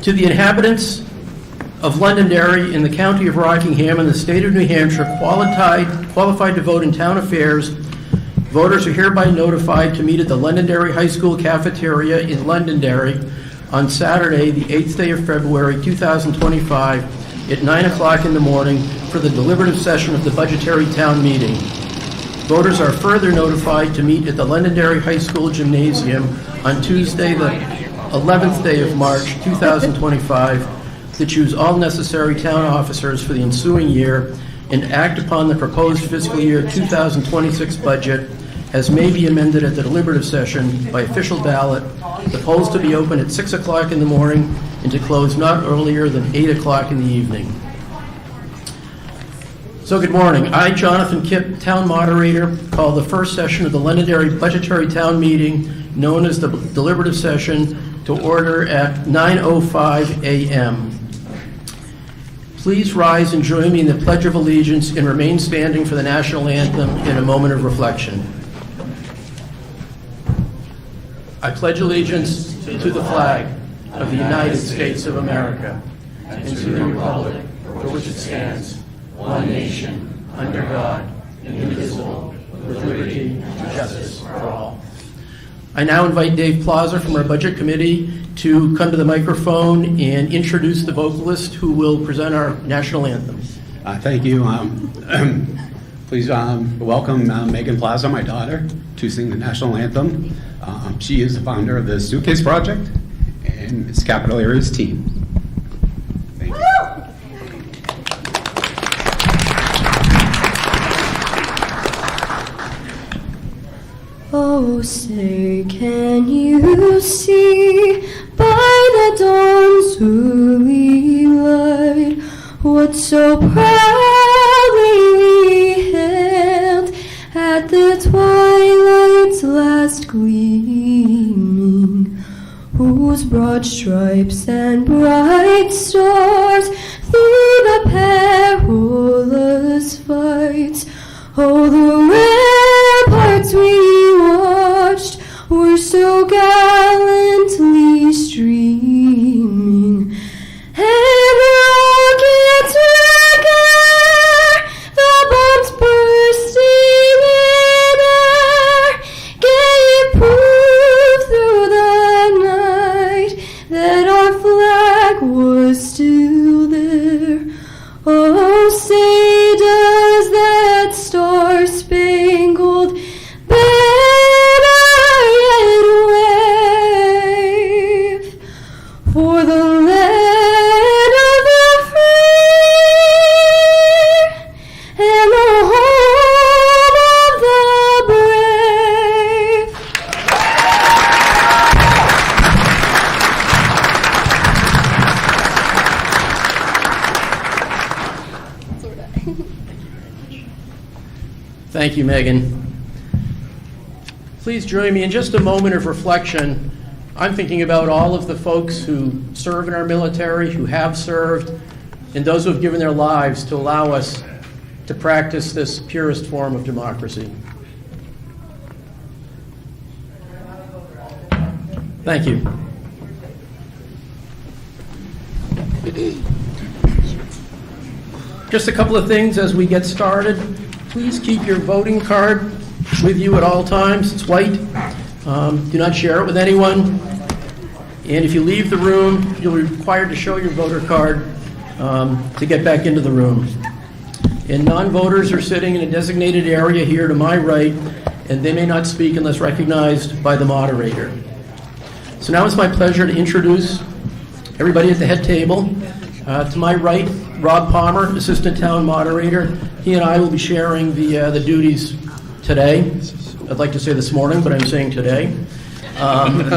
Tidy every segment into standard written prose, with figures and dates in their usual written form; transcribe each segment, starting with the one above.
To the inhabitants of Londonderry in the county of Rockingham and the state of New Hampshire qualified to vote in town affairs, voters are hereby notified to meet at the Londonderry High School cafeteria in Londonderry on Saturday, the 8th day of February, 2025, at 9 o'clock in the morning for the deliberative session of the budgetary town meeting. Voters are further notified to meet at the Londonderry High School gymnasium on Tuesday, the 11th day of March, 2025, to choose all necessary town officers for the ensuing year and act upon the proposed fiscal year 2026 budget as may be amended at the deliberative session by official ballot, the polls to be open at 6 o'clock in the morning and to close not earlier than 8 o'clock in the evening. So good morning. I, Jonathan Kipp, Town Moderator, call the first session of the Londonderry Budgetary Town Meeting, known as the deliberative session, to order at 9:05 a.m. Please rise and join me in the Pledge of Allegiance and remain standing for the National Anthem in a moment of reflection. I pledge allegiance to the flag of the United States of America and to the republic for which it stands, one nation, under God, indivisible, with liberty and justice for all. I now invite Dave Plaza from our Budget Committee to come to the microphone and introduce the vocalist who will present our national anthem. Thank you. Please welcome Megan Plaza, my daughter, to sing the national anthem. She is the founder of the Suitcase Project and its Capital Areas team. Thank you. Oh, say, can you see by the dawn's early light what so proudly we hailed at the twilight's last gleaming, whose broad stripes and bright stars through the perilous fights, oh, the ramparts we watched were so gallantly streaming, and rockets wrecker, the bombs bursting in air, gave proof through the night that our flag was still there. Oh, say does that star-spangled banner yet wave for the land of the free and the home of the brave? Thank you, Megan. Please join me in just a moment of reflection. I'm thinking about all of the folks who serve in our military, who have served, and those who have given their lives to allow us to practice this purest form of democracy. Thank you. Just a couple of things as we get started. Please keep your voting card with you at all times. It's white. Do not share it with anyone. And if you leave the room, you'll be required to show your voter card to get back into the room. And non-voters are sitting in a designated area here to my right, and they may not speak unless recognized by the moderator. So now it's my pleasure to introduce everybody at the head table. To my right, Rob Palmer, Assistant Town Moderator. He and I will be sharing the duties today. I'd like to say this morning, but I'm saying today. And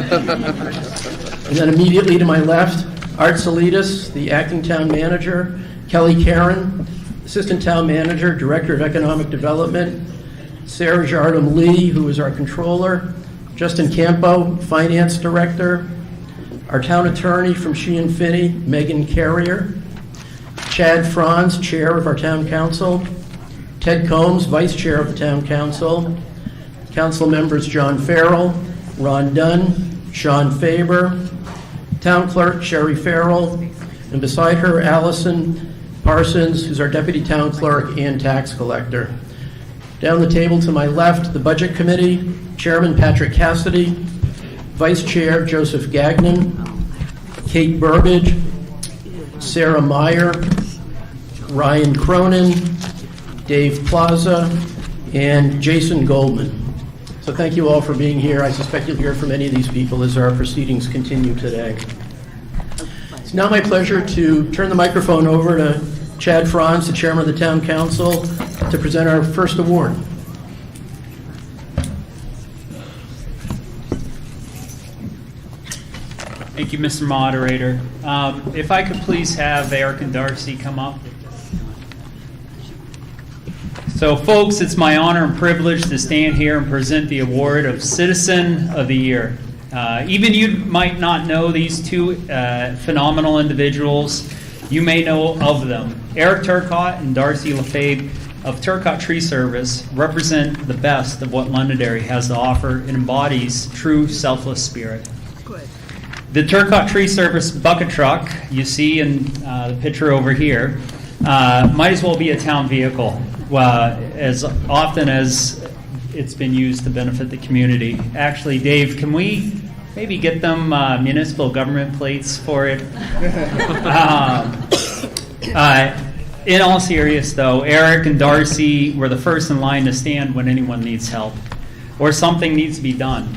then immediately to my left, Art Salidas, the Acting Town Manager. Kelly Karen, Assistant Town Manager, Director of Economic Development. Sarah Jardum Lee, who is our Controller. Justin Campo, Finance Director. Our Town Attorney from Sheehan Finney, Megan Carrier. Chad Franz, Chair of our Town Council. Ted Combs, Vice Chair of the Town Council. Council members John Farrell, Ron Dunn, Sean Faber, Town Clerk Sherry Farrell, and beside her Allison Parsons, who's our Deputy Town Clerk and Tax Collector. Down the table to my left, the Budget Committee, Chairman Patrick Cassidy, Vice Chair Joseph Gagnon, Kate Burbidge, Sarah Meyer, Ryan Cronin, Dave Plaza, and Jason Goldman. So thank you all for being here. I suspect you'll hear from many of these people as our proceedings continue today. It's now my pleasure to turn the microphone over to Chad Franz, the Chairman of the Town Council, to present our first award. Thank you, Mr. Moderator. If I could please have Eric and Darcy come up. So, folks, it's my honor and privilege to stand here and present the award of Citizen of the Year. Even you might not know these two phenomenal individuals. You may know of them. Eric Turcotte and Darcy Lefebvre of Turcotte Tree Service represent the best of what Londonderry has to offer and embodies true selfless spirit. The Turcotte Tree Service bucket truck you see in the picture over here might as well be a town vehicle, as often as it's been used to benefit the community. Actually, Dave, can we maybe get them municipal government plates for it? In all seriousness, though, Eric and Darcy were the first in line to stand when anyone needs help or something needs to be done.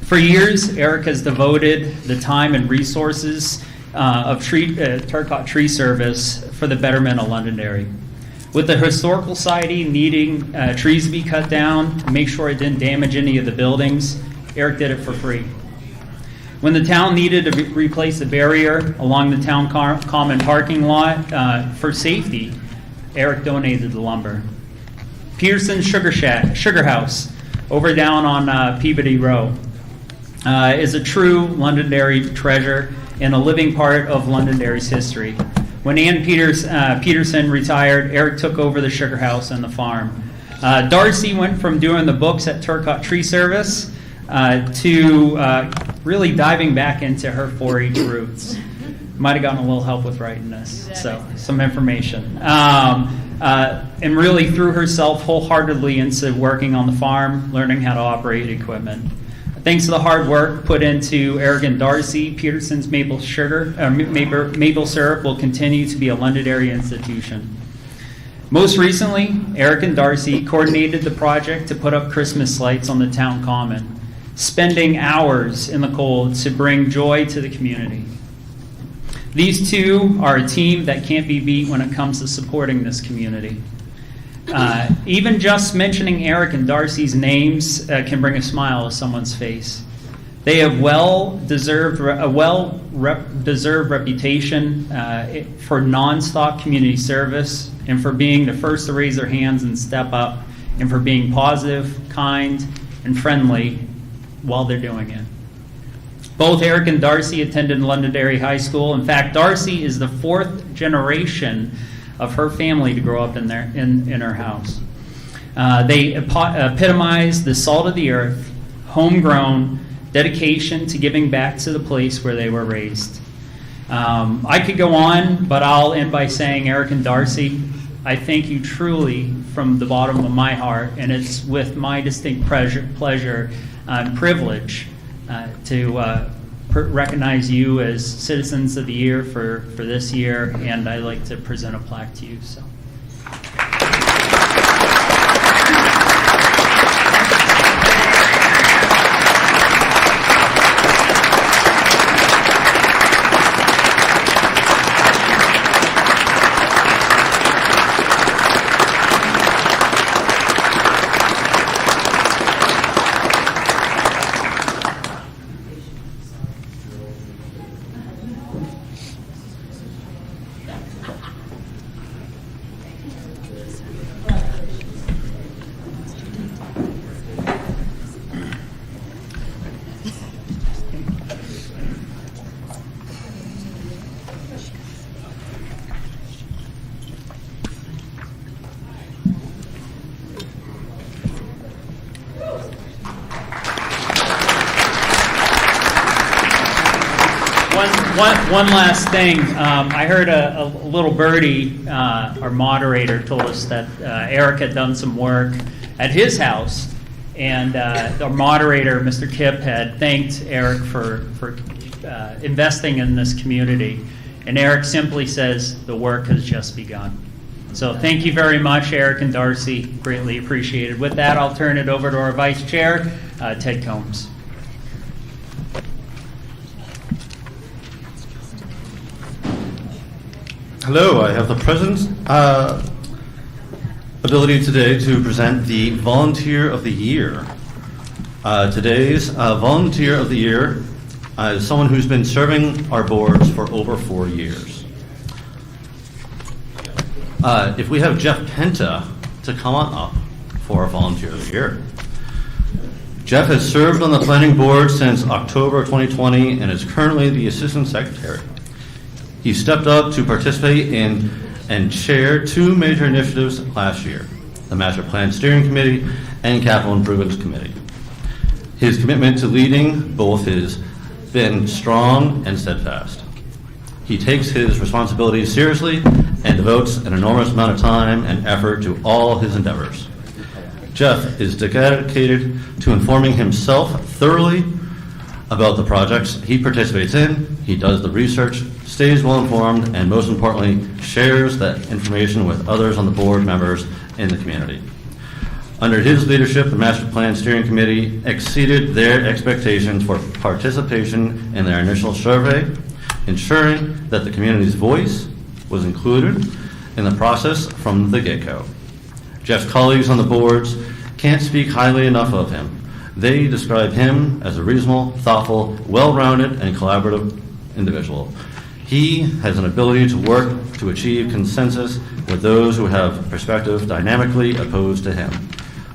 For years, Eric has devoted the time and resources of Turcotte Tree Service for the betterment of Londonderry. With the Historical Society needing trees to be cut down to make sure it didn't damage any of the buildings, Eric did it for free. When the town needed to replace the barrier along the town common parking lot for safety, Eric donated the lumber. Peterson's Sugar House, over down on Peabody Row, is a true Londonderry treasure and a living part of Londonderry's history. When Ann Peterson retired, Eric took over the sugar house and the farm. Darcy went from doing the books at Turcotte Tree Service to really diving back into her 4-H roots. Might have gotten a little help with writing this, so some information. And really threw herself wholeheartedly into working on the farm, learning how to operate equipment. Thanks to the hard work put into Eric and Darcy, Peterson's maple syrup will continue to be a Londonderry institution. Most recently, Eric and Darcy coordinated the project to put up Christmas lights on the town common, spending hours in the cold to bring joy to the community. These two are a team that can't be beat when it comes to supporting this community. Even just mentioning Eric and Darcy's names can bring a smile to someone's face. They have a well-deserved reputation for nonstop community service and for being the first to raise their hands and step up and for being positive, kind, and friendly while they're doing it. Both Eric and Darcy attended Londonderry High School. In fact, Darcy is the 4th generation of her family to grow up in her house. They epitomize the salt of the earth, homegrown, dedication to giving back to the place where they were raised. I could go on, but I'll end by saying, Eric and Darcy, I thank you truly from the bottom of my heart, and it's with my distinct pleasure and privilege to recognize you as Citizens of the Year for this year, and I'd like to present a plaque to you. So. One last thing. I heard a little birdie, our moderator, told us that Eric had done some work at his house, and our moderator, Mr. Kipp, had thanked Eric for investing in this community. And Eric simply says, the work has just begun. So thank you very much, Eric and Darcy. Greatly appreciated. With that, I'll turn it over to our Vice Chair, Ted Combs. Hello, I have the present ability today to present the Volunteer of the Year. Today's Volunteer of the Year is someone who's been serving our boards for over 4 years. If we have Jeff Penta to come on up for our Volunteer of the Year. Jeff has served on the planning board since October 2020 and is currently the Assistant Secretary. He stepped up to participate in and chair 2 major initiatives last year, the Master Plan Steering Committee and Capital Improvements Committee. His commitment to leading both has been strong and steadfast. He takes his responsibilities seriously and devotes an enormous amount of time and effort to all his endeavors. Jeff is dedicated to informing himself thoroughly about the projects he participates in. He does the research, stays well informed, and most importantly, shares that information with others on the board members in the community. Under his leadership, the Master Plan Steering Committee exceeded their expectations for participation in their initial survey, ensuring that the community's voice was included in the process from the get-go. Jeff's colleagues on the boards can't speak highly enough of him. They describe him as a reasonable, thoughtful, well-rounded, and collaborative individual. He has an ability to work to achieve consensus with those who have perspective dynamically opposed to him,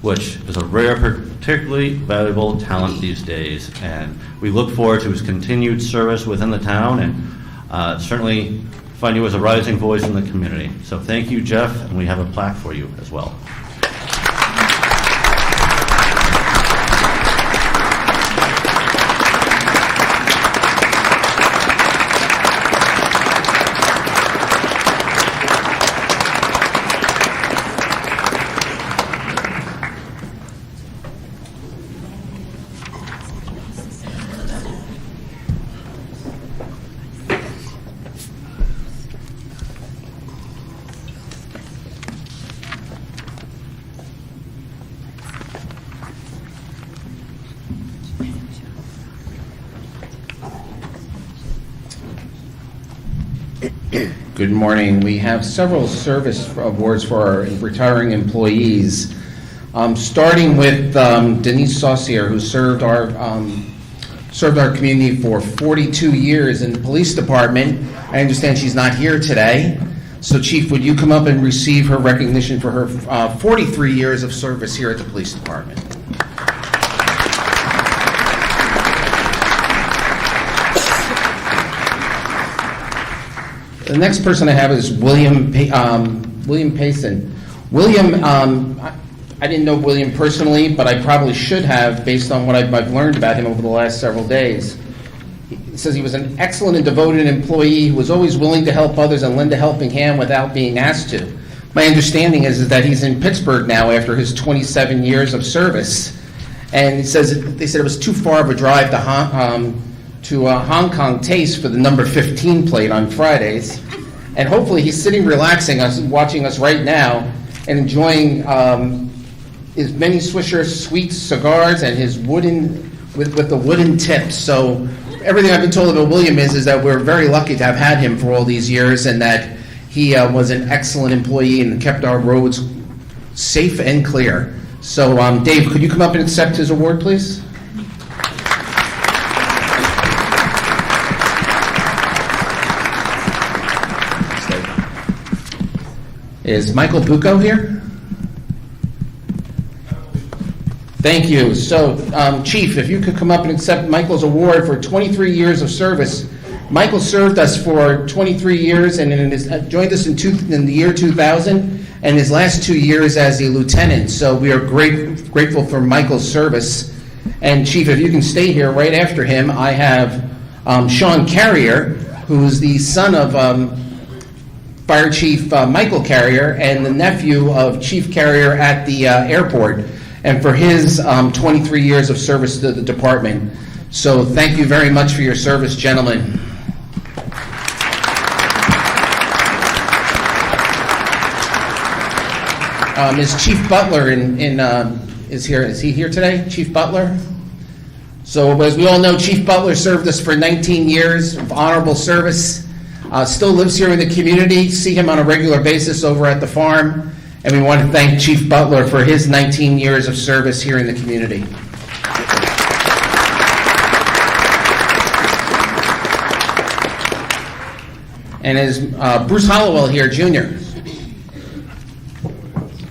which is a rare, particularly valuable talent these days. And we look forward to his continued service within the town and certainly find you as a rising voice in the community. So thank you, Jeff, and we have a plaque for you as well. Good morning. We have several service awards for our retiring employees, starting with Denise Saucier, who served our community for 42 years in the police department. I understand she's not here today. So, Chief, would you come up and receive her recognition for her 43 years of service here at the police department? The next person I have is William Payson. William, I didn't know William personally, but I probably should have based on what I've learned about him over the last several days. He says he was an excellent and devoted employee who was always willing to help others and lend a helping hand without being asked to. My understanding is that he's in Pittsburgh now after his 27 years of service. And he says they said it was too far of a drive to Hong Kong Taste for the number 15 plate on Fridays. And hopefully he's sitting relaxing watching us right now and enjoying his many Swisher sweet cigars and his with the wooden tips. So everything I've been told about William is that we're very lucky to have had him for all these years, and that he was an excellent employee and kept our roads safe and clear. So Dave, could you come up and accept his award, please? Is Michael Bucco here? Thank you. So, Chief, if you could come up and accept Michael's award for 23 years of service. Michael served us for 23 years and joined us in the year 2000, and his last 2 years as a lieutenant. So we are grateful for Michael's service. And Chief, if you can stay here right after him, I have Sean Carrier, who's the son of Fire Chief Michael Carrier and the nephew of Chief Carrier at the airport, and for his 23 years of service to the department. So thank you very much for your service, gentlemen. Is Chief Butler is here? Is he here today, Chief Butler? So as we all know, Chief Butler served us for 19 years of honorable service. Still lives here in the community. See him on a regular basis over at the farm. And we want to thank Chief Butler for his 19 years of service here in the community. And is Bruce Hollowell here, Jr.?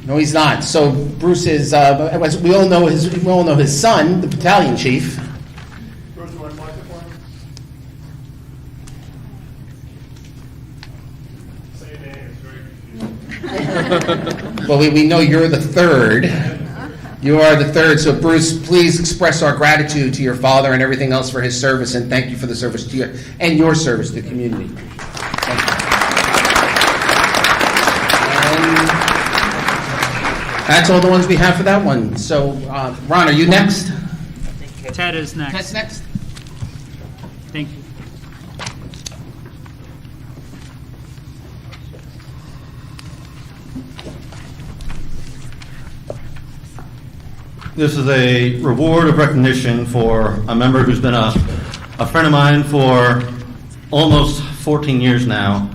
No, he's not. So Bruce is, as we all know his son, the battalion chief. Bruce, you want to microphone? Say your name, it's very confusing. Well, we know you're the third. You are the third. So Bruce, please express our gratitude to your father and everything else for his service, and thank you for the service to you and your service to the community. Thank you. That's all the ones we have for that one. So, Ron, are you next? Ted is next. Ted's next. Thank you. This is a reward of recognition for a member who's been a friend of mine for almost 14 years now,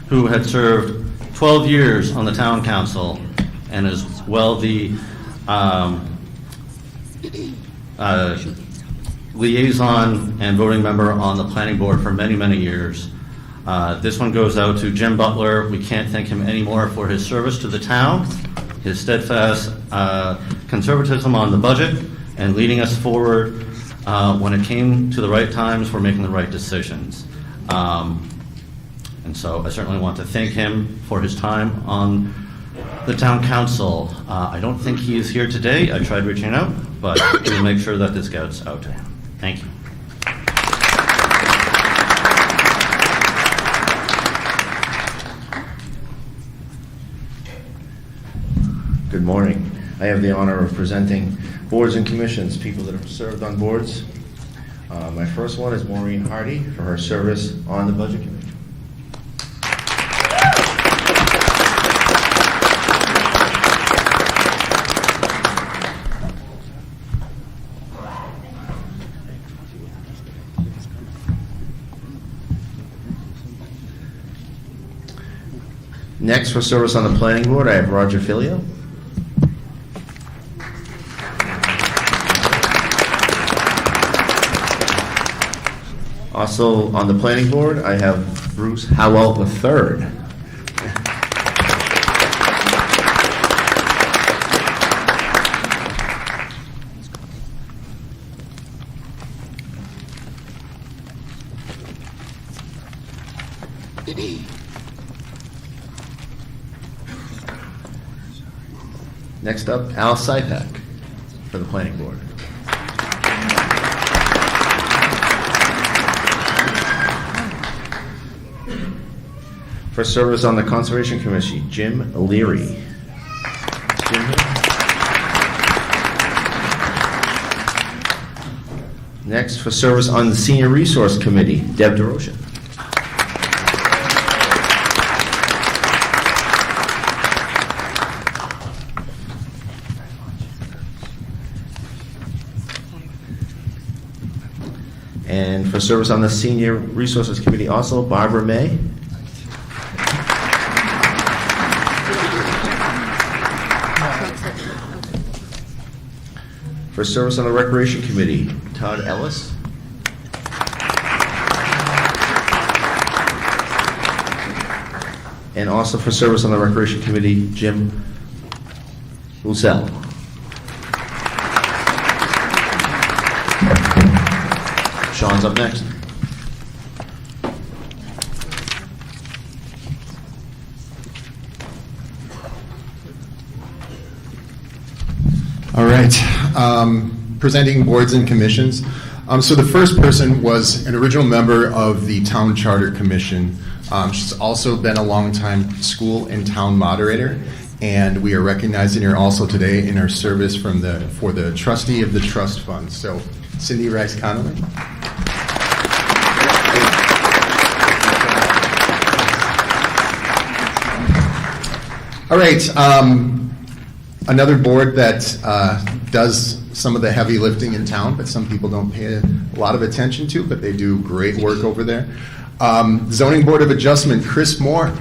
who had served 12 years on the town council and as well the liaison and voting member on the planning board for many, many years. This one goes out to Jim Butler. We can't thank him anymore for his service to the town, his steadfast conservatism on the budget, and leading us forward when it came to the right times for making the right decisions. And so I certainly want to thank him for his time on the town council. I don't think he is here today. I tried reaching out, but we'll make sure that this gets out to him. Thank you. Good morning. I have the honor of presenting boards and commissions, people that have served on boards. My first one is Maureen Hardy for her service on the Budget Committee. Next, for service on the Planning Board, I have Roger Filio. Also on the Planning Board, I have Bruce Howell III. Next up, Al Sypak for the Planning Board. For service on the Conservation Commission, Jim Leary. Jim here? Next, for service on the Senior Resource Committee, Deb DeRocha. And for service on the Senior Resources Committee, also Barbara May. For service on the Recreation Committee, Todd Ellis. And also for service on the Recreation Committee, Jim Lucelle. Sean's up next. All right. Presenting boards and commissions. So the first person was an original member of the Town Charter Commission. She's also been a longtime school and town moderator, and we are recognizing her also today in her service for the trustee of the trust fund. So Cindy Rice Connolly. All right, another board that does some of the heavy lifting in town, but some people don't pay a lot of attention to, but they do great work over there. Zoning Board of Adjustment, Chris Moore.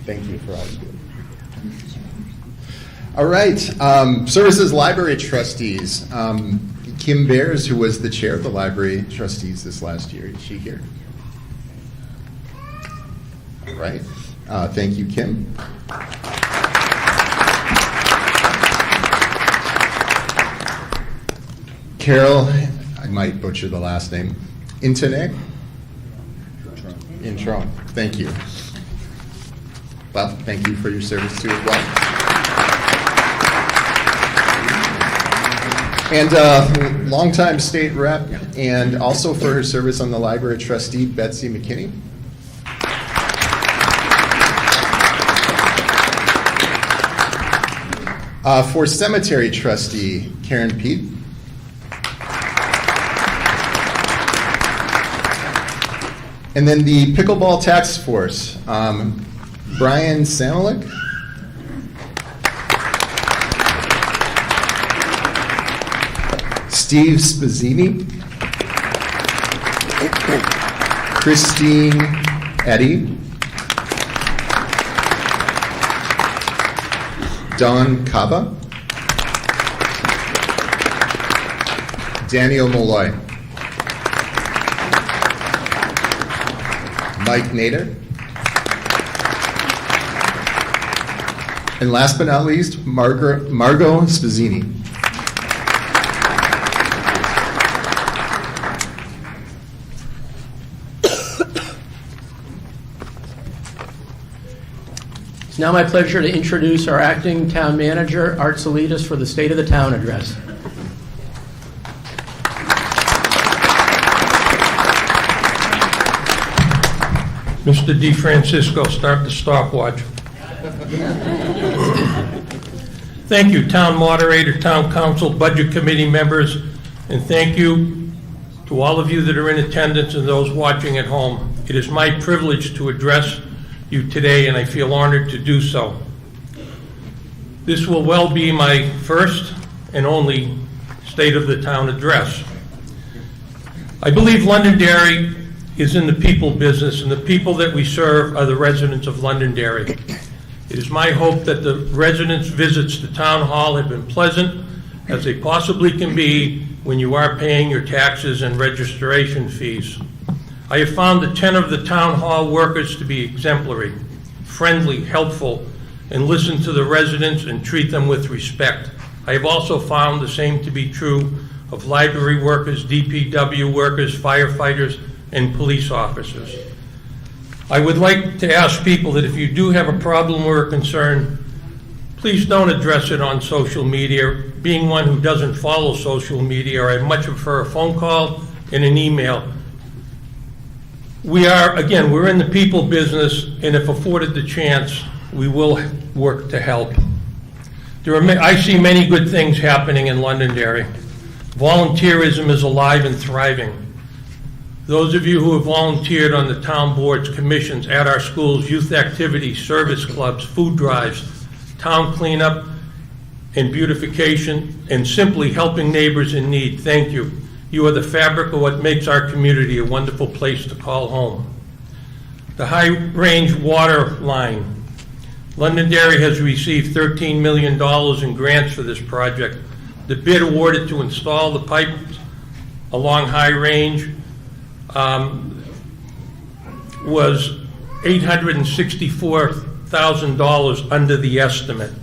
Thank you for all you do. All right, Services Library Trustees. Kim Bears, who was the chair of the Library Trustees this last year. Is she here? All right. Thank you, Kim. Carol, I might butcher the last name, Intone? Intron. Thank you. Well, thank you for your service too as well. And longtime state rep, and also for her service on the library trustee, Betsy McKinney. For cemetery trustee, Karen Pete. And then the pickleball task force, Brian Samalik. Steve Spazzini, Christine Eddy, Don Cava, Daniel Molloy, Mike Nader, and last but not least, Margot Spazzini. It's now my pleasure to introduce our acting town manager, Art Salidas, for the State of the Town address. Mr. DeFrancisco, start the stopwatch. Thank you, Town Moderator, Town Council, Budget Committee members, and thank you to all of you that are in attendance and those watching at home. It is my privilege to address you today, and I feel honored to do so. This will well be my first and only State of the Town address. I believe Londonderry is in the people business, and the people that we serve are the residents of Londonderry. It is my hope that the residents' visits to Town Hall have been pleasant as they possibly can be when you are paying your taxes and registration fees. I have found the 10 of the Town Hall workers to be exemplary, friendly, helpful, and listen to the residents and treat them with respect. I have also found the same to be true of library workers, DPW workers, firefighters, and police officers. I would like to ask people that if you do have a problem or a concern, please don't address it on social media. Being one who doesn't follow social media, I much prefer a phone call and an email. We're in the people business, and if afforded the chance, we will work to help. I see many good things happening in Londonderry. Volunteerism is alive and thriving. Those of you who have volunteered on the town boards, commissions, at our schools, youth activities, service clubs, food drives, town cleanup and beautification, and simply helping neighbors in need, thank you. You are the fabric of what makes our community a wonderful place to call home. The High Range Water Line. Londonderry has received $13 million in grants for this project. The bid awarded to install the pipes along High Range was $864,000 under the estimate.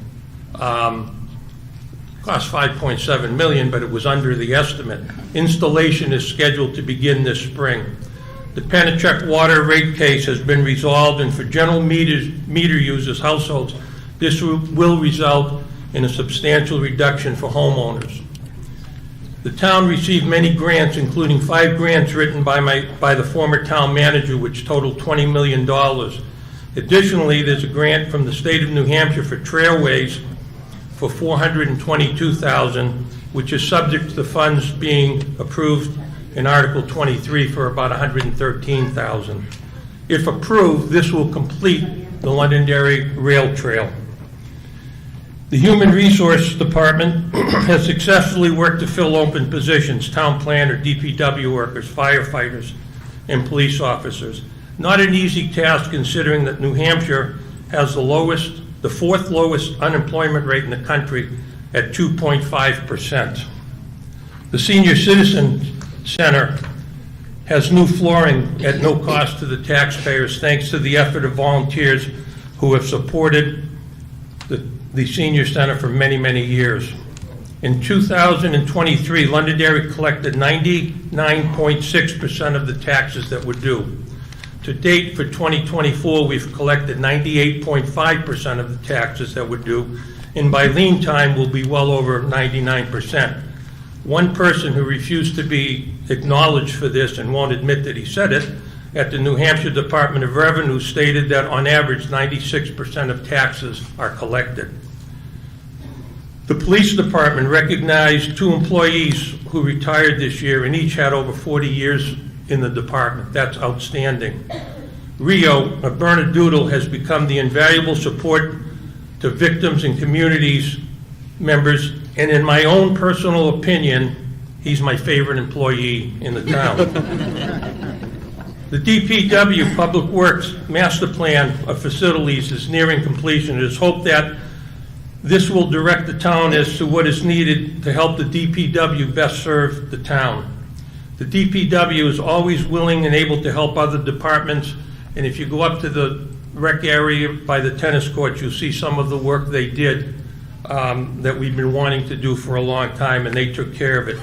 Cost $5.7 million, but it was under the estimate. Installation is scheduled to begin this spring. The Pennachuck water rate case has been resolved, and for general meter users, households, this will result in a substantial reduction for homeowners. The town received many grants, including 5 grants written by the former town manager, which totaled $20 million. Additionally, there's a grant from the state of New Hampshire for trailways for $422,000, which is subject to the funds being approved in Article 23 for about $113,000. If approved, this will complete the Londonderry Rail Trail. The Human Resource Department has successfully worked to fill open positions: town planner, DPW workers, firefighters, and police officers. Not an easy task, considering that New Hampshire has the fourth lowest unemployment rate in the country at 2.5%. The Senior Citizen Center has new flooring at no cost to the taxpayers, thanks to the effort of volunteers who have supported the Senior Center for many, many years. In 2023, Londonderry collected 99.6% of the taxes that were due. To date, for 2024, we've collected 98.5% of the taxes that were due, and by lean time, we'll be well over 99%. One person who refused to be acknowledged for this and won't admit that he said it, at the New Hampshire Department of Revenue, stated that on average 96% of taxes are collected. The police department recognized 2 employees who retired this year, and each had over 40 years in the department. That's outstanding. Rio, a Bernedoodle, has become the invaluable support to victims and communities members, and in my own personal opinion, he's my favorite employee in the town. The DPW Public Works Master Plan of Facilities is nearing completion. It is hoped that this will direct the town as to what is needed to help the DPW best serve the town. The DPW is always willing and able to help other departments, and if you go up to the rec area by the tennis courts, you'll see some of the work they did that we've been wanting to do for a long time, and they took care of it.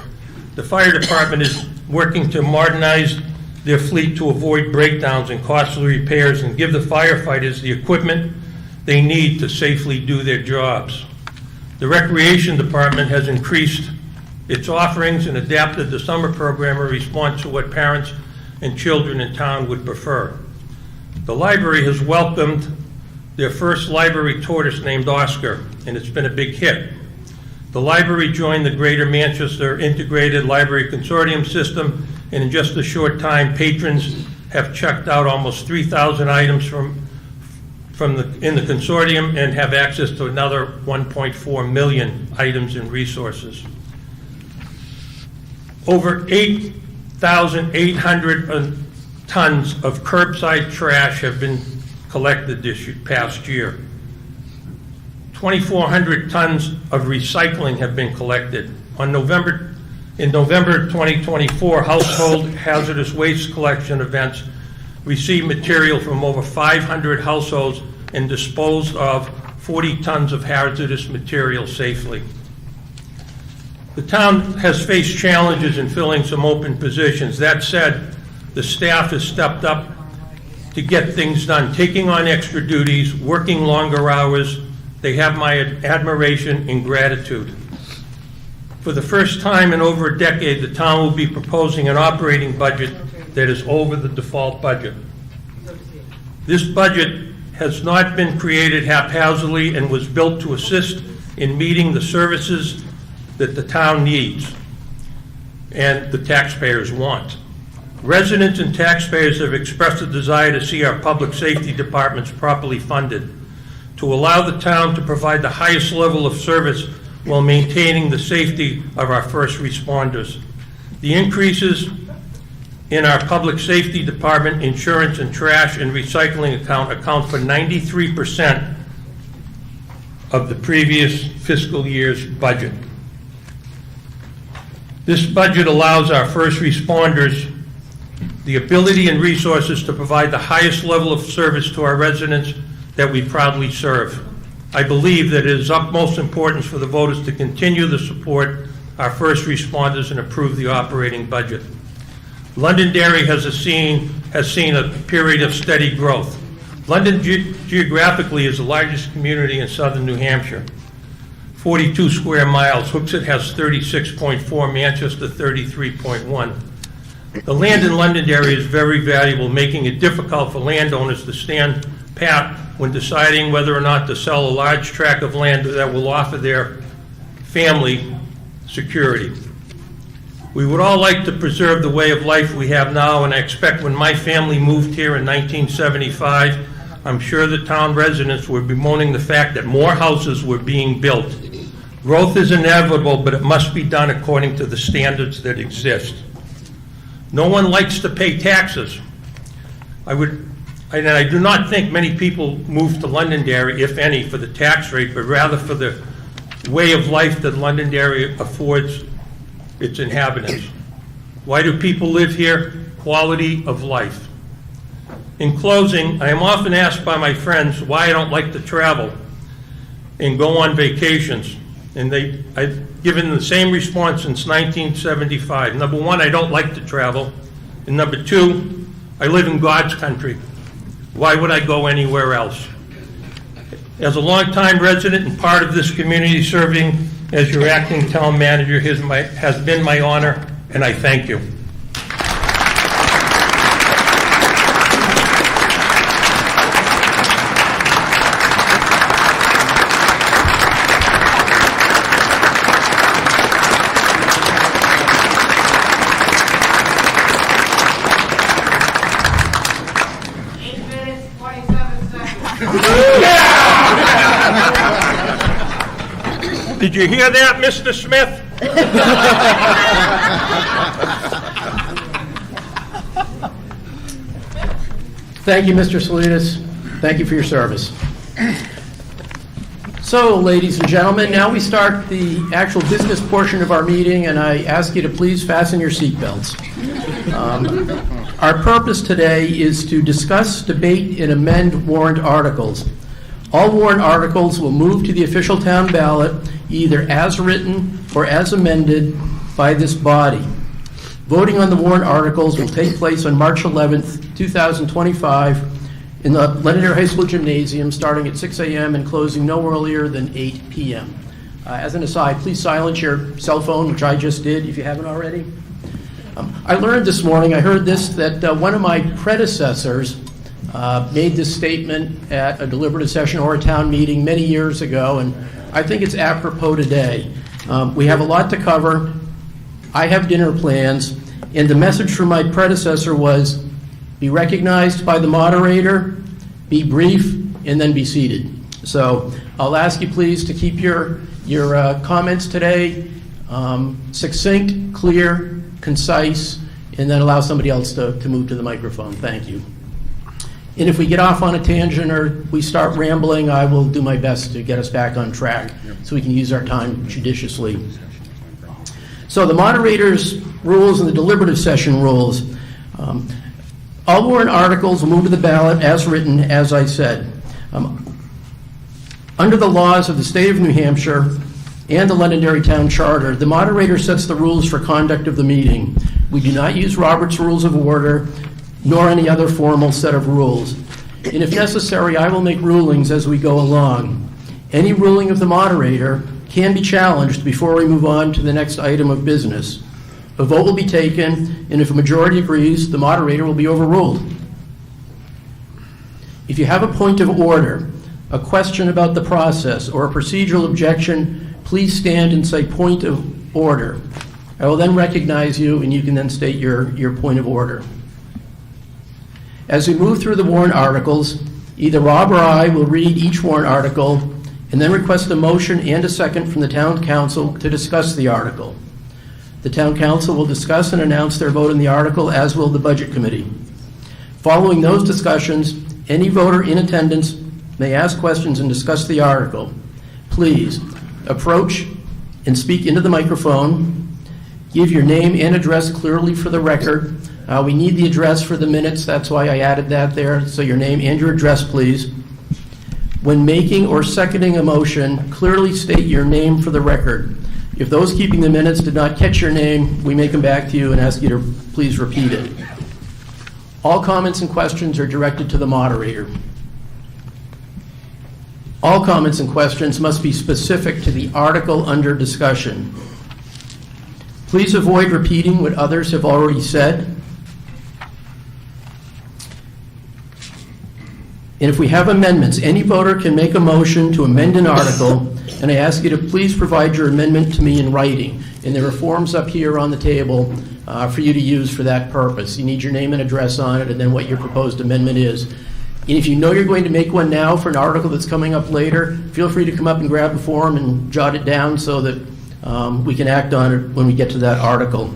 The fire department is working to modernize their fleet to avoid breakdowns and costly repairs and give the firefighters the equipment they need to safely do their jobs. The recreation department has increased its offerings and adapted the summer program in response to what parents and children in town would prefer. The library has welcomed their first library tortoise named Oscar, and it's been a big hit. The library joined the Greater Manchester Integrated Library Consortium system, and in just a short time, patrons have checked out almost 3,000 items in the consortium and have access to another 1.4 million items and resources. Over 8,800 tons of curbside trash have been collected this past year. 2,400 tons of recycling have been collected. In November 2024, household hazardous waste collection events received material from over 500 households and disposed of 40 tons of hazardous material safely. The town has faced challenges in filling some open positions. That said, the staff has stepped up to get things done, taking on extra duties, working longer hours. They have my admiration and gratitude. For the first time in over a decade, the town will be proposing an operating budget that is over the default budget. This budget has not been created haphazardly and was built to assist in meeting the services that the town needs and the taxpayers want. Residents and taxpayers have expressed a desire to see our public safety departments properly funded, to allow the town to provide the highest level of service while maintaining the safety of our first responders. The increases in our public safety department, insurance, and trash and recycling account for 93% of the previous fiscal year's budget. This budget allows our first responders the ability and resources to provide the highest level of service to our residents that we proudly serve. I believe that it is of utmost importance for the voters to continue to support our first responders and approve the operating budget. Londonderry has has seen a period of steady growth. London geographically is the largest community in southern New Hampshire, 42 square miles. Hooksett has 36.4, Manchester 33.1. The land in Londonderry is very valuable, making it difficult for landowners to stand pat when deciding whether or not to sell a large tract of land that will offer their family security. We would all like to preserve the way of life we have now, and I expect when my family moved here in 1975, I'm sure the town residents were bemoaning the fact that more houses were being built. Growth is inevitable, but it must be done according to the standards that exist. No one likes to pay taxes. I do not think many people move to Londonderry, if any, for the tax rate, but rather for the way of life that Londonderry affords its inhabitants. Why do people live here? Quality of life. In closing, I am often asked by my friends why I don't like to travel and go on vacations. And I've given the same response since 1975. Number one, I don't like to travel. And number two, I live in God's country. Why would I go anywhere else? As a longtime resident and part of this community, serving as your acting town manager has been my honor, and I thank you. Did you hear that, Mr. Smith? Thank you, Mr. Salinas. Thank you for your service. So, ladies and gentlemen, now we start the actual business portion of our meeting, and I ask you to please fasten your seatbelts. Our purpose today is to discuss, debate, and amend warrant articles. All warrant articles will move to the official town ballot either as written or as amended by this body. Voting on the warrant articles will take place on March 11th, 2025 in the Londonderry High School Gymnasium, starting at 6 a.m. and closing no earlier than 8 p.m. As an aside, please silence your cell phone, which I just did, if you haven't already. I learned this morning, I heard this, that one of my predecessors made this statement at a deliberative session or a town meeting many years ago, and I think it's apropos today. We have a lot to cover. I have dinner plans, and the message from my predecessor was, be recognized by the moderator, be brief, and then be seated. So I'll ask you please to keep your comments today succinct, clear, concise, and then allow somebody else to move to the microphone. Thank you. And if we get off on a tangent or we start rambling, I will do my best to get us back on track so we can use our time judiciously. So the moderator's rules and the deliberative session rules. All warrant articles will move to the ballot as written, as I said. Under the laws of the state of New Hampshire and the Londonderry Town Charter, the moderator sets the rules for conduct of the meeting. We do not use Robert's Rules of Order, nor any other formal set of rules. And if necessary, I will make rulings as we go along. Any ruling of the moderator can be challenged before we move on to the next item of business. A vote will be taken, and if a majority agrees, the moderator will be overruled. If you have a point of order, a question about the process, or a procedural objection, please stand and say point of order. I will then recognize you, and you can then state your point of order. As we move through the warrant articles, either Rob or I will read each warrant article and then request a motion and a second from the town council to discuss the article. The town council will discuss and announce their vote on the article, as will the budget committee. Following those discussions, any voter in attendance may ask questions and discuss the article. Please approach and speak into the microphone. Give your name and address clearly for the record. We need the address for the minutes, that's why I added that there. So your name and your address, please. When making or seconding a motion, clearly state your name for the record. If those keeping the minutes did not catch your name, we may come back to you and ask you to please repeat it. All comments and questions are directed to the moderator. All comments and questions must be specific to the article under discussion. Please avoid repeating what others have already said. And if we have amendments, any voter can make a motion to amend an article, and I ask you to please provide your amendment to me in writing. And there are forms up here on the table for you to use for that purpose. You need your name and address on it, and then what your proposed amendment is. And if you know you're going to make one now for an article that's coming up later, feel free to come up and grab the form and jot it down so that we can act on it when we get to that article.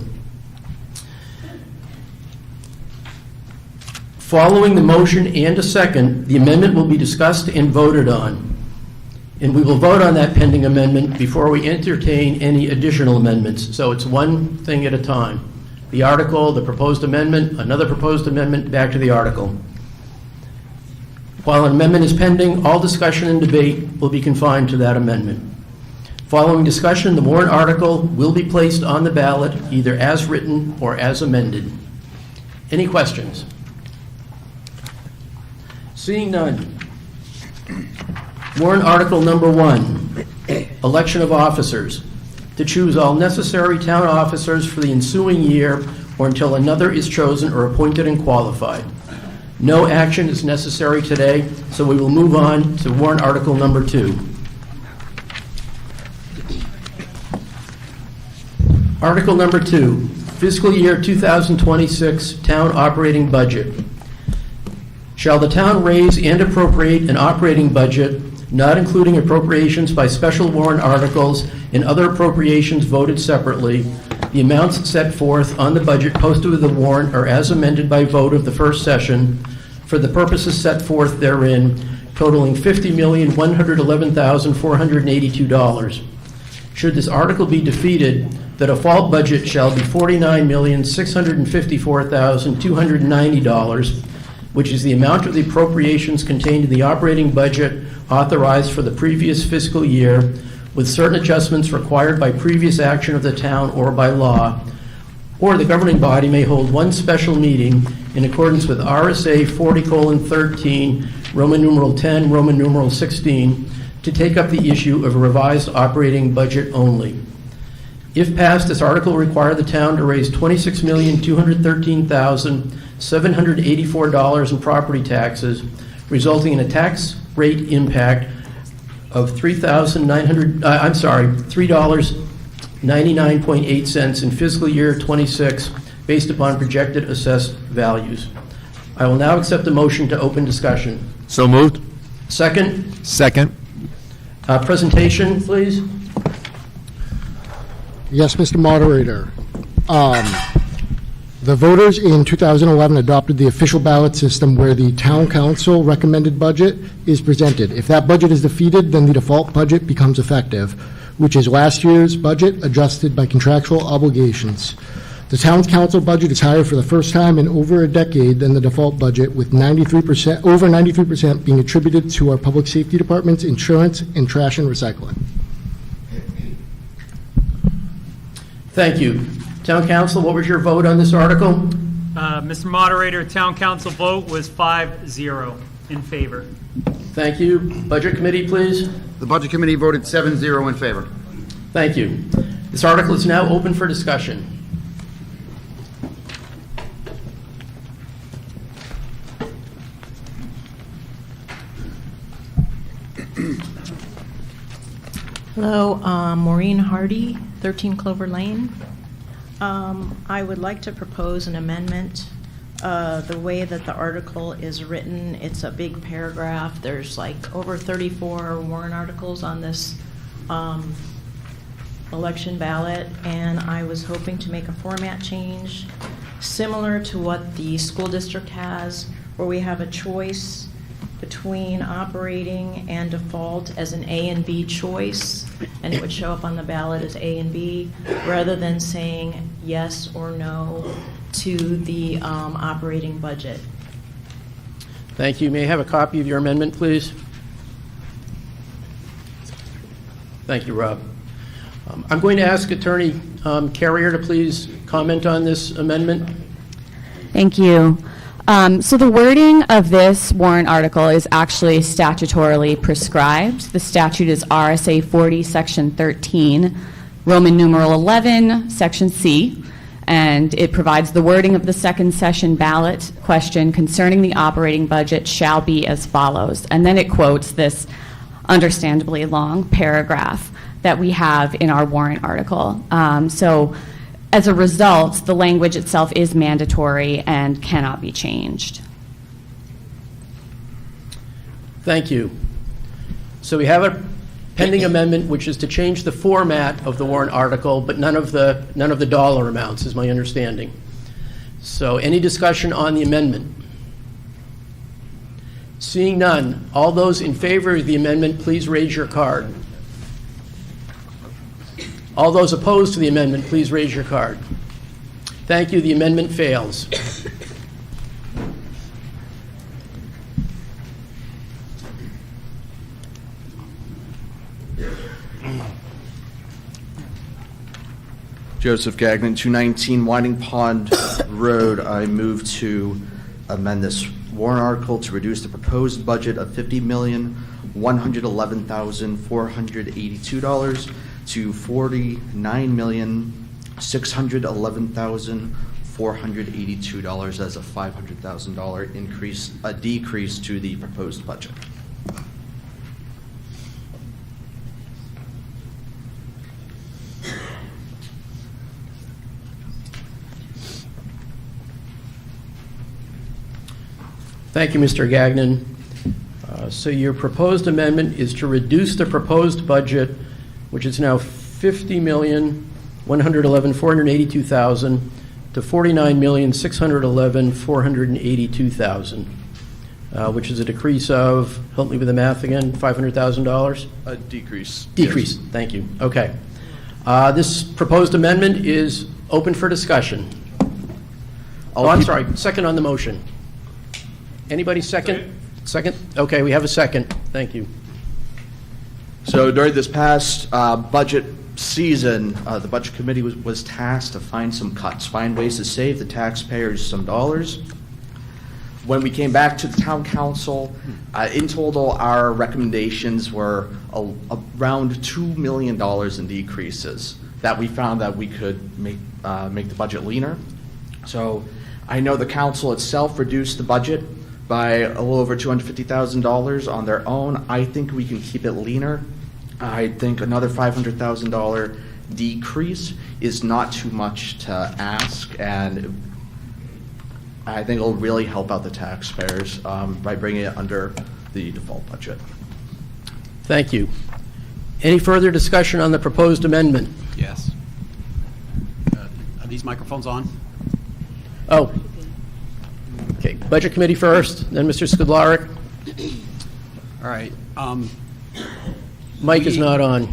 Following the motion and a second, the amendment will be discussed and voted on. And we will vote on that pending amendment before we entertain any additional amendments. So it's one thing at a time. The article, the proposed amendment, another proposed amendment, back to the article. While an amendment is pending, all discussion and debate will be confined to that amendment. Following discussion, the warrant article will be placed on the ballot either as written or as amended. Any questions? Seeing none. Warrant article number 1, election of officers. To choose all necessary town officers for the ensuing year or until another is chosen or appointed and qualified. No action is necessary today, so we will move on to warrant article number 2. Article number 2, fiscal year 2026 town operating budget. Shall the town raise and appropriate an operating budget, not including appropriations by special warrant articles and other appropriations voted separately, the amounts set forth on the budget posted with the warrant are as amended by vote of the first session for the purposes set forth therein, totaling $50,111,482. Should this article be defeated, the default budget shall be $49,654,290, which is the amount of the appropriations contained in the operating budget authorized for the previous fiscal year, with certain adjustments required by previous action of the town or by law, or the governing body may hold one special meeting in accordance with RSA 40:13, Roman numeral 10, Roman numeral 16, to take up the issue of a revised operating budget only. If passed, this article will require the town to raise $26,213,784 in property taxes, resulting in a tax rate impact of $3.99.8 in fiscal year 26, based upon projected assessed values. I will now accept the motion to open discussion. So moved. Second, Second. Presentation, please. Yes, Mr. Moderator. The voters in 2011 adopted the official ballot system where the town council recommended budget is presented. If that budget is defeated, then the default budget becomes effective, which is last year's budget adjusted by contractual obligations. The town council budget is higher for the first time in over a decade than the default budget, with over 93% being attributed to our public safety department's insurance and trash and recycling. Thank you. Town Council, what was your vote on this article? Mr. Moderator, town council vote was 5-0 in favor. Thank you. Budget Committee, please. The Budget Committee voted 7-0 in favor. Thank you. This article is now open for discussion. Hello, Maureen Hardy, 13 Clover Lane. I would like to propose an amendment. The way that the article is written, it's a big paragraph. There's like over 34 warrant articles on this election ballot, and I was hoping to make a format change similar to what the school district has, where we have a choice between operating and default as an A and B choice, and it would show up on the ballot as A and B, rather than saying yes or no to the operating budget. Thank you. May I have a copy of your amendment, please? Thank you, Rob. I'm going to ask Attorney Carrier to please comment on this amendment. Thank you. So the wording of this warrant article is actually statutorily prescribed. The statute is RSA 40, Section 13, Roman numeral 11, Section C, and it provides the wording of the second session ballot question concerning the operating budget shall be as follows. And then it quotes this understandably long paragraph that we have in our warrant article. So as a result, the language itself is mandatory and cannot be changed. Thank you. So we have a pending amendment, which is to change the format of the warrant article, but none of the dollar amounts, is my understanding. So any discussion on the amendment? Seeing none, all those in favor of the amendment, please raise your card. All those opposed to the amendment, please raise your card. Thank you. The amendment fails. Joseph Gagnon, 219 Winding Pond Road. I move to amend this warrant article to reduce the proposed budget of $50,111,482 to $49,611,482 as a $500,000 increase, a decrease to the proposed budget. Thank you, Mr. Gagnon. So your proposed amendment is to reduce the proposed budget, which is now $50,111,482,000 to $49,611,482,000, which is a decrease of, help me with the math again, $500,000? A decrease. Decrease, Yes. Thank you. Okay. This proposed amendment is open for discussion. I'm sorry, second on the motion. Anybody second? Second? Okay, we have a second. Thank you. So during this past budget season, the Budget Committee was tasked to find some cuts, find ways to save the taxpayers some dollars. When we came back to the Town Council, in total, our recommendations were around $2 million in decreases that we found that we could make the budget leaner. So I know the Council itself reduced the budget by a little over $250,000 on their own. I think we can keep it leaner. I think another $500,000 decrease is not too much to ask, and I think it'll really help out the taxpayers by bringing it under the default budget. Thank you. Any further discussion on the proposed amendment? Yes. Are these microphones on? Oh. Okay, Budget Committee first, then Mr. Skidlarek. All right. Mic is not on.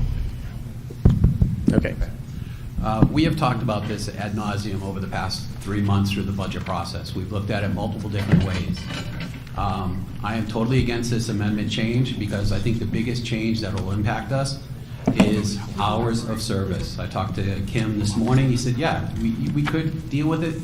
Okay. We have talked about this ad nauseum over the past 3 months through the budget process. We've looked at it multiple different ways. I am totally against this amendment change because I think the biggest change that will impact us is hours of service. I talked to Kim this morning. He said, yeah, we could deal with it,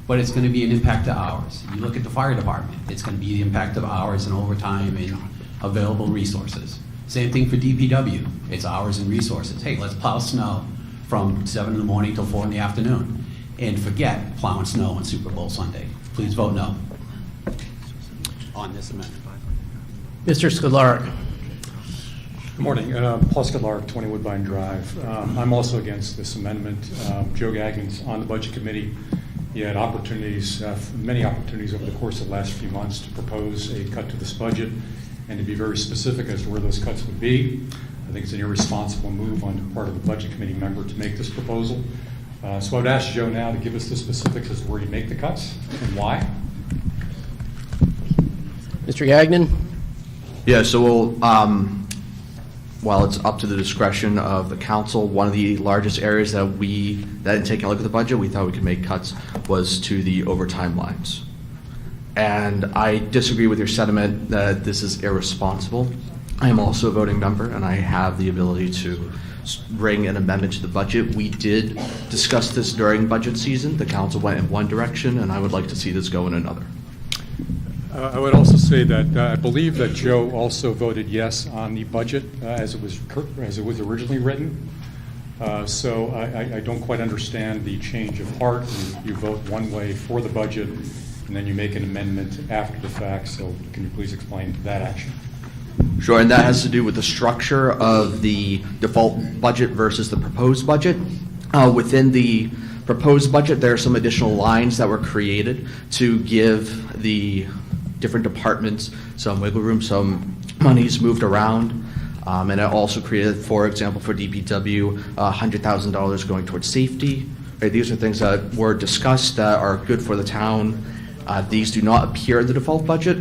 but it's going to be an impact to hours. You look at the fire department, it's going to be the impact of hours and overtime and available resources. Same thing for DPW, it's hours and resources. Hey, let's plow snow from 7 in the morning till 4 in the afternoon, and forget plowing snow on Super Bowl Sunday. Please vote no on this amendment. Mr. Skidlarek. Good morning. Paul Skidlarek, 20 Woodbine Drive. I'm also against this amendment. Joe Gagnon's on the Budget Committee. He had opportunities, many opportunities over the course of the last few months to propose a cut to this budget and to be very specific as to where those cuts would be. I think it's an irresponsible move on the part of the Budget Committee member to make this proposal. So I would ask Joe now to give us the specifics as to where you make the cuts and why. Mr. Gagnon? Yeah, so we'll, while it's up to the discretion of the council, one of the largest areas that in taking a look at the budget, we thought we could make cuts was to the overtime lines. And I disagree with your sentiment that this is irresponsible. I am also a voting member, and I have the ability to bring an amendment to the budget. We did discuss this during budget season. The council went in one direction, and I would like to see this go in another. I would also say that I believe that Joe also voted yes on the budget as it was originally written. So I don't quite understand the change of heart. You vote one way for the budget, and then you make an amendment after the fact. So can you please explain that action? Sure, and that has to do with the structure of the default budget versus the proposed budget. Within the proposed budget, there are some additional lines that were created to give the different departments some wiggle room, some monies moved around. And it also created, for example, for DPW, $100,000 going towards safety. Right, these are things that were discussed that are good for the town. These do not appear in the default budget.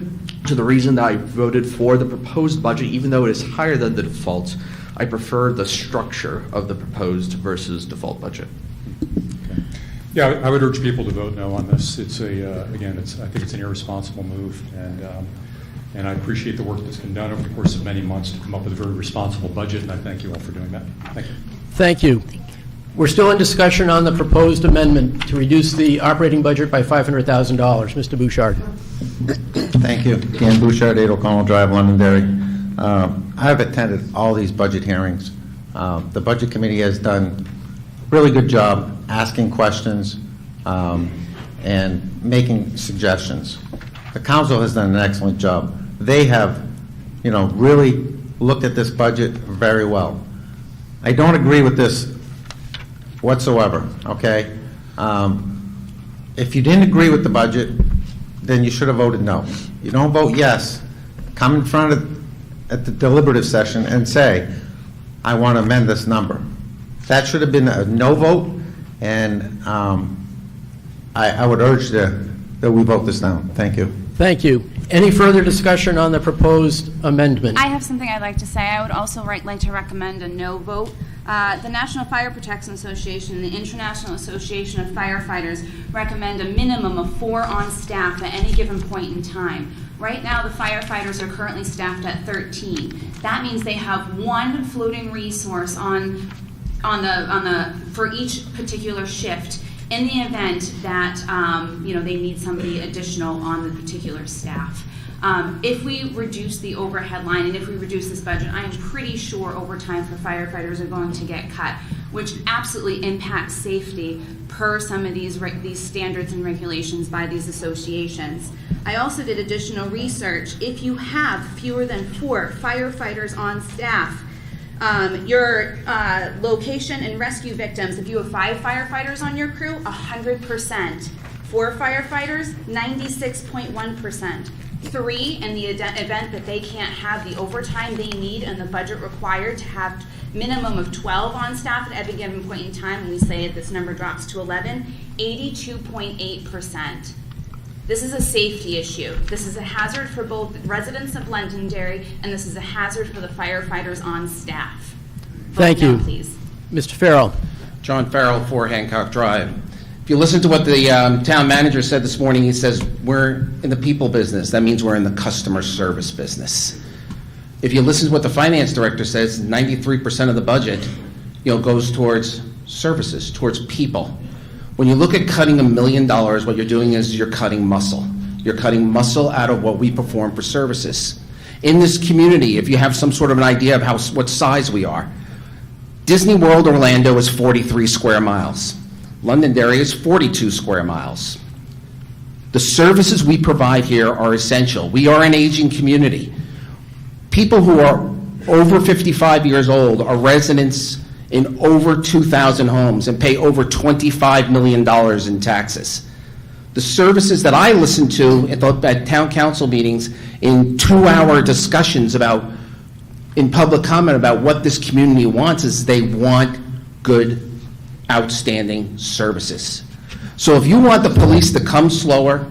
So the reason that I voted for the proposed budget, even though it is higher than the default, I prefer the structure of the proposed versus default budget. Yeah, I would urge people to vote no on this. It's again, I think it's an irresponsible move, and I appreciate the work that's been done over the course of many months to come up with a very responsible budget, and I thank you all for doing that. Thank you. Thank you. We're still in discussion on the proposed amendment to reduce the operating budget by $500,000. Mr. Bouchard. Thank you. Dan Bouchard, 8 O'Connell Drive, Londonderry. I have attended all these budget hearings. The Budget Committee has done a really good job asking questions and making suggestions. The Council has done an excellent job. They have, really looked at this budget very well. I don't agree with this whatsoever, okay? If you didn't agree with the budget, then you should have voted no. You don't vote yes, come in front at the deliberative session and say, I want to amend this number. That should have been a no vote, and I would urge that we vote this down. Thank you. Thank you. Any further discussion on the proposed amendment? I have something I'd like to say. I would also like to recommend a no vote. The National Fire Protection Association and the International Association of Firefighters recommend a minimum of 4 on staff at any given point in time. Right now, the firefighters are currently staffed at 13. That means they have one floating resource for each particular shift in the event that they need somebody additional on the particular staff. If we reduce the overhead line and if we reduce this budget, I am pretty sure overtime for firefighters are going to get cut, which absolutely impacts safety per some of these standards and regulations by these associations. I also did additional research. If you have fewer than 4 firefighters on staff, your location and rescue victims, if you have 5 firefighters on your crew, 100%. 4 firefighters, 96.1%. 3, in the event that they can't have the overtime they need and the budget required to have minimum of 12 on staff at every given point in time, and we say this number drops to 11, 82.8%. This is a safety issue. This is a hazard for both residents of Londonderry, and this is a hazard for the firefighters on staff. Thank you. Please. Mr. Farrell. John Farrell, 4 Hancock Drive. If you listen to what the town manager said this morning, he says, we're in the people business. That means we're in the customer service business. If you listen to what the finance director says, 93% of the budget goes towards services, towards people. When you look at cutting $1 million, what you're doing is you're cutting muscle. You're cutting muscle out of what we perform for services. In this community, if you have some sort of an idea of what size we are, Disney World Orlando is 43 square miles. Londonderry is 42 square miles. The services we provide here are essential. We are an aging community. People who are over 55 years old are residents in over 2,000 homes and pay over $25 million in taxes. The services that I listen to at town council meetings in 2-hour discussions in public comment about what this community wants is they want good, outstanding services. So if you want the police to come slower,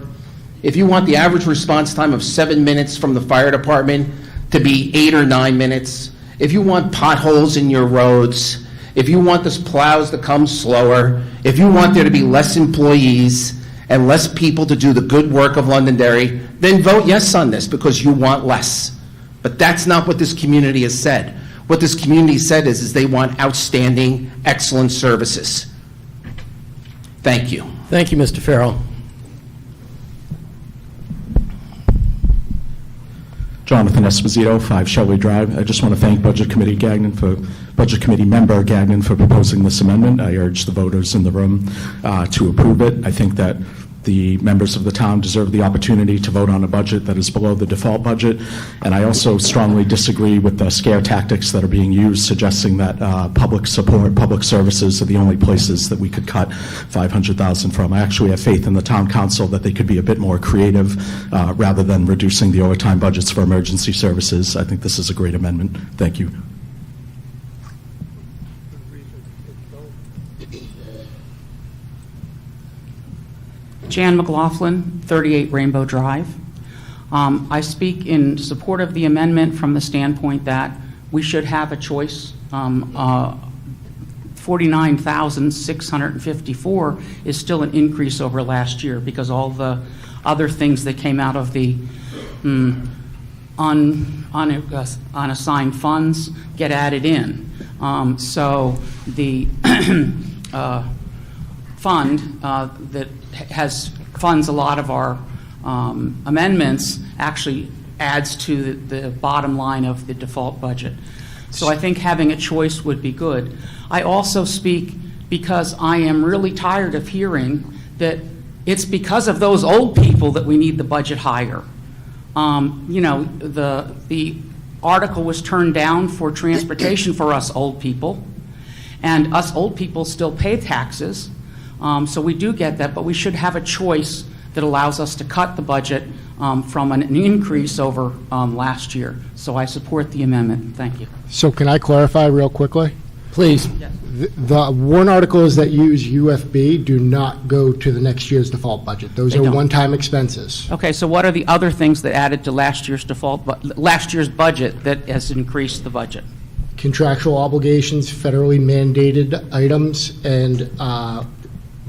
if you want the average response time of 7 minutes from the fire department to be 8 or 9 minutes, if you want potholes in your roads, if you want the plows to come slower, if you want there to be less employees and less people to do the good work of Londonderry, then vote yes on this because you want less. But that's not what this community has said. What this community said is they want outstanding, excellent services. Thank you. Thank you, Mr. Farrell. Jonathan Esposito, 5 Shelley Drive. I just want to thank Budget Committee Member Gagnon for proposing this amendment. I urge the voters in the room to approve it. I think that the members of the town deserve the opportunity to vote on a budget that is below the default budget, and I also strongly disagree with the scare tactics that are being used, suggesting that public support, public services are the only places that we could cut $500,000 from. I actually have faith in the town council that they could be a bit more creative rather than reducing the overtime budgets for emergency services. I think this is a great amendment. Thank you. Jan McLaughlin, 38 Rainbow Drive. I speak in support of the amendment from the standpoint that we should have a choice. $49,654 is still an increase over last year because all the other things that came out of the unassigned funds get added in. So the fund that funds a lot of our amendments actually adds to the bottom line of the default budget. So I think having a choice would be good. I also speak because I am really tired of hearing that it's because of those old people that we need the budget higher. You know, the article was turned down for transportation for us old people, and us old people still pay taxes. So we do get that, but we should have a choice that allows us to cut the budget from an increase over last year. So I support the amendment. Thank you. So can I clarify real quickly? Please. The warrant articles that use UFB do not go to the next year's default budget. Those They are don't. one-time expenses. Okay, so what are the other things that added to last year's last year's budget that has increased the budget? Contractual obligations, federally mandated items, and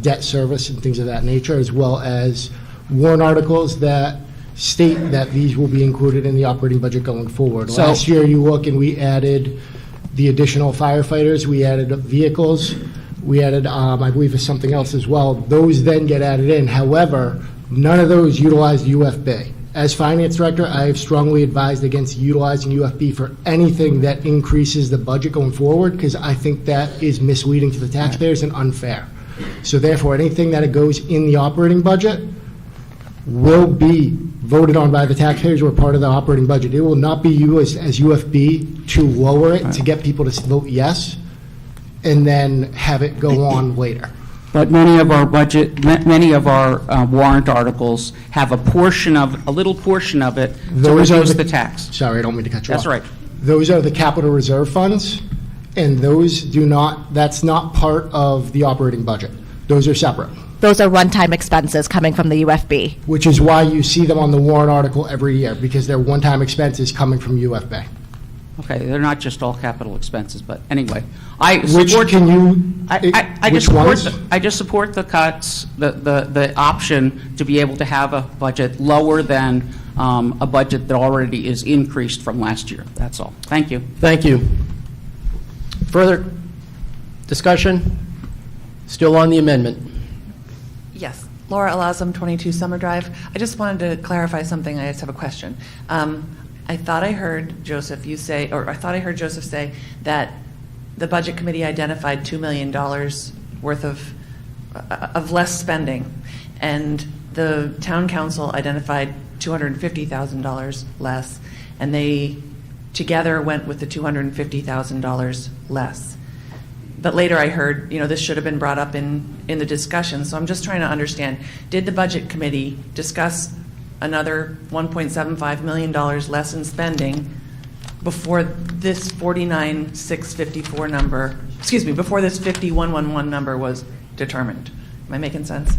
debt service and things of that nature, as well as warrant articles that state that these will be included in the operating budget going forward. So- Last year, you look, and we added the additional firefighters, we added vehicles, we added, I believe, there's something else as well. Those then get added in. However, none of those utilize UFB. As finance director, I have strongly advised against utilizing UFB for anything that increases the budget going forward, because I think that is misleading to the taxpayers and unfair. So therefore, anything that goes in the operating budget will be voted on by the taxpayers or part of the operating budget. It will not be used as UFB to lower it, to get people to vote yes, and then have it go on later. But many of our warrant articles have a little portion of it to reduce the tax. Sorry, I don't mean to cut you off. That's right. Those are the capital reserve funds, and those that's not part of the operating budget. Those are separate. Those are one-time expenses coming from the UFB. Which is why you see them on the warrant article every year, because they're one-time expenses coming from UFB. Okay, they're not just all capital expenses, but anyway. I just support the cuts, the option to be able to have a budget lower than a budget that already is increased from last year. That's all. Thank you. Thank you. Further discussion? Still on the amendment. Yes. Laura Elazam, 22 Summer Drive. I just wanted to clarify something. I just have a question. I thought I heard Joseph say that the Budget Committee identified $2 million worth of less spending, and the Town Council identified $250,000 less, and they together went with the $250,000 less. But later I heard, this should have been brought up in the discussion, so I'm just trying to understand, did the Budget Committee discuss another $1.75 million less in spending before this 49,654 number, before this 5111 number was determined? Am I making sense?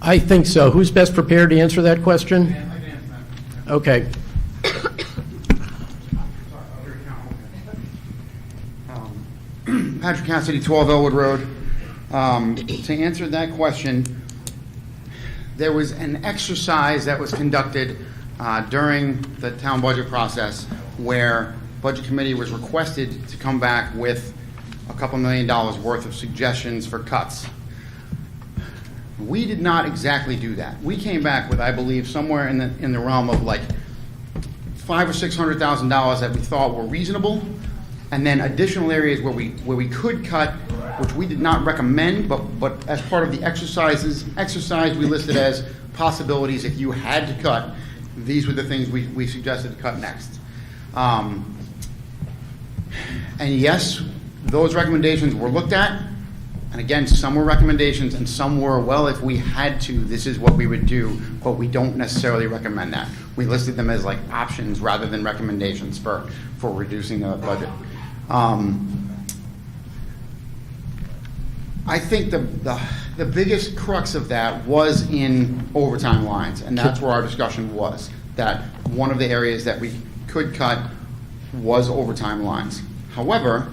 I think so. Who's best prepared to answer that question? Okay. Patrick Cassidy, 12 Elwood Road. To answer that question, there was an exercise that was conducted during the town budget process where Budget Committee was requested to come back with a couple $1 million worth of suggestions for cuts. We did not exactly do that. We came back with, I believe, somewhere in the realm of like $500,000 or $600,000 that we thought were reasonable, and then additional areas where we could cut, which we did not recommend, but as part of the exercise we listed as possibilities. If you had to cut, these were the things we suggested to cut next. And yes, those recommendations were looked at, and again, some were recommendations and some were, well, if we had to, this is what we would do, but we don't necessarily recommend that. We listed them as like options rather than recommendations for reducing the budget. I think the biggest crux of that was in overtime lines, and that's where our discussion was, that one of the areas that we could cut was overtime lines. However,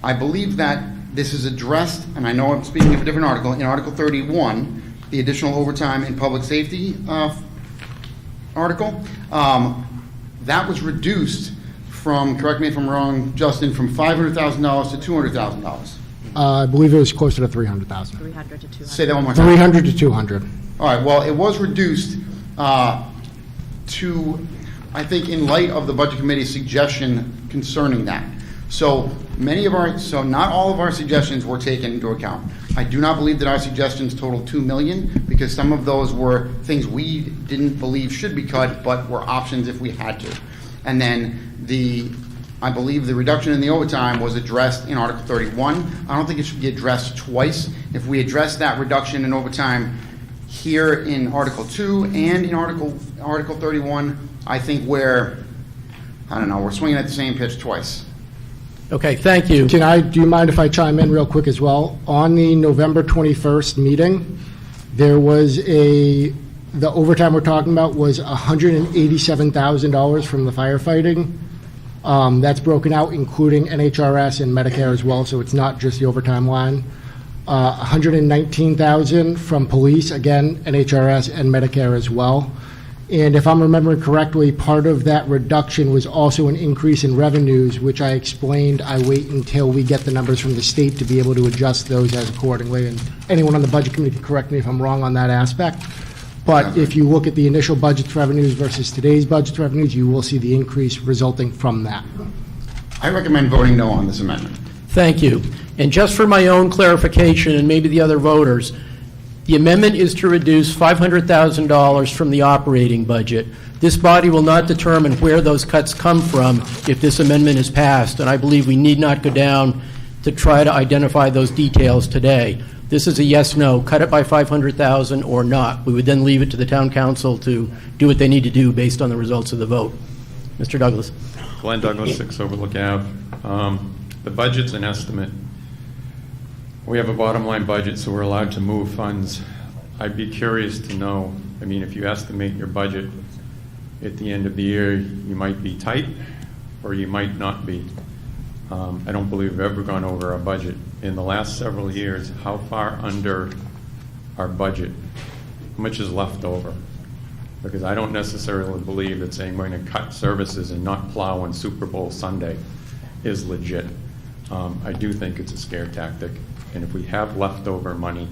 I believe that this is addressed, and I know I'm speaking of a different article, in Article 31, the additional overtime in public safety article, that was reduced from, correct me if I'm wrong, Justin, from $500,000 to $200,000. I believe it was closer to 300,000. 300 to 200. Say that one more time. 300 to 200. All right, well, it was reduced to, I think, in light of the Budget Committee's suggestion concerning that. So not all of our suggestions were taken into account. I do not believe that our suggestions totaled $2 million, because some of those were things we didn't believe should be cut, but were options if we had to. And then I believe the reduction in the overtime was addressed in Article 31. I don't think it should be addressed twice. If we address that reduction in overtime here in Article 2 and in Article 31, I think we're swinging at the same pitch twice. Okay, thank you. Do you mind if I chime in real quick as well? On the November 21st meeting, there was the overtime we're talking about was $187,000 from the firefighting. That's broken out, including NHRS and Medicare as well, so it's not just the overtime line. $119,000 from police, again, NHRS and Medicare as well. And if I'm remembering correctly, part of that reduction was also an increase in revenues, which I explained I wait until we get the numbers from the state to be able to adjust those as accordingly. And anyone on the Budget Committee can correct me if I'm wrong on that aspect. But if you look at the initial budget's revenues versus today's budget's revenues, you will see the increase resulting from that. I recommend voting no on this amendment. Thank you. And just for my own clarification, and maybe the other voters, the amendment is to reduce $500,000 from the operating budget. This body will not determine where those cuts come from if this amendment is passed, and I believe we need not go down to try to identify those details today. This is a yes/no, cut it by $500,000 or not. We would then leave it to the town council to do what they need to do based on the results of the vote. Mr. Douglas. Glenn Douglas, 6 Overlook Ave. The budget's an estimate. We have a bottom line budget, so we're allowed to move funds. I'd be curious to know, if you estimate your budget at the end of the year, you might be tight or you might not be. I don't believe we've ever gone over our budget. In the last several years, how far under our budget? How much is left over? Because I don't necessarily believe that saying we're going to cut services and not plow on Super Bowl Sunday is legit. I do think it's a scare tactic. And if we have leftover money,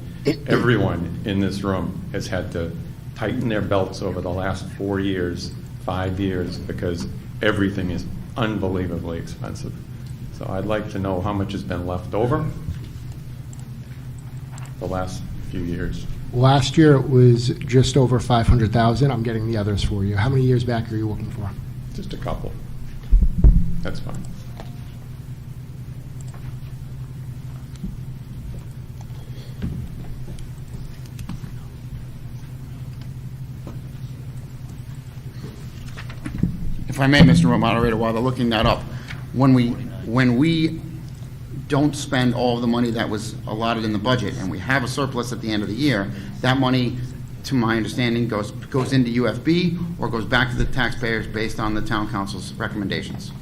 everyone in this room has had to tighten their belts over the last 4 years, 5 years, because everything is unbelievably expensive. So I'd like to know how much has been left over the last few years. Last year, it was just over $500,000. I'm getting the others for you. How many years back are you looking for? Just a couple. That's fine. If I may, Mr. Moderator, while they're looking that up, when we don't spend all of the money that was allotted in the budget and we have a surplus at the end of the year, that money, to my understanding, goes into UFB or goes back to the taxpayers based on the town council's recommendations.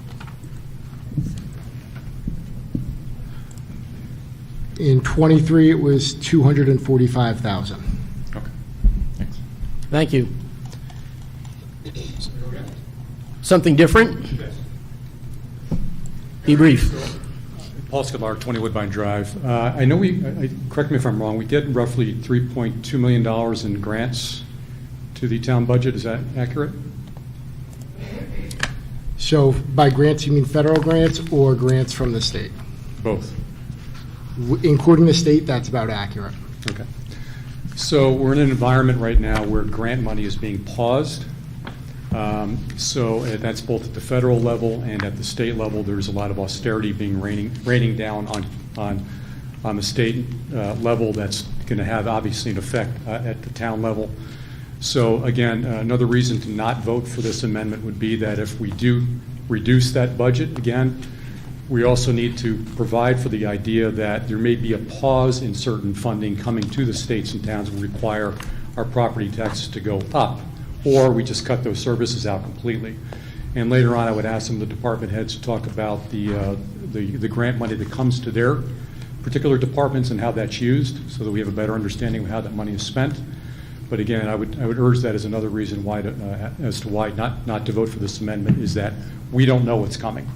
In '23, it was $245,000. Okay, thanks. Thank you. Something different? Be brief. Paul Skidlar, 20 Woodbine Drive. I know correct me if I'm wrong, we did roughly $3.2 million in grants to the town budget. Is that accurate? So by grants, you mean federal grants or grants from the state? Both. Including the state, that's about accurate. Okay. So we're in an environment right now where grant money is being paused. So that's both at the federal level and at the state level. There's a lot of austerity being raining down on the state level. That's going to have obviously an effect at the town level. So again, another reason to not vote for this amendment would be that if we do reduce that budget again, we also need to provide for the idea that there may be a pause in certain funding coming to the states and towns will require our property taxes to go up, or we just cut those services out completely. And later on, I would ask some of the department heads to talk about the grant money that comes to their particular departments and how that's used, so that we have a better understanding of how that money is spent. But again, I would urge that as another reason why as to why not to vote for this amendment, is that we don't know what's coming.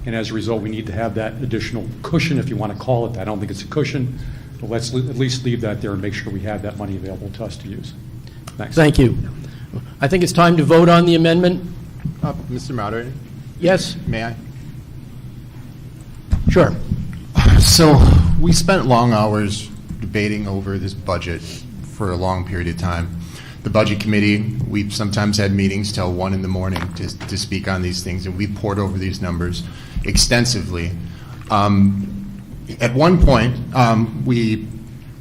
And as a result, we need to have that additional cushion, if you want to call it that. I don't think it's a cushion, but let's at least leave that there and make sure we have that money available to us to use. Thanks. Thank you. I think it's time to vote on the amendment. Mr. Moderator? Yes? May I? Sure. So we spent long hours debating over this budget for a long period of time. The Budget Committee, we've sometimes had meetings till 1 in the morning to speak on these things, and we poured over these numbers extensively. At one point, we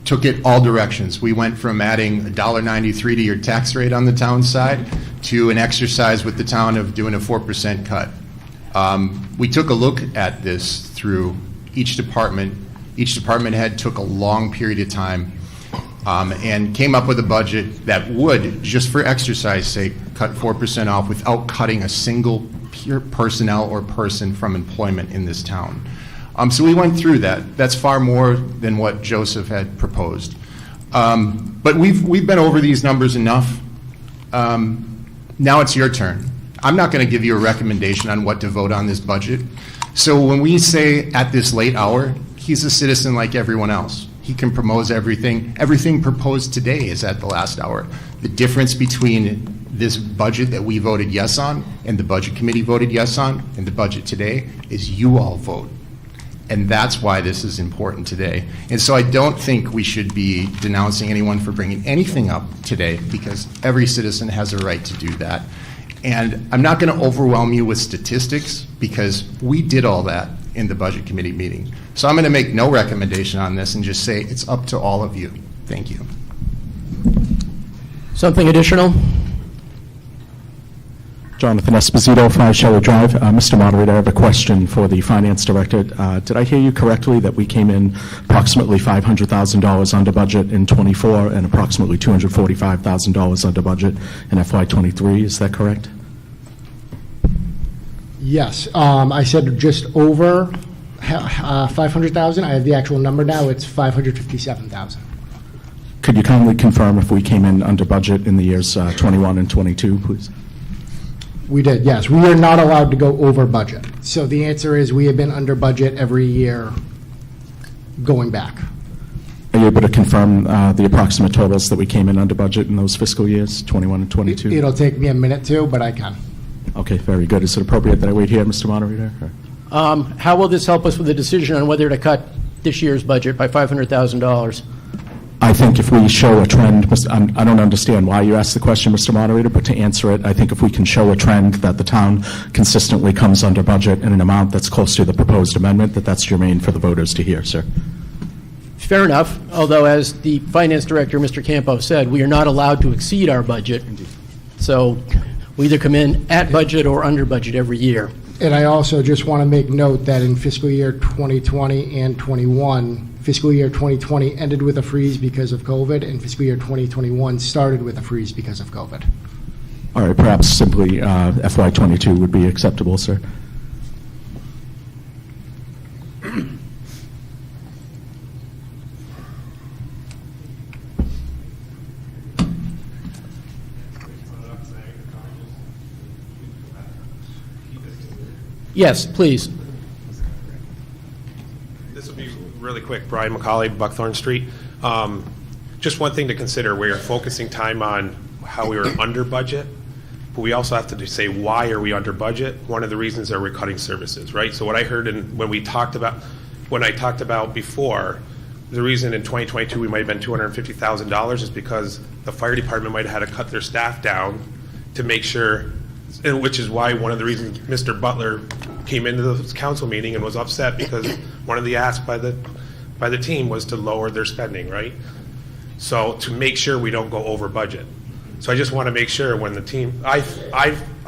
took it all directions. We went from adding $1.93 to your tax rate on the town side to an exercise with the town of doing a 4% cut. We took a look at this through each department. Each department head took a long period of time and came up with a budget that would, just for exercise sake, cut 4% off without cutting a single personnel or person from employment in this town. So we went through that. That's far more than what Joseph had proposed. But we've been over these numbers enough. Now it's your turn. I'm not going to give you a recommendation on what to vote on this budget. So when we say at this late hour, he's a citizen like everyone else. He can propose everything. Everything proposed today is at the last hour. The difference between this budget that we voted yes on and the Budget Committee voted yes on and the budget today is you all vote. And that's why this is important today. And so I don't think we should be denouncing anyone for bringing anything up today, because every citizen has a right to do that. And I'm not going to overwhelm you with statistics, because we did all that in the Budget Committee meeting. So I'm going to make no recommendation on this and just say it's up to all of you. Thank you. Something additional? Jonathan Esposito, 5 Shelley Drive. Mr. Moderator, I have a question for the Finance Director. Did I hear you correctly that we came in approximately $500,000 under budget in '24 and approximately $245,000 under budget in FY23? Is that correct? Yes, I said just over 500,000. I have the actual number now. It's 557,000. Could you kindly confirm if we came in under budget in the years 21 and 22, please? We did, yes. We are not allowed to go over budget. So the answer is we have been under budget every year going back. Are you able to confirm the approximate totals that we came in under budget in those fiscal years, 21 and 22? It'll take me a minute to, but I can. Okay, very good. Is it appropriate that I wait here, Mr. Moderator? How will this help us with the decision on whether to cut this year's budget by $500,000? I think if we show a trend, I don't understand why you asked the question, Mr. Moderator, but to answer it, I think if we can show a trend that the town consistently comes under budget in an amount that's close to the proposed amendment, that's germane for the voters to hear, sir. Fair enough, although as the Finance Director, Mr. Campo, said, we are not allowed to exceed our budget. So we either come in at budget or under budget every year. And I also just want to make note that in fiscal year 2020 and 21, fiscal year 2020 ended with a freeze because of COVID, and fiscal year 2021 started with a freeze because of COVID. All right, perhaps simply FY22 would be acceptable, sir. Yes, please. This will be really quick. Brian McCauley, Buckthorn Street. Just one thing to consider, we are focusing time on how we were under budget. but we also have to say, why are we under budget? One of the reasons are we're cutting services, right? So what I heard when I talked about before, the reason in 2022 we might have been $250,000 is because the fire department might have had to cut their staff down to make sure, and which is why one of the reasons Mr. Butler came into the council meeting and was upset, because one of the asks by the team was to lower their spending, right? So to make sure we don't go over budget. So I just want to make sure when the team, I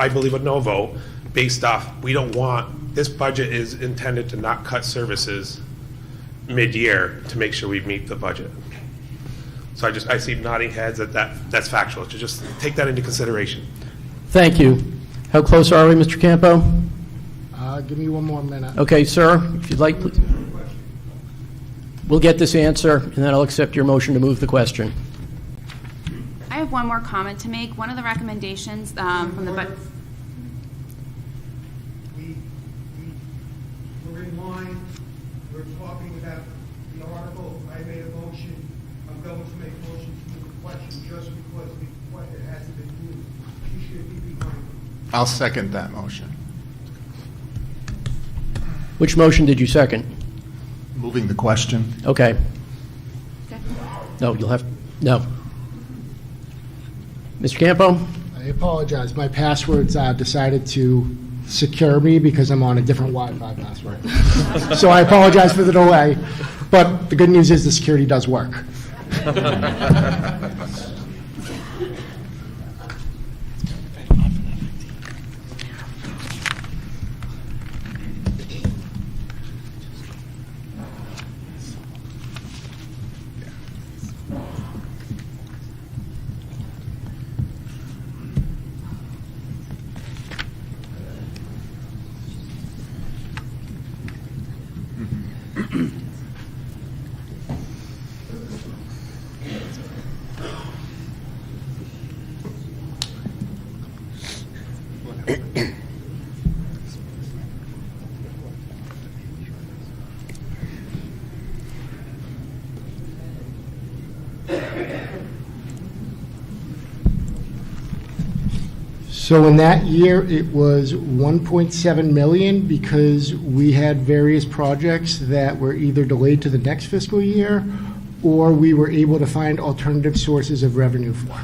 believe a no vote based off, we don't want, this budget is intended to not cut services mid-year to make sure we meet the budget. So I see nodding heads that's factual. So just take that into consideration. Thank you. How close are we, Mr. Campo? Give me one more minute. Okay, sir, if you'd like, please. We'll get this answer, and then I'll accept your motion to move the question. I have one more comment to make. One of the recommendations from the budget. We're in line. We're talking about the article. I made a motion. I'm going to make a motion to move the question just because the question hasn't been moved. You should be behind. I'll second that motion. Which motion did you second? Moving the question. Okay. No, you'll have, no. Mr. Campo? I apologize. My passwords decided to secure me because I'm on a different Wi-Fi password. So I apologize for the delay, but the good news is the security does work. So in that year, it was 1.7 million because we had various projects that were either delayed to the next fiscal year or we were able to find alternative sources of revenue for.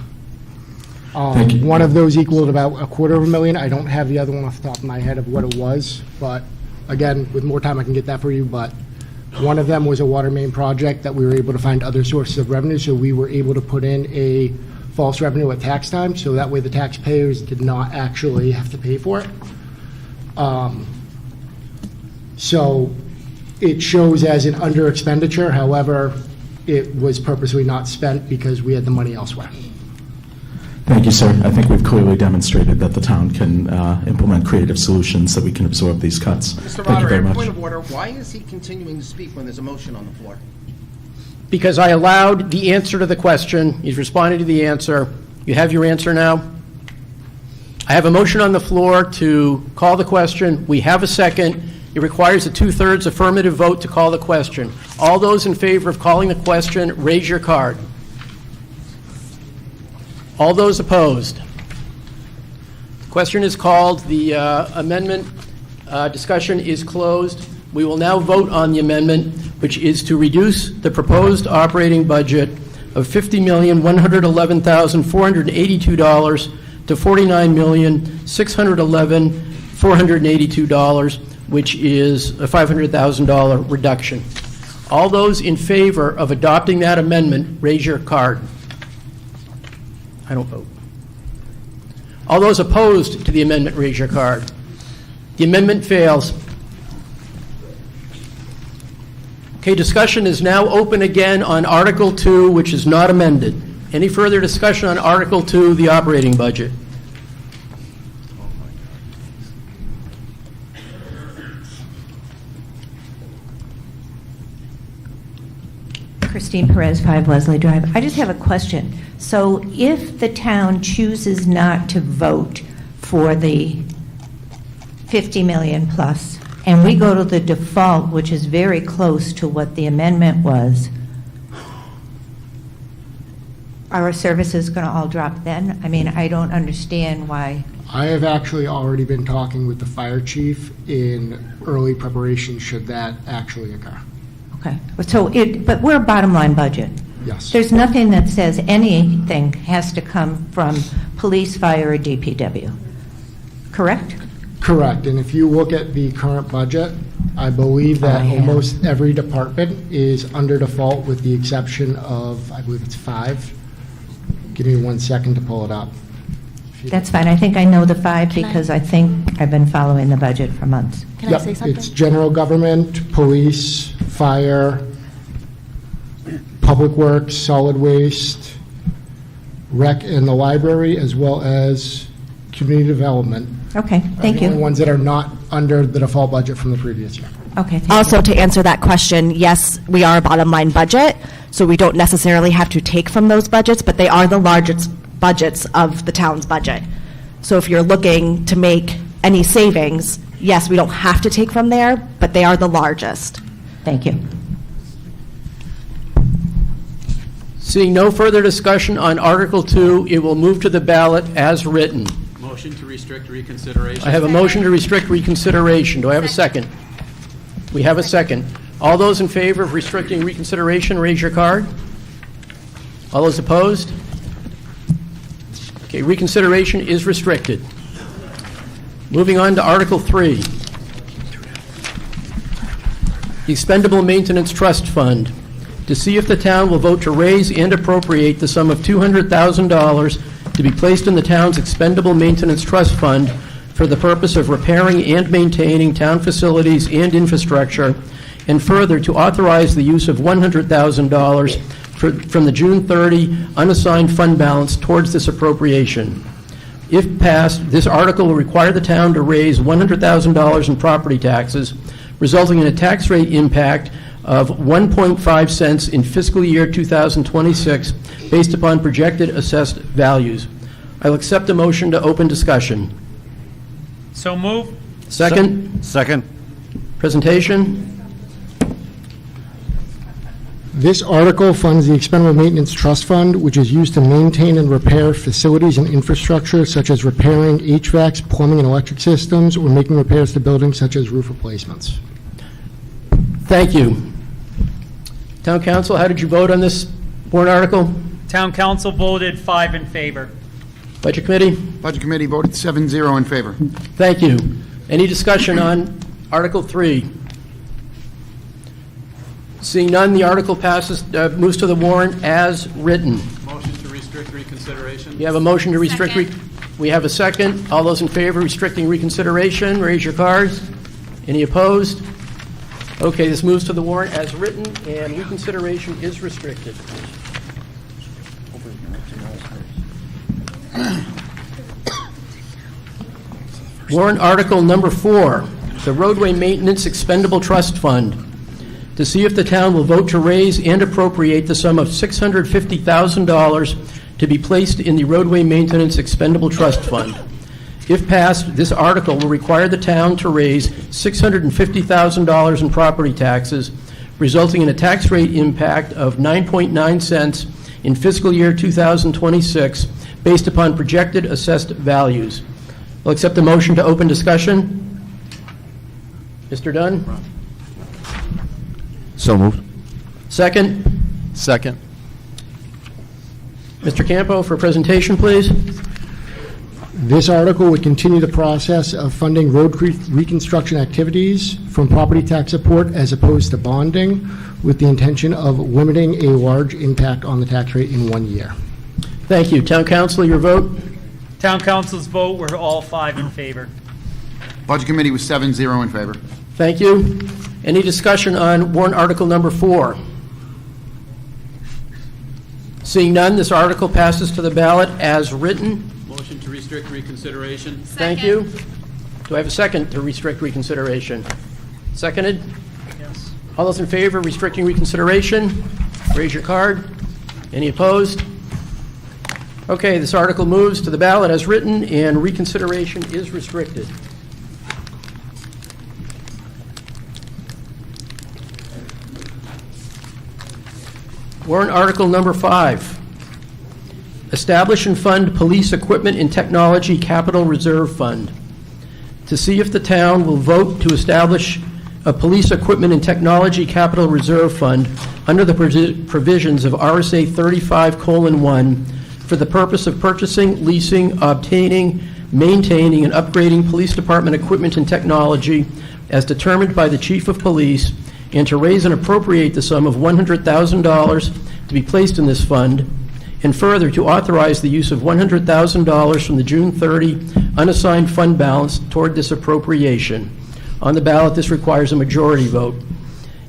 One of those equaled about $250,000. I don't have the other one off the top of my head of what it was, but again, with more time I can get that for you, but one of them was a water main project that we were able to find other sources of revenue, so we were able to put in a false revenue at tax time, so that way the taxpayers did not actually have to pay for it. So it shows as an under expenditure, however, it was purposely not spent because we had the money elsewhere. Thank you, sir. I think we've clearly demonstrated that the town can implement creative solutions so we can absorb these cuts. Mr. Thank you very Moderator, much. point of order, why is he continuing to speak when there's a motion on the floor? Because I allowed the answer to the question. He's responding to the answer. You have your answer now? I have a motion on the floor to call the question. We have a second. It requires a 2/3 affirmative vote to call the question. All those in favor of calling the question, raise your card. All those opposed? The question is called. The amendment discussion is closed. We will now vote on the amendment, which is to reduce the proposed operating budget of $50,111,482 to $49,611,482, which is a $500,000 reduction. All those in favor of adopting that amendment, raise your card. I don't vote. All those opposed to the amendment, raise your card. The amendment fails. Okay, discussion is now open again on Article 2, which is not amended. Any further discussion on Article 2, the operating budget? Christine Perez, 5 Leslie Drive. I just have a question. So if the town chooses not to vote for the 50 million plus, and we go to the default, which is very close to what the amendment was, are our services going to all drop then? I mean, I don't understand why I have actually already been talking with the fire chief in early preparation should that actually occur. Okay, but we're a bottom line budget. Yes. There's nothing that says anything has to come from police, fire, or DPW, correct? Correct, and if you look at the current budget, I believe that almost every department is under default with the exception of, I believe it's 5. Give me 1 second to pull it up. That's fine. I think I know the 5 because I think I've been following the budget for months. Can I say something? It's general government, police, fire, public works, solid waste, rec, and the library, as well as community development. Okay, thank The only you. ones that are not under the default budget from the previous year. Okay, thank Also, to answer that question, yes, we are a bottom line budget, so we don't necessarily have to take from those budgets, but they are the largest budgets of the town's budget. So if you're looking to make any savings, yes, we don't have to take from there, but they are the largest. Thank you. Seeing no further discussion on Article 2, it will move to the ballot as written. Motion to restrict reconsideration. I have a motion to restrict reconsideration. Do I have a second? We have a second. All those in favor of restricting reconsideration, raise your card. All those opposed? Okay, reconsideration is restricted. Moving on to Article 3. The Expendable Maintenance Trust Fund. To see if the town will vote to raise and appropriate the sum of $200,000 to be placed in the town's Expendable Maintenance Trust Fund for the purpose of repairing and maintaining town facilities and infrastructure, and further to authorize the use of $100,000 from the June 30 unassigned fund balance towards this appropriation. If passed, this article will require the town to raise $100,000 in property taxes, resulting in a tax rate impact of 1.5 cents in fiscal year 2026 based upon projected assessed values. I'll accept a motion to open discussion. So move. Second? Second. Presentation? This article funds the Expendable Maintenance Trust Fund, which is used to maintain and repair facilities and infrastructure such as repairing HVACs, plumbing, and electric systems, or making repairs to buildings such as roof replacements. Thank you. Town Council, how did you vote on this warrant article? Town council voted 5 in favor. Budget Committee? Budget Committee voted 7-0 in favor. Thank you. Any discussion on Article 3? Seeing none, the article passes, moves to the warrant as written. Motion to restrict reconsideration. You have a motion to restrict. Second. We have a second. All those in favor of restricting reconsideration, raise your cards. Any opposed? Okay, this moves to the warrant as written, and reconsideration is restricted. Warrant Article Number 4, the Roadway Maintenance Expendable Trust Fund. To see if the town will vote to raise and appropriate the sum of $650,000 to be placed in the Roadway Maintenance Expendable Trust Fund. If passed, this article will require the town to raise $650,000 in property taxes, resulting in a tax rate impact of 9.9 cents in fiscal year 2026, based upon projected assessed values. I'll accept the motion to open discussion. Mr. Dunn? So moved. Second? Second. Mr. Campo, for presentation, please. This article would continue the process of funding road reconstruction activities from property tax support as opposed to bonding, with the intention of limiting a large impact on the tax rate in 1 year. Thank you. Town Council, your vote? Town council's vote were all 5 in favor. Budget Committee was 7-0 in favor. Thank you. Any discussion on warrant article number 4? Seeing none, this article passes to the ballot as written. Motion to restrict reconsideration. Thank you. Do I have a second to restrict reconsideration? Seconded? Yes. All those in favor of restricting reconsideration, raise your card. Any opposed? Okay, this article moves to the ballot as written, and reconsideration is restricted. Warrant article number 5. Establish and fund Police Equipment and Technology Capital Reserve Fund. To see if the town will vote to establish a Police Equipment and Technology Capital Reserve Fund under the provisions of RSA 35:1 for the purpose of purchasing, leasing, obtaining, maintaining, and upgrading police department equipment and technology as determined by the Chief of Police, and to raise and appropriate the sum of $100,000 to be placed in this fund, and further to authorize the use of $100,000 from the June 30 unassigned fund balance toward this appropriation. On the ballot, this requires a majority vote.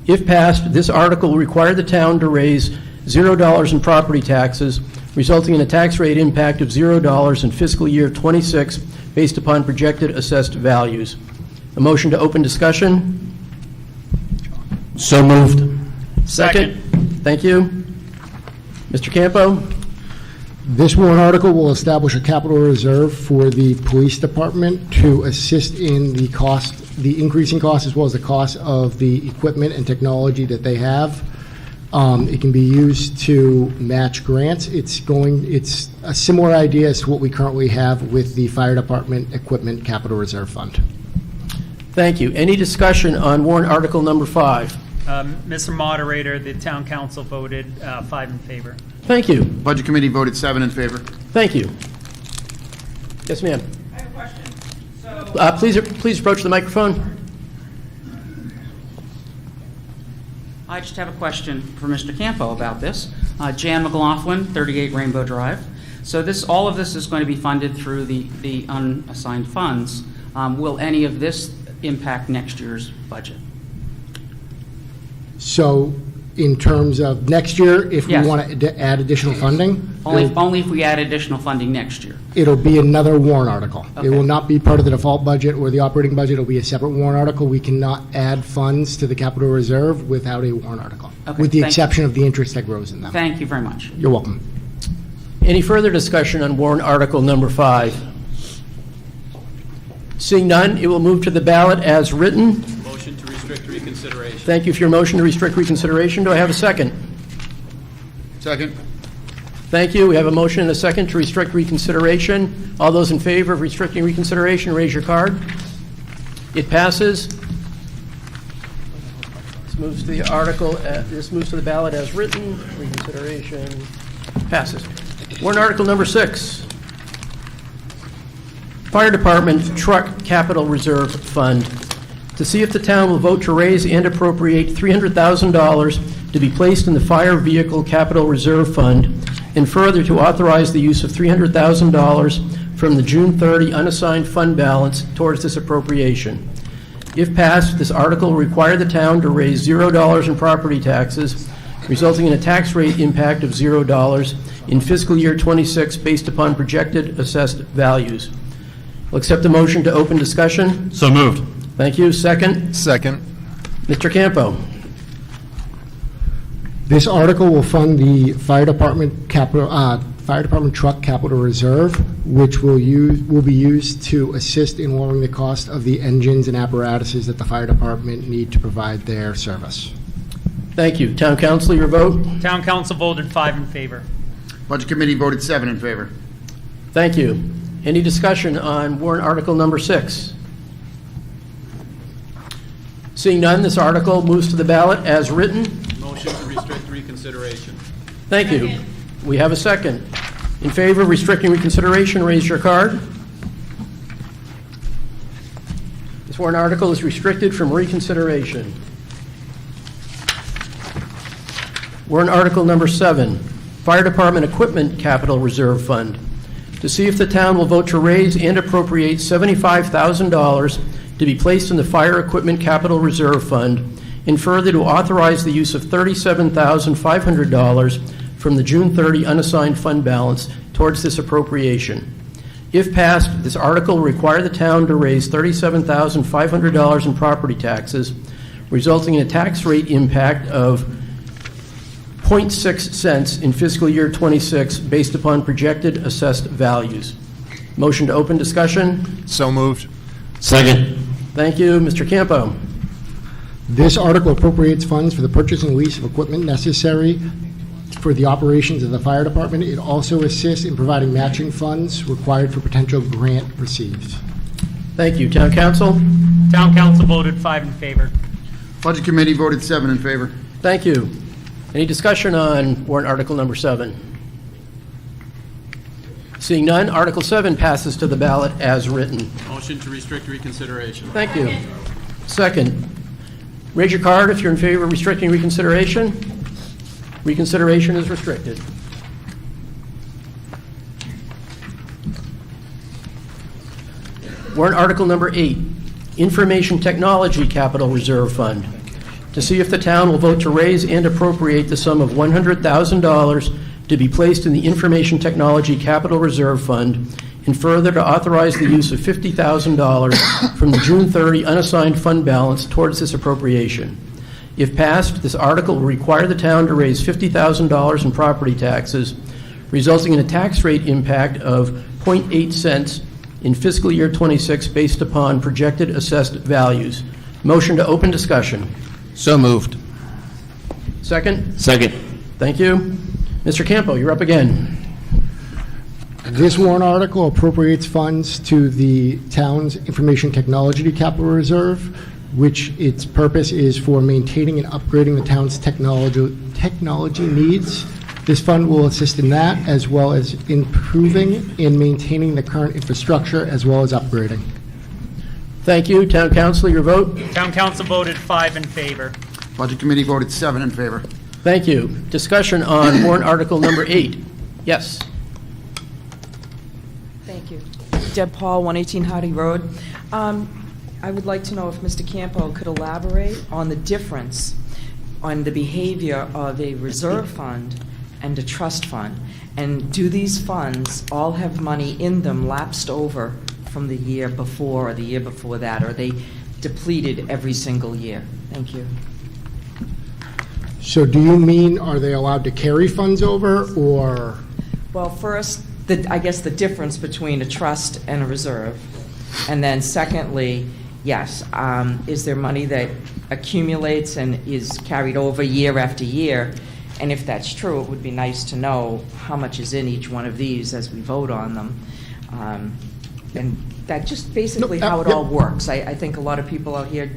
If passed, this article will require the town to raise $0 in property taxes, resulting in a tax rate impact of $0 in fiscal year '26 based upon projected assessed values. A motion to open discussion? So moved. Second. Thank you. Mr. Campo? This warrant article will establish a capital reserve for the police department to assist in the cost, the increasing cost, as well as the cost of the equipment and technology that they have. It can be used to match grants. It's a similar idea as to what we currently have with the fire department equipment capital reserve fund. Thank you. Any discussion on warrant article number 5? Mr. Moderator, the town council voted 5 in favor. Thank you. Budget Committee voted 7 in favor. Thank you. Yes, ma'am. I have a question. Please approach the microphone. I just have a question for Mr. Campo about this. Jan McLaughlin, 38 Rainbow Drive. So all of this is going to be funded through the unassigned funds. Will any of this impact next year's budget? So in terms of next year, if we Yes. want to add additional funding, Only if we add additional funding next year. it'll be another warrant article. It Okay. will not be part of the default budget or the operating budget. It'll be a separate warrant article. We cannot add funds to the capital reserve without a warrant article, Okay, with the thank exception of the interest that grows in them. Thank you very much. You're welcome. Any further discussion on warrant article number 5? Seeing none, it will move to the ballot as written. Motion to restrict reconsideration. Thank you for your motion to restrict reconsideration. Do I have a second? Second. Thank you. We have a motion and a second to restrict reconsideration. All those in favor of restricting reconsideration, raise your card. It passes. This moves to the article. This moves to the ballot as written. Reconsideration passes. Warrant article number 6. Fire Department Truck Capital Reserve Fund. To see if the town will vote to raise and appropriate $300,000 to be placed in the Fire Vehicle Capital Reserve Fund, and further to authorize the use of $300,000 from the June 30 unassigned fund balance towards this appropriation. If passed, this article will require the town to raise $0 in property taxes, resulting in a tax rate impact of $0 in fiscal year '26 based upon projected assessed values. I'll accept a motion to open discussion. So moved. Thank you. Second? Second. Mr. Campo? This article will fund the fire department truck capital reserve, which will be used to assist in lowering the cost of the engines and apparatuses that the fire department need to provide their service. Thank you. Town Council, your vote? Town council voted 5 in favor. Budget Committee voted 7 in favor. Thank you. Any discussion on warrant article number 6? Seeing none, this article moves to the ballot as written. Motion to restrict reconsideration. Thank you. We have a second. In favor of restricting reconsideration, raise your card. This warrant article is restricted from reconsideration. Warrant article number 7, Fire Department Equipment Capital Reserve Fund. To see if the town will vote to raise and appropriate $75,000 to be placed in the Fire Equipment Capital Reserve Fund, and further to authorize the use of $37,500 from the June 30 unassigned fund balance towards this appropriation. If passed, this article will require the town to raise $37,500 in property taxes, resulting in a tax rate impact of 0.6 cents in fiscal year '26 based upon projected assessed values. Motion to open discussion? So moved. Second. Thank you. Mr. Campo? This article appropriates funds for the purchase and lease of equipment necessary for the operations of the fire department. It also assists in providing matching funds required for potential grant received. Thank you. Town council? Town council voted 5 in favor. Budget Committee voted 7 in favor. Thank you. Any discussion on warrant article number 7? Seeing none, Article 7 passes to the ballot as written. Motion to restrict reconsideration. Thank you. Second, raise your card if you're in favor of restricting reconsideration. Reconsideration is restricted. Warrant article number 8, Information Technology Capital Reserve Fund. To see if the town will vote to raise and appropriate the sum of $100,000 to be placed in the Information Technology Capital Reserve Fund, and further to authorize the use of $50,000 from the June 30 unassigned fund balance towards this appropriation. If passed, this article will require the town to raise $50,000 in property taxes, resulting in a tax rate impact of 0.8 cents in fiscal year 26 based upon projected assessed values. Motion to open discussion. So moved. Second? Second. Thank you. Mr. Campo, you're up again. This warrant article appropriates funds to the town's Information Technology Capital Reserve, which its purpose is for maintaining and upgrading the town's technology needs. This fund will assist in that, as well as improving and maintaining the current infrastructure, as well as upgrading. Thank you. Town council, your vote. Town council voted 5 in favor. Budget Committee voted 7 in favor. Thank you. Discussion on warrant article number 8. Yes. Thank you. Deb Paul, 118 Hardy Road. I would like to know if Mr. Campo could elaborate on the difference on the behavior of a reserve fund and a trust fund. And do these funds all have money in them lapsed over from the year before or the year before that? Or are they depleted every single year? Thank you. So do you mean, are they allowed to carry funds over, or? Well, first, I guess the difference between a trust and a reserve. And then secondly, yes, is there money that accumulates and is carried over year after year? And if that's true, it would be nice to know how much is in each one of these as we vote on them. And that just basically how it all works. I think a lot of people out here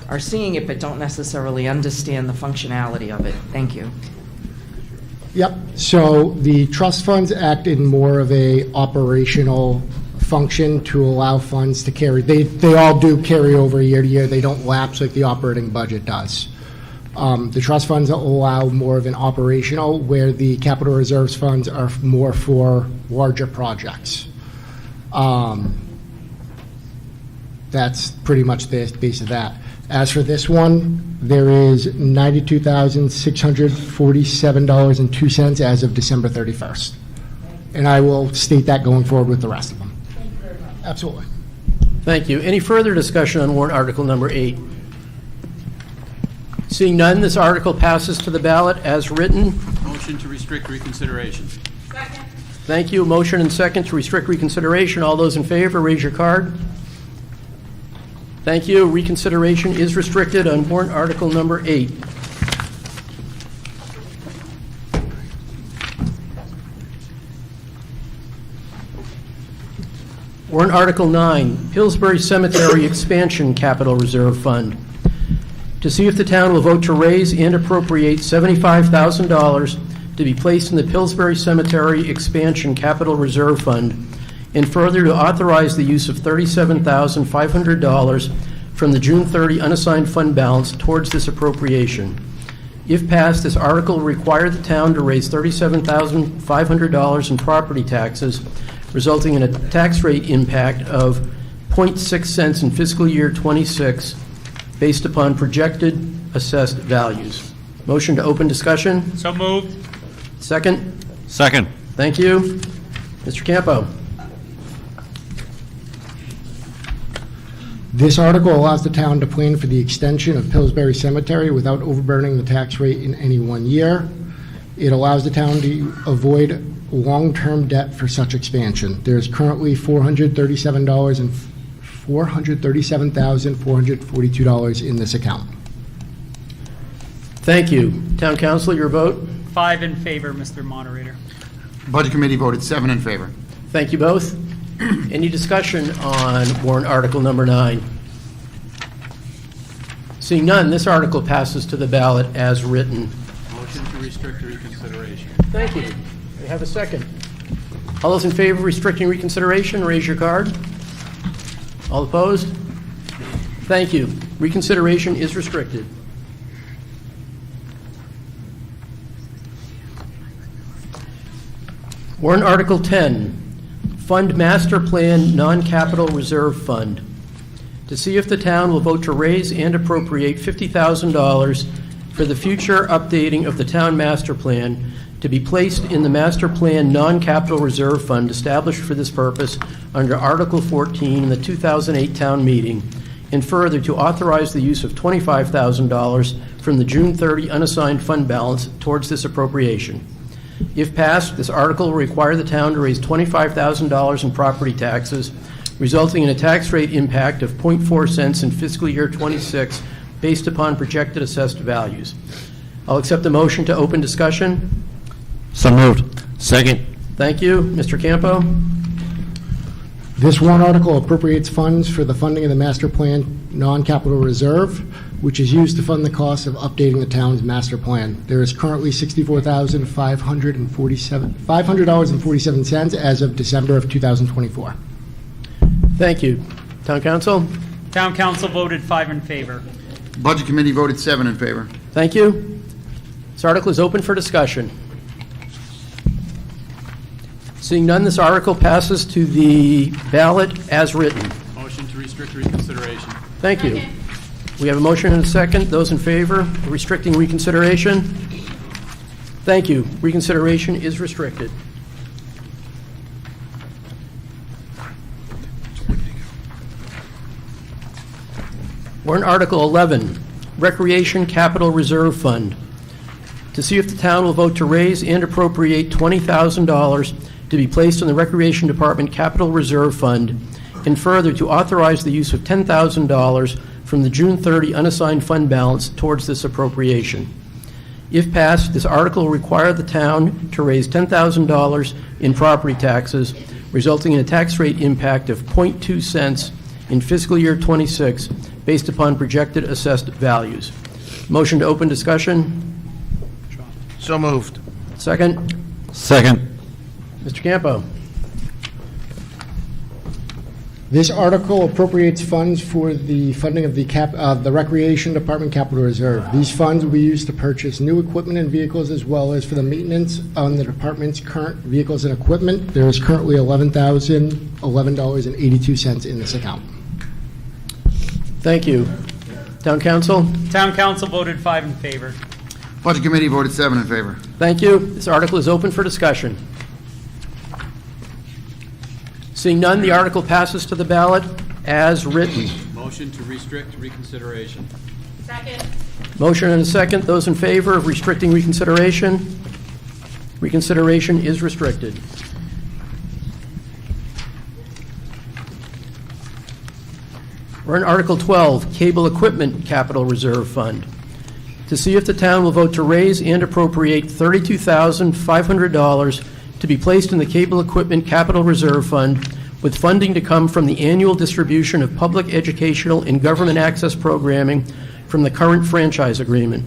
are seeing it but don't necessarily understand the functionality of it. Thank you. Yep. So the trust funds act in more of a operational function to allow funds to carry. They all do carry over year to year. They don't lapse like the operating budget does. The trust funds allow more of an operational, where the capital reserves funds are more for larger projects. That's pretty much the base of that. As for this one, there is $92,647.02 as of December 31st. And I will state that going forward with the rest of them. Thank you very much. Absolutely. Thank you. Any further discussion on warrant article number 8? Seeing none, this article passes to the ballot as written. Motion to restrict reconsideration. Second. Thank you. Motion and second to restrict reconsideration. All those in favor, raise your card. Thank you. Reconsideration is restricted on warrant article number 8. Warrant article 9, Pillsbury Cemetery Expansion Capital Reserve Fund. To see if the town will vote to raise and appropriate $75,000 to be placed in the Pillsbury Cemetery Expansion Capital Reserve Fund, and further to authorize the use of $37,500 from the June 30 unassigned fund balance towards this appropriation. If passed, this article will require the town to raise $37,500 in property taxes, resulting in a tax rate impact of 0.6 cents in fiscal year 26 based upon projected assessed values. Motion to open discussion. So moved. Second? Second. Thank you. Mr. Campo. This article allows the town to plan for the extension of Pillsbury Cemetery without overburdening the tax rate in any one year. It allows the town to avoid long-term debt for such expansion. There is currently $437,442 in this account. Thank you. Town Council, your vote? 5 in favor, Mr. Moderator. Budget Committee voted 7 in favor. Thank you both. Any discussion on warrant article number 9? Seeing none, this article passes to the ballot as written. Motion to restrict reconsideration. Thank you. We have a second. All those in favor of restricting reconsideration, raise your card. All opposed? Thank you. Reconsideration is restricted. Warrant Article 10, Fund Master Plan Non-Capital Reserve Fund. To see if the town will vote to raise and appropriate $50,000 for the future updating of the town master plan to be placed in the Master Plan Non-Capital Reserve Fund established for this purpose under Article 14 in the 2008 town meeting, and further to authorize the use of $25,000 from the June 30 unassigned fund balance towards this appropriation. If passed, this article will require the town to raise $25,000 in property taxes, resulting in a tax rate impact of 0.4 cents in fiscal year 26 based upon projected assessed values. I'll accept the motion to open discussion. So moved. Second. Thank you. Mr. Campo? This warrant article appropriates funds for the funding of the master plan non-capital reserve, which is used to fund the cost of updating the town's master plan. There is currently $500.47 as of December of 2024. Thank you. Town Council? Town Council voted 5 in favor. Budget Committee voted 7 in favor. Thank you. This article is open for discussion. Seeing none, this article passes to the ballot as written. Motion to restrict reconsideration. Thank you. We have a motion and a second. Those in favor of restricting reconsideration? Thank you. Reconsideration is restricted. Warrant Article 11, Recreation Capital Reserve Fund. To see if the town will vote to raise and appropriate $20,000 to be placed in the Recreation Department Capital Reserve Fund, and further to authorize the use of $10,000 from the June 30 unassigned fund balance towards this appropriation. If passed, this article will require the town to raise $10,000 in property taxes, resulting in a tax rate impact of 0.2 cents in fiscal year 26 based upon projected assessed values. Motion to open discussion? So moved. Second? Second. Mr. Campo? This article appropriates funds for the funding of the Recreation Department Capital Reserve. These funds will be used to purchase new equipment and vehicles, as well as for the maintenance on the department's current vehicles and equipment. There is currently $11,011.82 in this account. Thank you. Town Council? Town Council voted 5 in favor. Budget Committee voted 7 in favor. Thank you. This article is open for discussion. Seeing none, the article passes to the ballot as written. Motion to restrict reconsideration. Second. Motion and a second. Those in favor of restricting reconsideration? Reconsideration is restricted. We're in Article 12, Cable Equipment Capital Reserve Fund. To see if the town will vote to raise and appropriate $32,500 to be placed in the Cable Equipment Capital Reserve Fund, with funding to come from the annual distribution of public educational and government access programming from the current franchise agreement.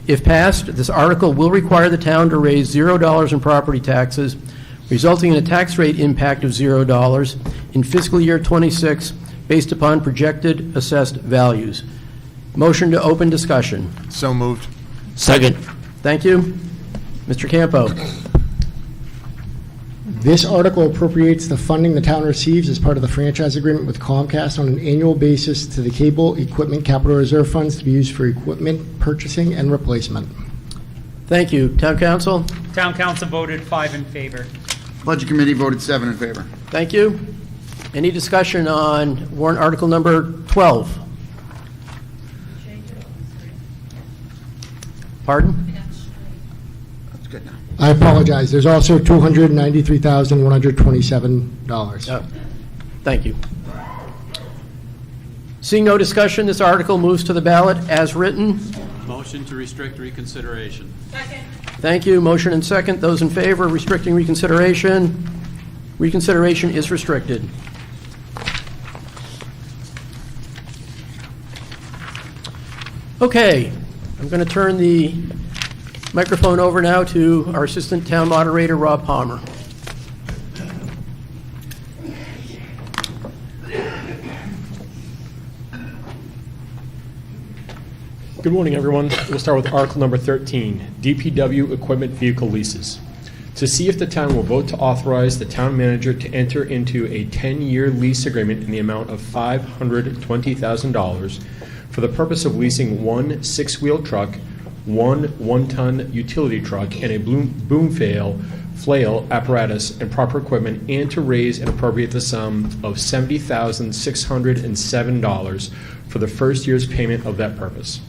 If passed, this article will require the town to raise $0 in property taxes, resulting in a tax rate impact of $0 in fiscal year 26 based upon projected assessed values. Motion to open discussion. So moved. Second. Thank you. Mr. Campo? This article appropriates the funding the town receives as part of the franchise agreement with Comcast on an annual basis to the Cable Equipment Capital Reserve Funds to be used for equipment purchasing and replacement. Thank you. Town Council? Town Council voted 5 in favor. Budget Committee voted 7 in favor. Thank you. Any discussion on warrant article number 12? Pardon? That's good now. I apologize. There's also $293,127. Thank you. Seeing no discussion, this article moves to the ballot as written. Motion to restrict reconsideration. Second. Thank you. Motion and second. Those in favor, restricting reconsideration. Reconsideration is restricted. Okay, I'm going to turn the microphone over now to our Assistant Town Moderator, Rob Palmer. Good morning, everyone. We'll start with Article Number 13, DPW Equipment Vehicle Leases. To see if the town will vote to authorize the town manager to enter into a 10-year lease agreement in the amount of $520,000 for the purpose of leasing one 6-wheel truck, one 1-ton utility truck, and a boom flail apparatus and proper equipment, and to raise and appropriate the sum of $70,607 for the first year's payment of that purpose.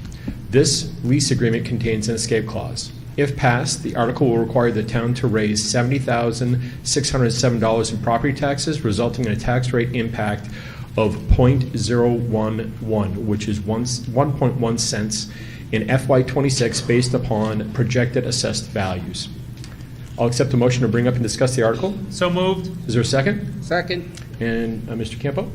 This lease agreement contains an escape clause. If passed, the article will require the town to raise $70,607 in property taxes, resulting in a tax rate impact of 0.011, which is 1.1 cents in FY26 based upon projected assessed values. I'll accept a motion to bring up and discuss the article. So moved. Is there a second? Second. And Mr. Campo?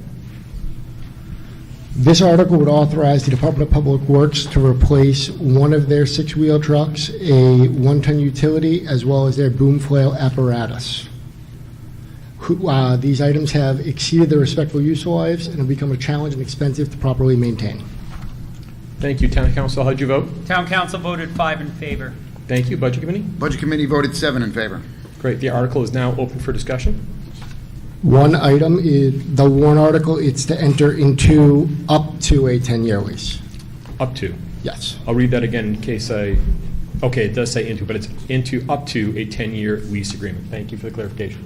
This article would authorize the Department of Public Works to replace one of their 6-wheel trucks, a 1-ton utility, as well as their boom flail apparatus. These items have exceeded their respectful useful lives and have become a challenge and expensive to properly maintain. Thank you. Town Council, how'd you vote? Town Council voted 5 in favor. Thank you. Budget Committee? Budget Committee voted 7 in favor. Great. The article is now open for discussion. One item is the warrant article. It's to enter into up to a 10-year lease. Up to? Yes. I'll read that again in case okay, it does say into, but it's into up to a 10-year lease agreement. Thank you for the clarification.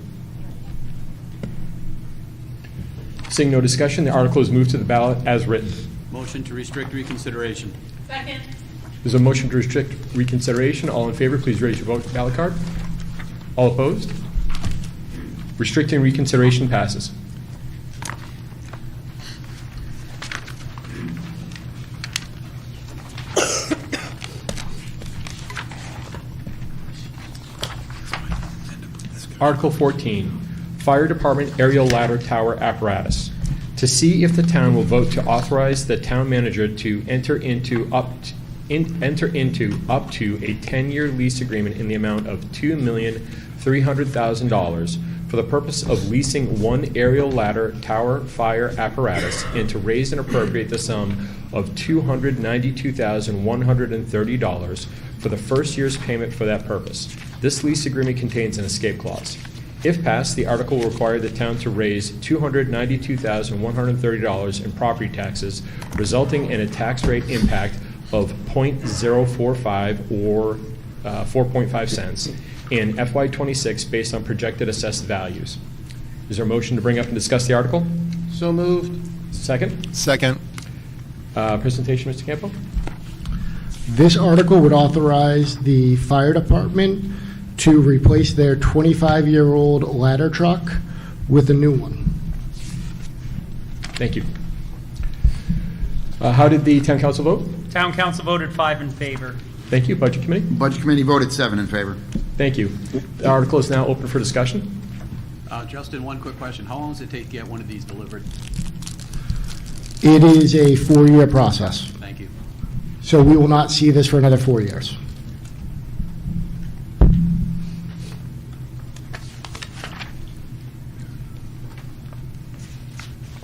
Seeing no discussion, the article is moved to the ballot as written. Motion to restrict reconsideration. Second. There's a motion to restrict reconsideration. All in favor, please raise your vote ballot card. All opposed? Restricting reconsideration passes. Article 14, Fire Department Aerial Ladder Tower Apparatus. To see if the town will vote to authorize the town manager to enter into up to a 10-year lease agreement in the amount of $2,300,000 for the purpose of leasing one aerial ladder tower fire apparatus, and to raise and appropriate the sum of $292,130 for the first year's payment for that purpose. This lease agreement contains an escape clause. If passed, the article will require the town to raise $292,130 in property taxes, resulting in a tax rate impact of 0.045 or 4.5 cents in FY26 based on projected assessed values. Is there a motion to bring up and discuss the article? So moved. Second? Second. Presentation, Mr. Campo? This article would authorize the fire department to replace their 25-year-old ladder truck with a new one. Thank you. How did the town council vote? Town Council voted 5 in favor. Thank you. Budget Committee? Budget Committee voted 7 in favor. Thank you. The article is now open for discussion. Justin, one quick question. How long does it take to get one of these delivered? It is a 4-year process. Thank you. So we will not see this for another 4 years.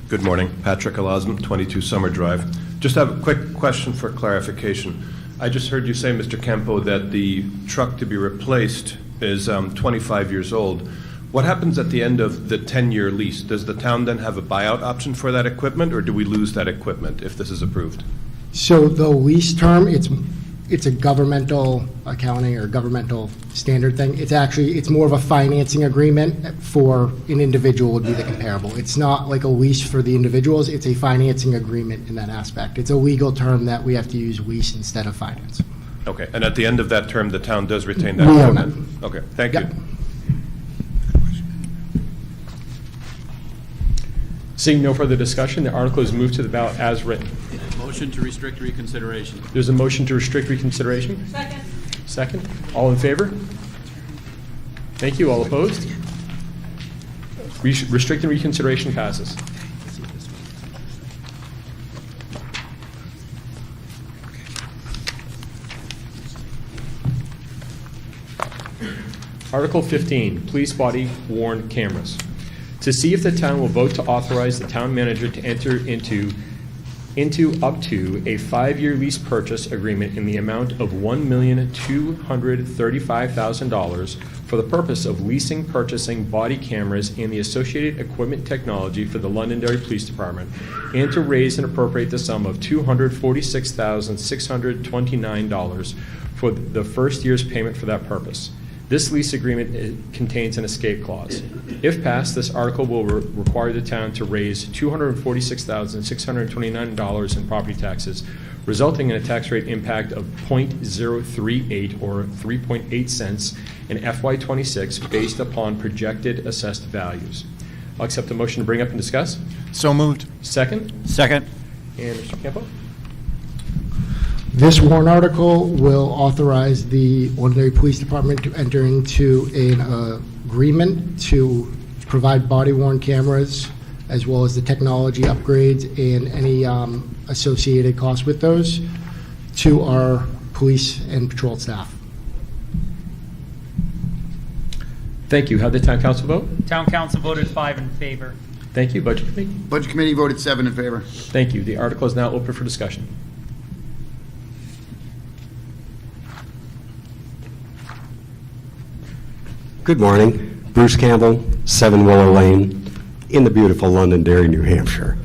Good morning. Patrick Alazm, 22 Summer Drive. Just have a quick question for clarification. I just heard you say, Mr. Campo, that the truck to be replaced is 25 years old. What happens at the end of the 10-year lease? Does the town then have a buyout option for that equipment, or do we lose that equipment if this is approved? So the lease term, it's a governmental accounting or governmental standard thing. It's more of a financing agreement for an individual would be the comparable. It's not like a lease for the individuals. It's a financing agreement in that aspect. It's a legal term that we have to use lease instead of finance. Okay, and at the end of that term, the town does retain that We own equipment? Okay, thank you. Seeing no further discussion, the article is moved to the ballot as written. Motion to restrict reconsideration. There's a motion to restrict reconsideration. Second. Second. All in favor? Thank you. All opposed? Restrict and reconsideration passes. Article 15, police body worn cameras. To see if the town will vote to authorize the town manager to enter into up to a 5-year lease purchase agreement in the amount of $1,235,000 for the purpose of leasing, purchasing body cameras and the associated equipment technology for the Londonderry Police Department, and to raise and appropriate the sum of $246,629 for the first year's payment for that purpose. This lease agreement contains an escape clause. If passed, this article will require the town to raise $246,629 in property taxes, resulting in a tax rate impact of 0.038 or 3.8 cents in FY26 based upon projected assessed values. I'll accept a motion to bring up and discuss. So moved. Second? Second. And Mr. Campo? This warrant article will authorize the Londonderry Police Department to enter into an agreement to provide body-worn cameras, as well as the technology upgrades and any associated costs with those, to our police and patrol staff. Thank you. How did the town council vote? Town council voted 5 in favor. Thank you. Budget committee? Budget Committee voted 7 in favor. Thank you. The article is now open for discussion. Good morning. Bruce Campbell, 7 Willow Lane, in the beautiful Londonderry, New Hampshire.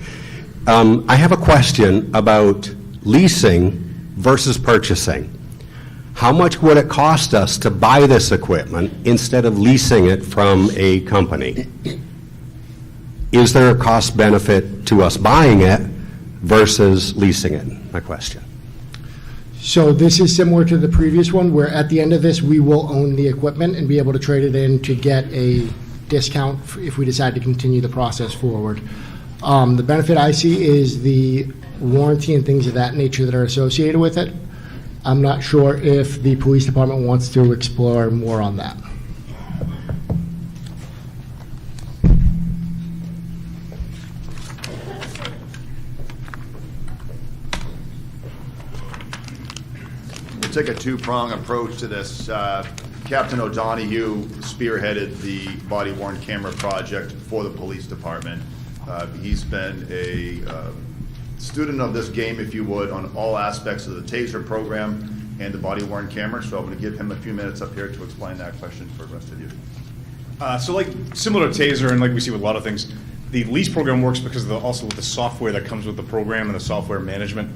I have a question about leasing versus purchasing. How much would it cost us to buy this equipment instead of leasing it from a company? Is there a cost benefit to us buying it versus leasing it? My question. So this is similar to the previous one, where at the end of this, we will own the equipment and be able to trade it in to get a discount if we decide to continue the process forward. The benefit I see is the warranty and things of that nature that are associated with it. I'm not sure if the police department wants to explore more on that. Take a two-prong approach to this. Captain O'Donoghue spearheaded the body-worn camera project for the police department. He's been a student of this game, if you would, on all aspects of the TASER program and the body-worn camera, so I'm going to give him a few minutes up here to explain that question for the rest of you. So like similar to TASER and like we see with a lot of things, the lease program works because of also with the software that comes with the program and the software management.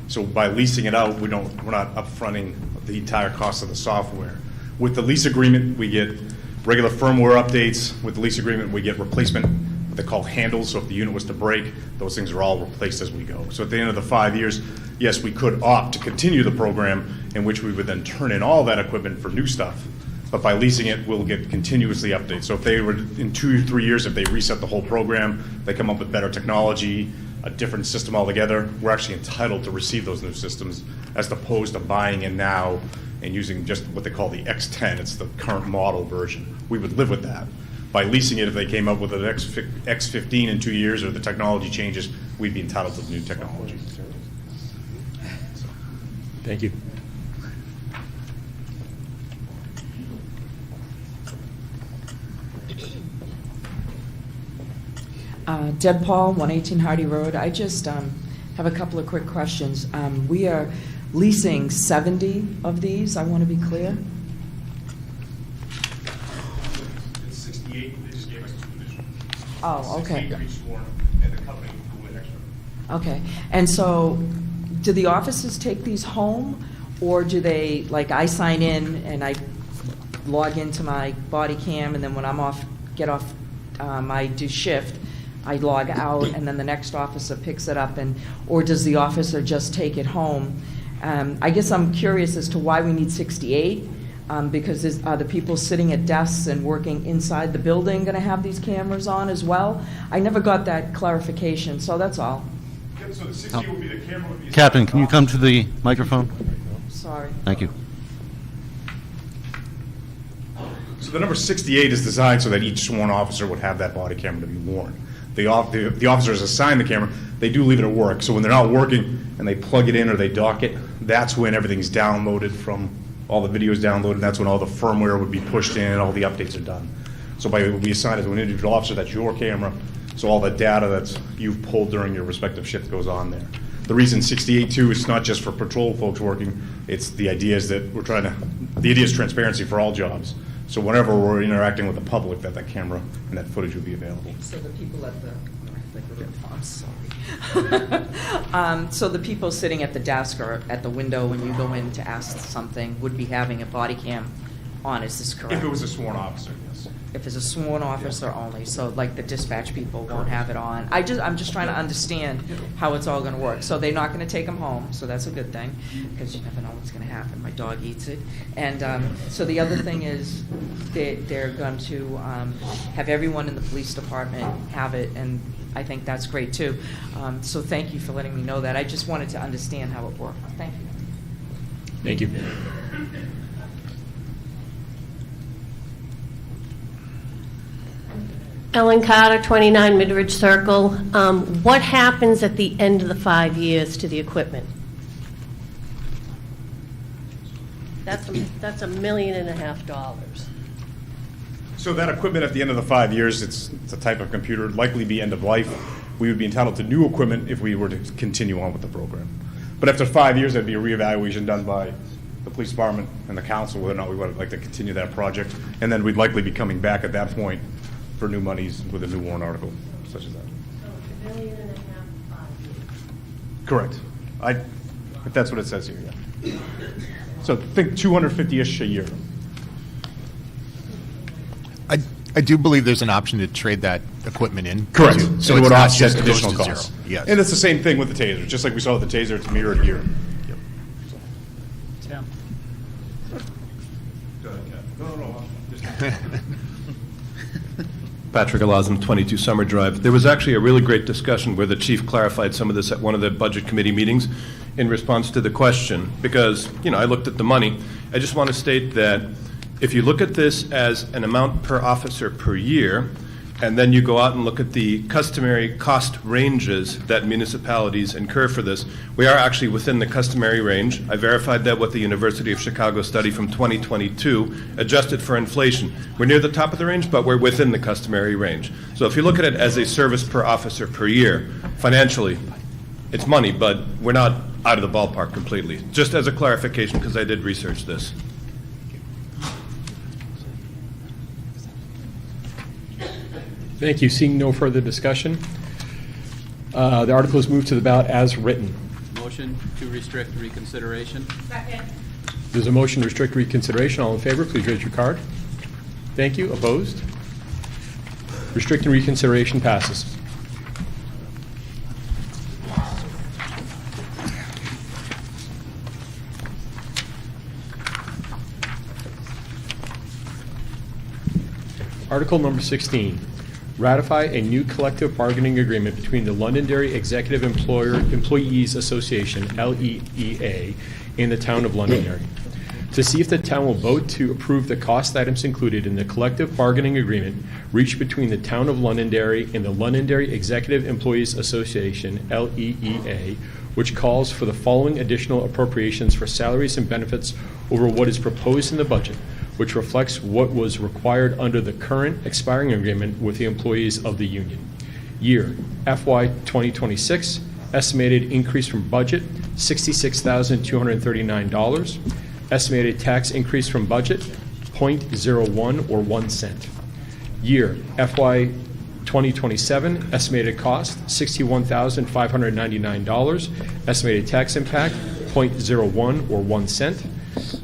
So by leasing it out, we're not upfronting the entire cost of the software. With the lease agreement, we get regular firmware updates. With the lease agreement, we get replacement, what they call handles. So if the unit was to break, those things are all replaced as we go. So at the end of the 5 years, yes, we could opt to continue the program, in which we would then turn in all that equipment for new stuff. But by leasing it, we'll get continuously updates. So if they were in 2 or 3 years, if they reset the whole program, they come up with better technology, a different system altogether, we're actually entitled to receive those new systems as opposed to buying in now and using just what they call the X10. It's the current model version. We would live with that. By leasing it, if they came up with an X15 in 2 years or the technology changes, we'd be entitled to the new technology. Thank you. Deb Paul, 118 Hardy Road. I just have a couple of quick questions. We are leasing 70 of these, I want to be clear. It's 68, they just gave us 2 additional. Oh, okay. 68 to be sworn, and the company will do an extra. Okay. And so do the officers take these home, or do they, like I sign in and I log into my body cam, and then when I'm get off my shift, I log out, and then the next officer picks it up, or does the officer just take it home? I guess I'm curious as to why we need 68, because are the people sitting at desks and working inside the building going to have these cameras on as well? I never got that clarification, so that's all. Yep, so the 68 would be the camera. Would be Captain, can you come to the microphone? Sorry. Thank you. So the number 68 is designed so that each sworn officer would have that body camera to be worn. The officers assigned the camera, they do leave it at work. So when they're not working and they plug it in or they dock it, that's when everything's downloaded from all the videos downloaded. That's when all the firmware would be pushed in and all the updates are done. So it would be assigned to an individual officer, that's your camera. So all the data that you've pulled during your respective shift goes on there. The reason 68 too is not just for patrol folks working. It's the idea is that the idea is transparency for all jobs. So whenever we're interacting with the public, that camera and that footage will be available. So the people at the, I'm sorry. So the people sitting at the desk or at the window when you go in to ask something would be having a body cam on, is this correct? If it was a sworn officer, yes. If it's a sworn officer only, so like the dispatch people won't have it on. I'm just trying to understand how it's all gonna work. So they're not gonna take them home, so that's a good thing, because you never know what's gonna happen. My dog eats it. And so the other thing is they're going to have everyone in the police department have it, and I think that's great too. So thank you for letting me know that. I just wanted to understand how it worked. Thank you. Thank you. Ellen Carter, 29 Midridge Circle. What happens at the end of the 5 years to the equipment? That's $1.5 million. So that equipment at the end of the 5 years, it's a type of computer, it'd likely be end of life. We would be entitled to new equipment if we were to continue on with the program. But after 5 years, there'd be a reevaluation done by the police department and the council whether or not we would like to continue that project. And then we'd likely be coming back at that point for new monies with a new warrant article, such as that. So $1.5 million 5 years. Correct. If that's what it says here, yeah. So think 250-ish a year. I do believe there's an option to trade that equipment in. Correct. Too. So So it would it's not offset just additional additional costs. costs. Yes. And it's the same thing with the taser. Just like we saw with the taser, it's mirrored here. Tim? Patrick Alazim, 22 Summer Drive. There was actually a really great discussion where the chief clarified some of this at one of the budget committee meetings in response to the question, because, I looked at the money. I just want to state that if you look at this as an amount per officer per year, and then you go out and look at the customary cost ranges that municipalities incur for this, we are actually within the customary range. I verified that with the University of Chicago study from 2022, adjusted for inflation. We're near the top of the range, but we're within the customary range. So if you look at it as a service per officer per year, financially, it's money, but we're not out of the ballpark completely. Just as a clarification, because I did research this. Thank you. Seeing no further discussion, the article is moved to the ballot as written. Motion to restrict reconsideration. Second. There's a motion to restrict reconsideration. All in favor, please raise your card. Thank you. Opposed? Restrict and reconsideration passes. Article number 16, ratify a new collective bargaining agreement between the Londonderry Executive Employees Association, LEEA, and the town of Londonderry. To see if the town will vote to approve the cost items included in the collective bargaining agreement reached between the town of Londonderry and the Londonderry Executive Employees Association, LEEA, which calls for the following additional appropriations for salaries and benefits over what is proposed in the budget, which reflects what was required under the current expiring agreement with the employees of the union. Year, FY 2026, estimated increase from budget, $66,239. Estimated tax increase from budget, 0.01 or 1 cent. Year, FY 2027, estimated cost, $61,599. Estimated tax impact, 0.01 or 1 cent.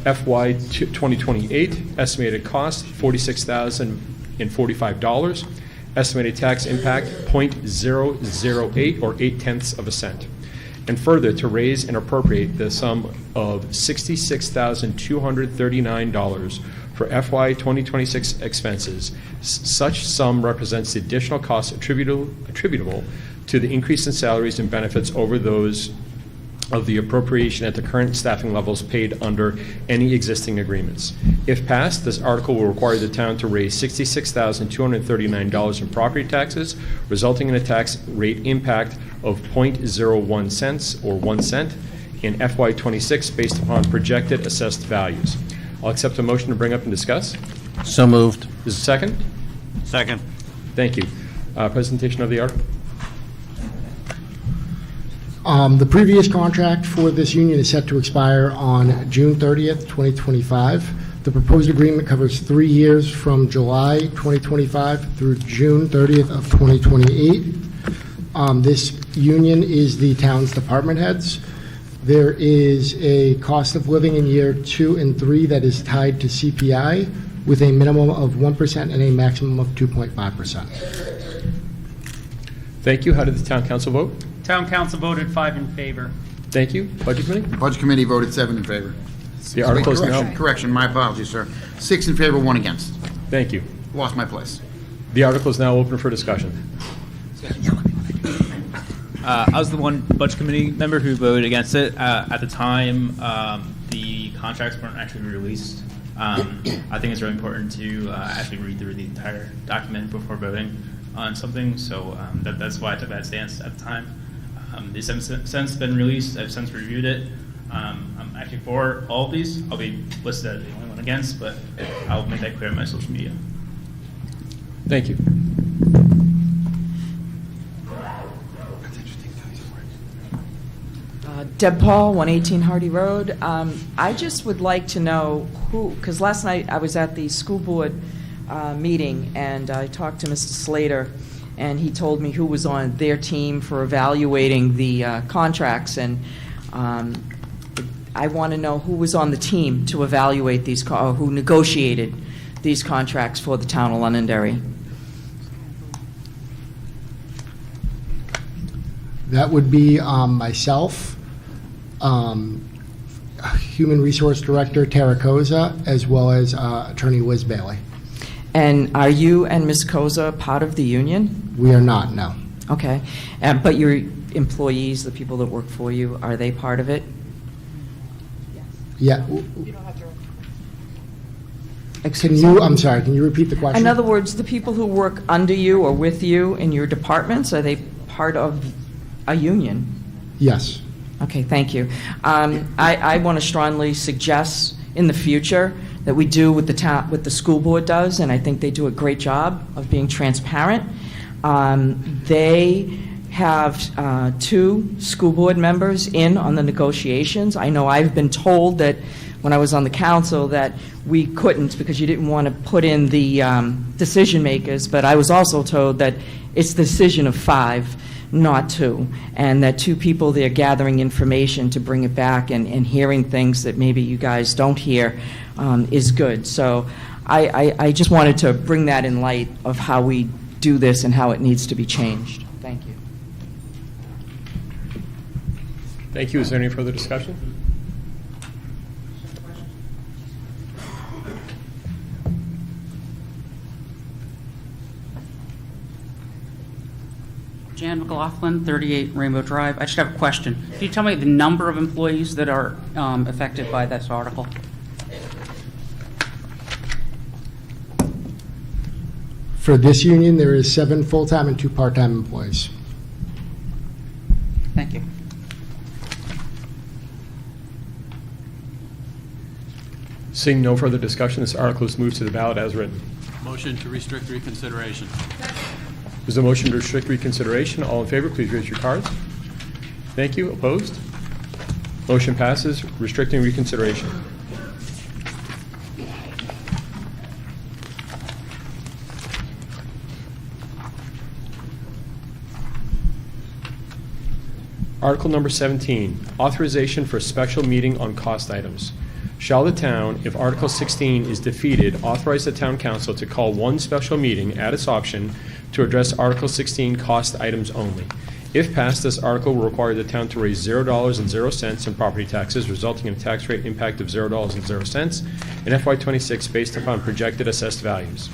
FY 2028, estimated cost, $46,045. Estimated tax impact, 0.008 or 0.8 of a cent. And further, to raise and appropriate the sum of $66,239 for FY 2026 expenses. Such sum represents the additional costs attributable to the increase in salaries and benefits over those of the appropriation at the current staffing levels paid under any existing agreements. If passed, this article will require the town to raise $66,239 in property taxes, resulting in a tax rate impact of 0.01 cents or 1 cent in FY26 based upon projected assessed values. I'll accept a motion to bring up and discuss. So moved. Is there a second? Second. Thank you. Presentation of the article. The previous contract for this union is set to expire on June 30th, 2025. The proposed agreement covers 3 years from July 2025 through June 30th of 2028. This union is the town's department heads. There is a cost of living in year 2 and 3 that is tied to CPI with a minimum of 1% and a maximum of 2.5%. Thank you. How did the town council vote? Town council voted 5 in favor. Thank you. Budget committee? Budget committee voted 7 in favor. The article is now... Correction, my apologies, sir. 6 in favor, 1 against. Thank you. Lost my place. The article is now open for discussion. I was the one budget committee member who voted against it. At the time, the contracts weren't actually released. I think it's really important to actually read through the entire document before voting on something, so that's why I took that stance at the time. These have since been released. I've since reviewed it. I'm actually for all of these. I'll be listed as the only one against, but I'll make that clear on my social media. Thank you. Deb Paul, 118 Hardy Road. I just would like to know who, because last night I was at the school board meeting, and I talked to Mr. Slater, and he told me who was on their team for evaluating the contracts, and I want to know who was on the team to evaluate these, or who negotiated these contracts for the town of Londonderry. That would be myself, Human Resource Director Tara Koza, as well as Attorney Liz Bailey. And are you and Ms. Koza part of the union? We are not, no. Okay. But your employees, the people that work for you, are they part of it? Yeah. Can you, I'm sorry, can you repeat the question? In other words, the people who work under you or with you in your departments, are they part of a union? Yes. Okay, thank you. I want to strongly suggest in the future that we do what the school board does, and I think they do a great job of being transparent. They have 2 school board members in on the negotiations. I know I've been told that when I was on the council that we couldn't because you didn't want to put in the decision makers, but I was also told that it's the decision of 5, not 2, and that 2 people there gathering information to bring it back and hearing things that maybe you guys don't hear is good. So I just wanted to bring that in light of how we do this and how it needs to be changed. Thank you. Thank you. Is there any further discussion? Jan McLaughlin, 38 Rainbow Drive. I just have a question. Can you tell me the number of employees that are affected by this article? For this union, there is 7 full-time and 2 part-time employees. Thank you. Seeing no further discussion, this article is moved to the ballot as written. Motion to restrict reconsideration. There's a motion to restrict reconsideration. All in favor, please raise your cards. Thank you. Opposed? Motion passes. Restricting reconsideration. Article number 17, authorization for special meeting on cost items. Shall the town, if Article 16 is defeated, authorize the town council to call one special meeting at its option to address Article 16 cost items only. If passed, this article will require the town to raise $0.00 in property taxes, resulting in a tax rate impact of $0.00 in FY26 based upon projected assessed values.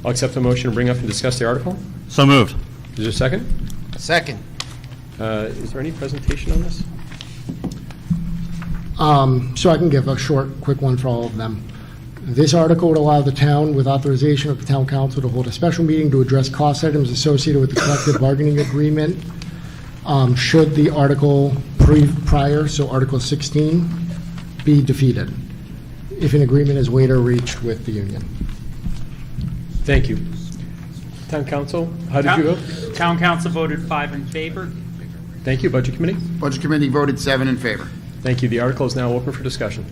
I'll accept the motion to bring up and discuss the article. So moved. Is there a second? Second. Is there any presentation on this? So I can give a short, quick one for all of them. This article would allow the town, with authorization of the town council, to hold a special meeting to address cost items associated with the collective bargaining agreement. Should the article prior, so Article 16, be defeated, if an agreement is later reached with the union. Thank you. Town council, how did you vote? Town council voted 5 in favor. Thank you. Budget committee? Budget committee voted 7 in favor. Thank you. The article is now open for discussion.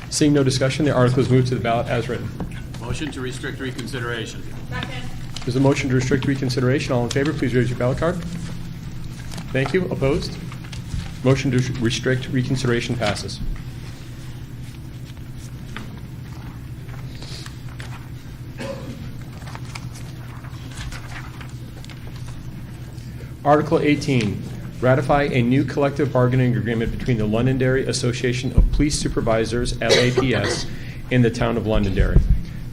Seeing no discussion, the article is moved to the ballot as written. Motion to restrict reconsideration. There's a motion to restrict reconsideration. All in favor, please raise your ballot card. Thank you. Opposed? Motion to restrict reconsideration passes. Article 18, ratify a new collective bargaining agreement between the Londonderry Association of Police Supervisors, LAPS, and the town of Londonderry,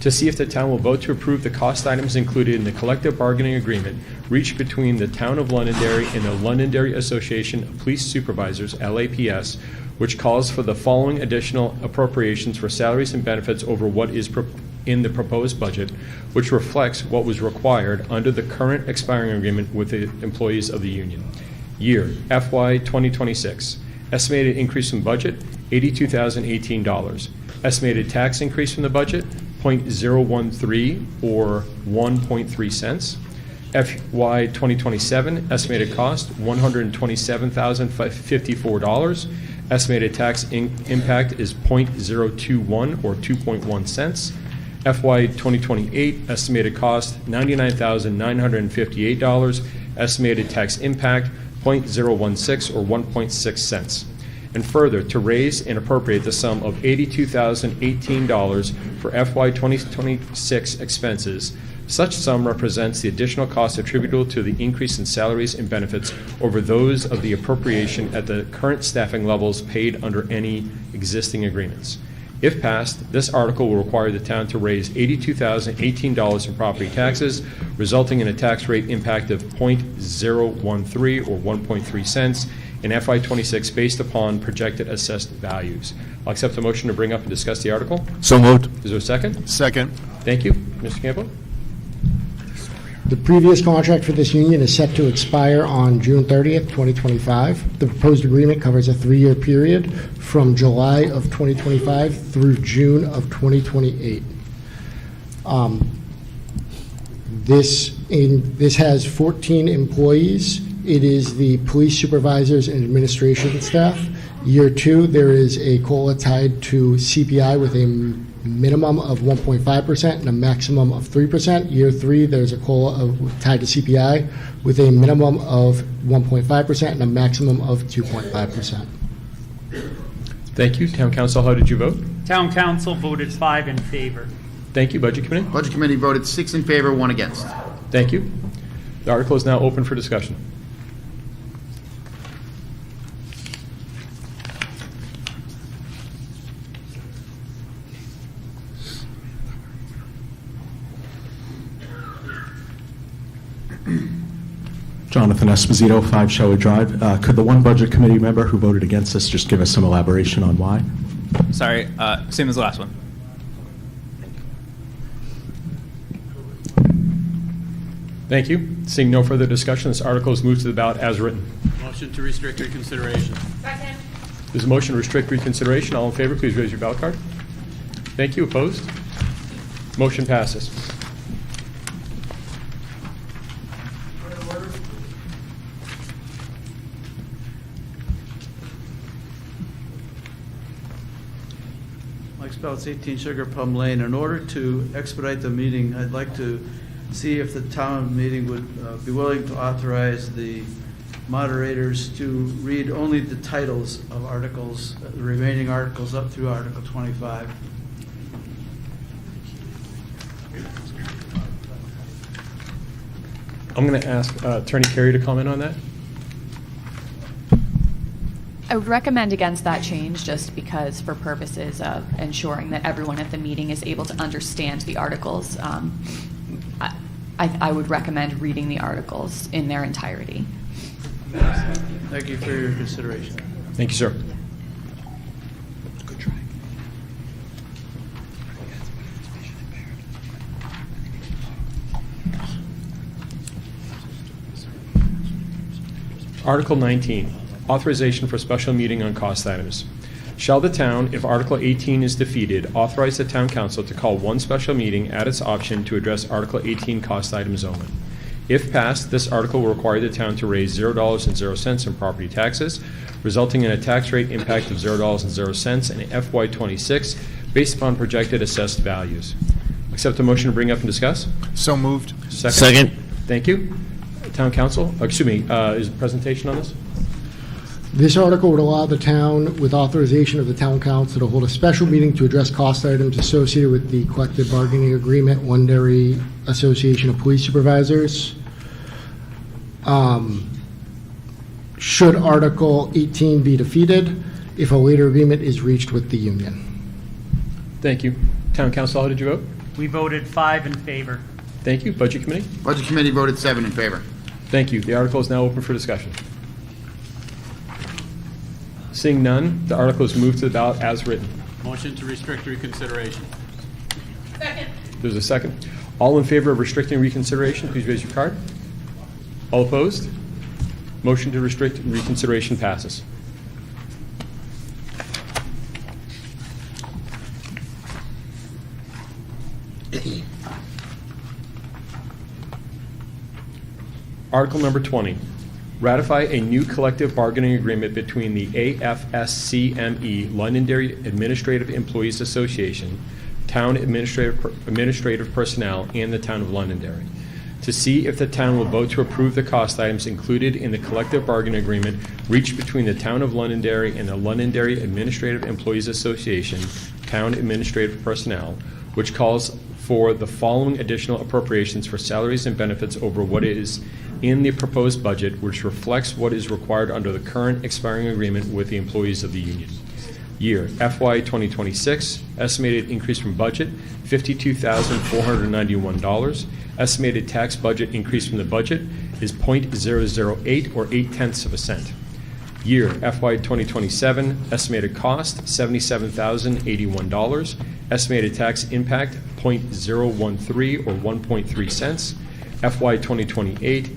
to see if the town will vote to approve the cost items included in the collective bargaining agreement reached between the town of Londonderry and the Londonderry Association of Police Supervisors, LAPS, which calls for the following additional appropriations for salaries and benefits over what is in the proposed budget, which reflects what was required under the current expiring agreement with the employees of the union. Year, FY 2026. Estimated increase in budget, $82,018. Estimated tax increase from the budget, 0.013 or 1.3 cents. FY 2027, estimated cost, $127,054. Estimated tax impact is 0.021 or 2.1 cents. FY 2028, estimated cost, $99,958. Estimated tax impact, 0.016 or 1.6 cents. And further, to raise and appropriate the sum of $82,018 for FY 2026 expenses. Such sum represents the additional cost attributable to the increase in salaries and benefits over those of the appropriation at the current staffing levels paid under any existing agreements. If passed, this article will require the town to raise $82,018 in property taxes, resulting in a tax rate impact of 0.013 or 1.3 cents in FY 26 based upon projected assessed values. I'll accept a motion to bring up and discuss the article. So moved. Is there a second? Second. Thank you. Mr. Campo? The previous contract for this union is set to expire on June 30th, 2025. The proposed agreement covers a 3-year period from July of 2025 through June of 2028. This has 14 employees. It is the police supervisors and administration staff. Year 2, there is a COLA tied to CPI with a minimum of 1.5% and a maximum of 3%. Year 3, there's a COLA tied to CPI with a minimum of 1.5% and a maximum of 2.5%. Thank you. Town council, how did you vote? Town council voted 5 in favor. Thank you. Budget committee? Budget committee voted 6 in favor, 1 against. Thank you. The article is now open for discussion. Jonathan Esposito, 5 Shelley Drive. Could the one budget committee member who voted against this just give us some elaboration on why? Sorry, same as the last one. Thank you. Seeing no further discussion, this article is moved to the ballot as written. Motion to restrict reconsideration. There's a motion to restrict reconsideration. All in favor, please raise your ballot card. Thank you. Opposed? Motion passes. Mike Spouts, 18 Sugar Plum Lane. In order to expedite the meeting, I'd like to see if the town meeting would be willing to authorize the moderators to read only the titles of articles, the remaining articles up through Article 25. I'm going to ask Attorney Carey to comment on that. I would recommend against that change just because for purposes of ensuring that everyone at the meeting is able to understand the articles. I would recommend reading the articles in their entirety. Thank you for your consideration. Thank you, sir. Article 19, authorization for special meeting on cost items. Shall the town, if Article 18 is defeated, authorize the town council to call one special meeting at its option to address Article 18 cost items only? If passed, this article will require the town to raise $0.00 in property taxes, resulting in a tax rate impact of $0.00 in FY26 based upon projected assessed values. Accept a motion to bring up and discuss? So moved. Second. Thank you. Town council, is a presentation on this? This article would allow the town, with authorization of the town council, to hold a special meeting to address cost items associated with the collective bargaining agreement, Londonderry Association of Police Supervisors. Should Article 18 be defeated, if a later agreement is reached with the union. Thank you. Town council, how did you vote? We voted 5 in favor. Thank you. Budget committee? Budget Committee voted 7 in favor. Thank you. The article is now open for discussion. Seeing none, the article is moved to the ballot as written. Motion to restrict reconsideration. There's a second. All in favor of restricting reconsideration, please raise your card. All opposed? Motion to restrict reconsideration passes. Article number 20, ratify a new collective bargaining agreement between the AFSCME Londonderry Administrative Employees Association, Town Administrative Personnel, and the Town of Londonderry, to see if the town will vote to approve the cost items included in the collective bargaining agreement reached between the Town of Londonderry and the Londonderry Administrative Employees Association, Town Administrative Personnel, which calls for the following additional appropriations for salaries and benefits over what is in the proposed budget, which reflects what is required under the current expiring agreement with the employees of the union. Year, FY 2026, estimated increase from budget, $52,491. Estimated tax budget increase from the budget is .008 or 0.8 cents. Year, FY 2027, estimated cost, $77,081. Estimated tax impact, .013 or 1.3 cents. FY 2028,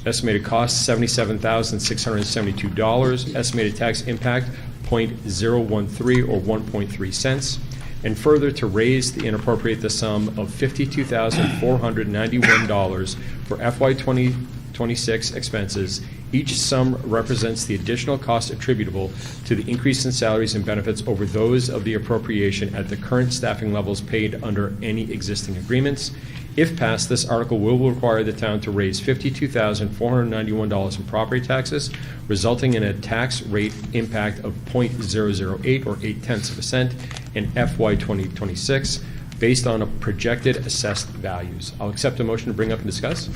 estimated cost, $77,672. Estimated tax impact, .013 or 1.3 cents. And further, to raise and appropriate the sum of $52,491 for FY 2026 expenses. Each sum represents the additional cost attributable to the increase in salaries and benefits over those of the appropriation at the current staffing levels paid under any existing agreements. If passed, this article will require the town to raise $52,491 in property taxes, resulting in a tax rate impact of .008 or 0.8 cents in FY 2026, based on a projected assessed values. I'll accept a motion to bring up and discuss.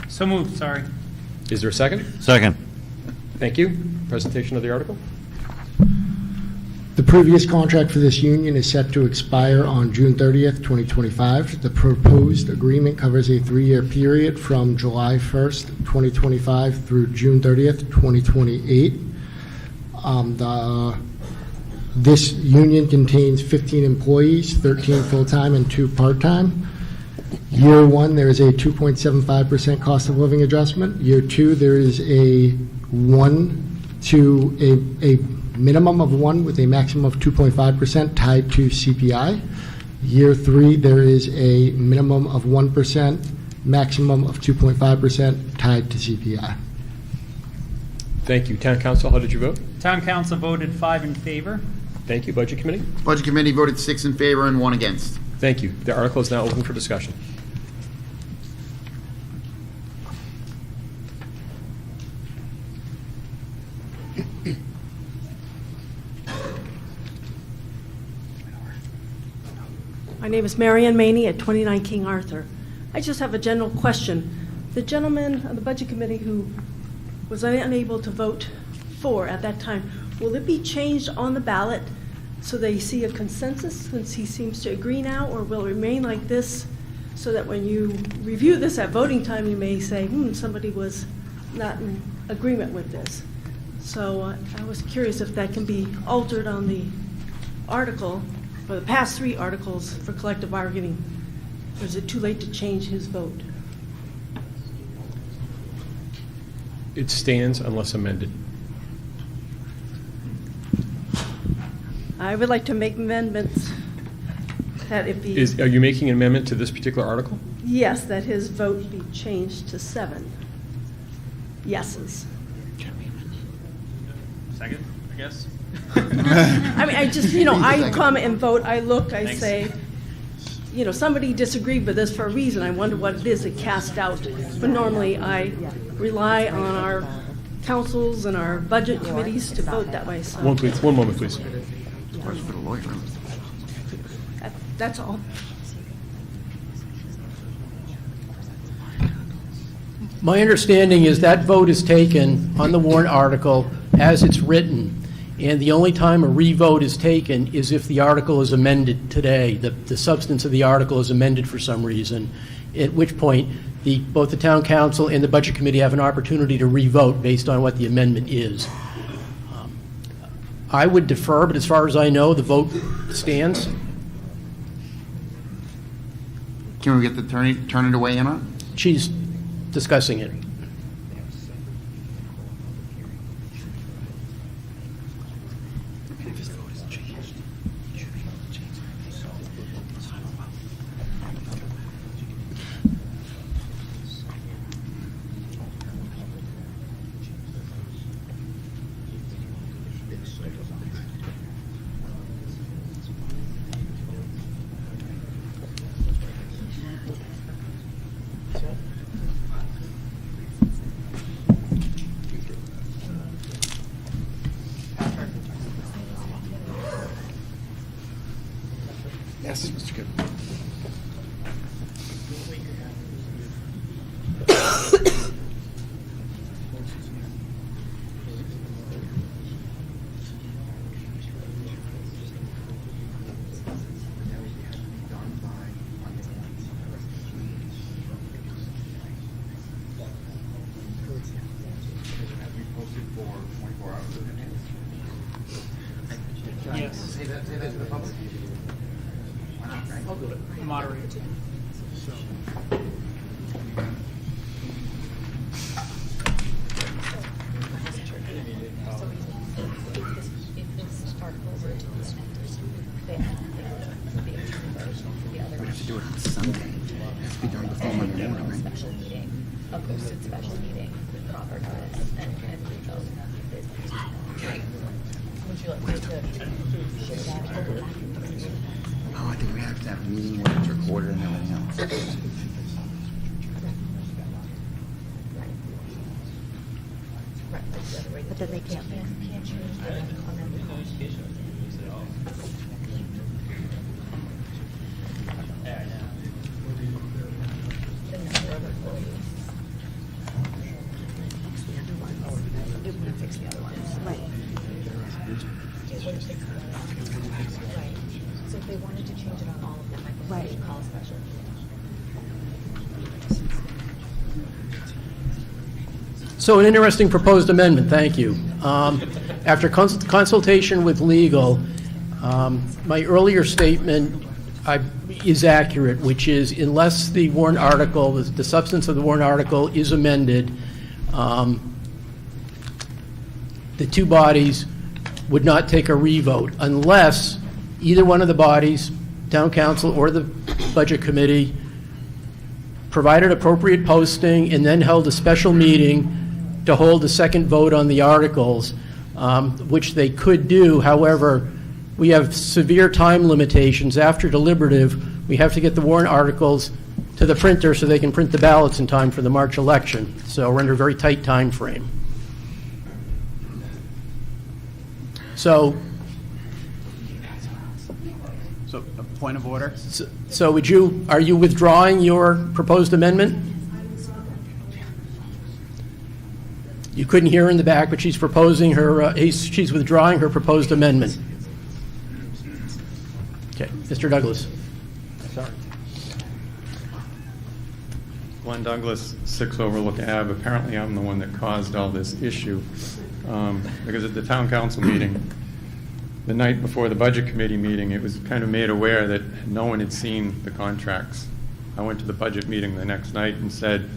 So moved, sorry. Is there a second? Second. Thank you. Presentation of the article. The previous contract for this union is set to expire on June 30th, 2025. The proposed agreement covers a 3-year period from July 1st, 2025 through June 30th, 2028. This union contains 15 employees, 13 full-time and 2 part-time. Year 1, there is a 2.75% cost of living adjustment. Year 2, there is a minimum of 1 with a maximum of 2.5% tied to CPI. Year 3, there is a minimum of 1%, maximum of 2.5% tied to CPI. Thank you. Town council, how did you vote? Town council voted 5 in favor. Thank you. Budget committee? Budget Committee voted 6 in favor and 1 against. Thank you. The article is now open for discussion. My name is Marianne Maney at 29 King Arthur. I just have a general question. The gentleman on the Budget Committee who was unable to vote for at that time, will it be changed on the ballot so they see a consensus since he seems to agree now, or will it remain like this so that when you review this at voting time, you may say, somebody was not in agreement with this. So I was curious if that can be altered on the article, or the past 3 articles for collective bargaining, or is it too late to change his vote? It stands unless amended. I would like to make amendments that it be, Are you making an amendment to this particular article? yes, that his vote be changed to 7 yeses. Second, I guess. I mean, I just, I come and vote, I look, I Thanks. say, somebody disagreed with this for a reason, I wonder what it is it cast out. But normally, I rely on our councils and our budget committees to vote that way, so. One moment, please. That's all. My understanding is that vote is taken on the warrant article as it's written, and the only time a revote is taken is if the article is amended today. The substance of the article is amended for some reason, at which point both the town council and the budget committee have an opportunity to revote based on what the amendment is. I would defer, but as far as I know, the vote stands. Can we get the attorney to weigh in on it? She's discussing it. Yes, Mr. Gibb. Yes. Say that to the public. I'll do it. Moderator. We have to do it on Sunday. It has to be done before Monday morning, right? Special meeting, a posted special meeting with proper notice and revote. Would you like me to share that? Oh, I think we have to have a meeting where it's recorded and everything else. But then they can't change It wouldn't fix the other ones. Right. It wouldn't fix the other ones. Right. So if they wanted to change it on all of them, I could call a special meeting. So an interesting proposed amendment, thank you. After consultation with legal, my earlier statement is accurate, which is unless the warrant article, the substance of the warrant article is amended, the two bodies would not take a revote unless either one of the bodies, town council or the budget committee, provided appropriate posting and then held a special meeting to hold a second vote on the articles, which they could do. However, we have severe time limitations. After deliberative, we have to get the warrant articles to the printer so they can print the ballots in time for the March election. So we're under a very tight time frame. So a point of order? So are you withdrawing your proposed amendment? You couldn't hear her in the back, but she's proposing she's withdrawing her proposed amendment. Okay, Mr. Douglas. Sorry. Glenn Douglas, 6 Overlook Ave. Apparently, I'm the one that caused all this issue, because at the town council meeting, the night before the budget committee meeting, it was kind of made aware that no one had seen the contracts. I went to the budget meeting the next night and said,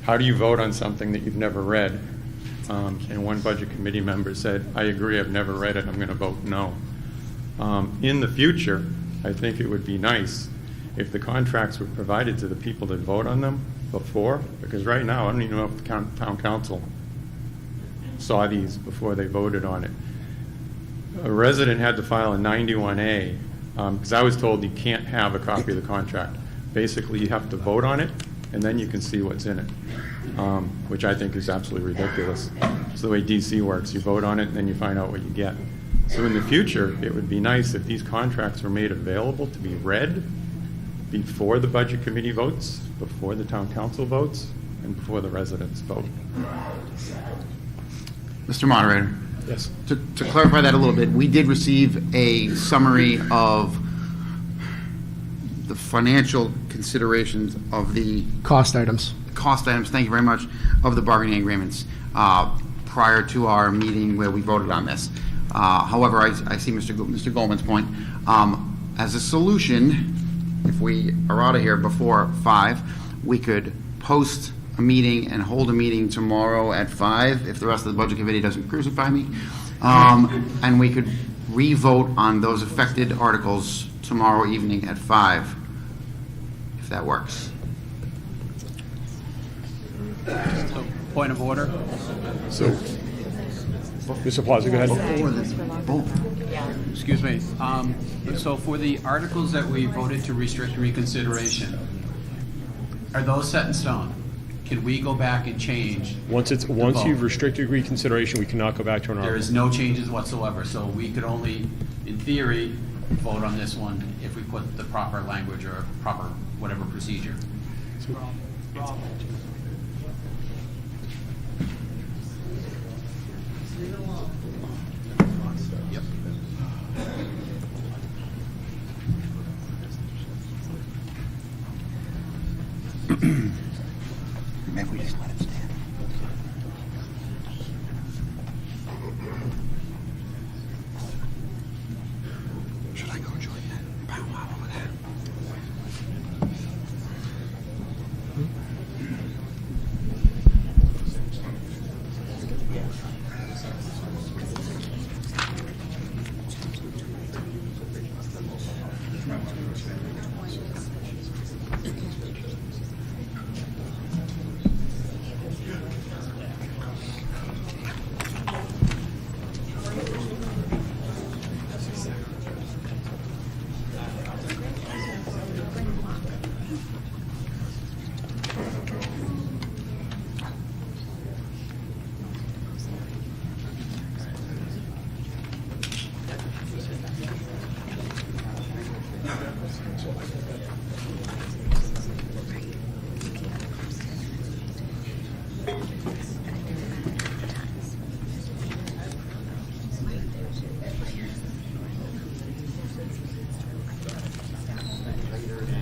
how do you vote on something that you've never read? And one budget committee member said, I agree, I've never read it, I'm going to vote no. In the future, I think it would be nice if the contracts were provided to the people that vote on them before, because right now, I don't even know if the town council saw these before they voted on it. A resident had to file a 91A, because I was told you can't have a copy of the contract. Basically, you have to vote on it, and then you can see what's in it, which I think is absolutely ridiculous. It's the way DC works. You vote on it, and then you find out what you get. So in the future, it would be nice if these contracts were made available to be read before the budget committee votes, before the town council votes, and before the residents vote. Mr. Moderator. Yes. To clarify that a little bit, we did receive a summary of the financial considerations of the Cost items. Thank you very much, of the bargaining agreements prior to our meeting where we voted on this. However, I see Mr. Goldman's point. As a solution, if we are out of here before 5, we could post a meeting and hold a meeting tomorrow at 5 if the rest of the budget committee doesn't crucify me. And we could re-vote on those affected articles tomorrow evening at 5, if that works. So, point of order. So, Mr. Plaza, go ahead. Excuse me. So for the articles that we voted to restrict reconsideration, are those set in stone? Can we go back and change? Once you've restricted reconsideration, we cannot go back to an article. There is no changes whatsoever, so we could only, in theory, vote on this one if we put the proper language or proper whatever procedure. Yep. Maybe we just let it stand. Should I go join that powwow over there?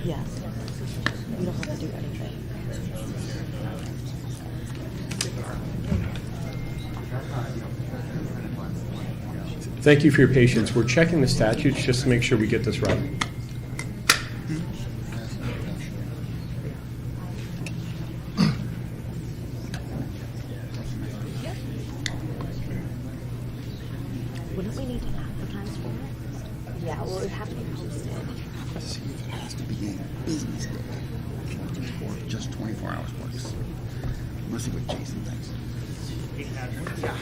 Yes. You don't have to do anything. Thank you for your patience. We're checking the statutes just to make sure we get this right. Wouldn't we need to advertise for it? Yeah, well, it would have to be posted. It has to be a business day. Just 24 hours works. Let's see what Jason thinks. Yeah.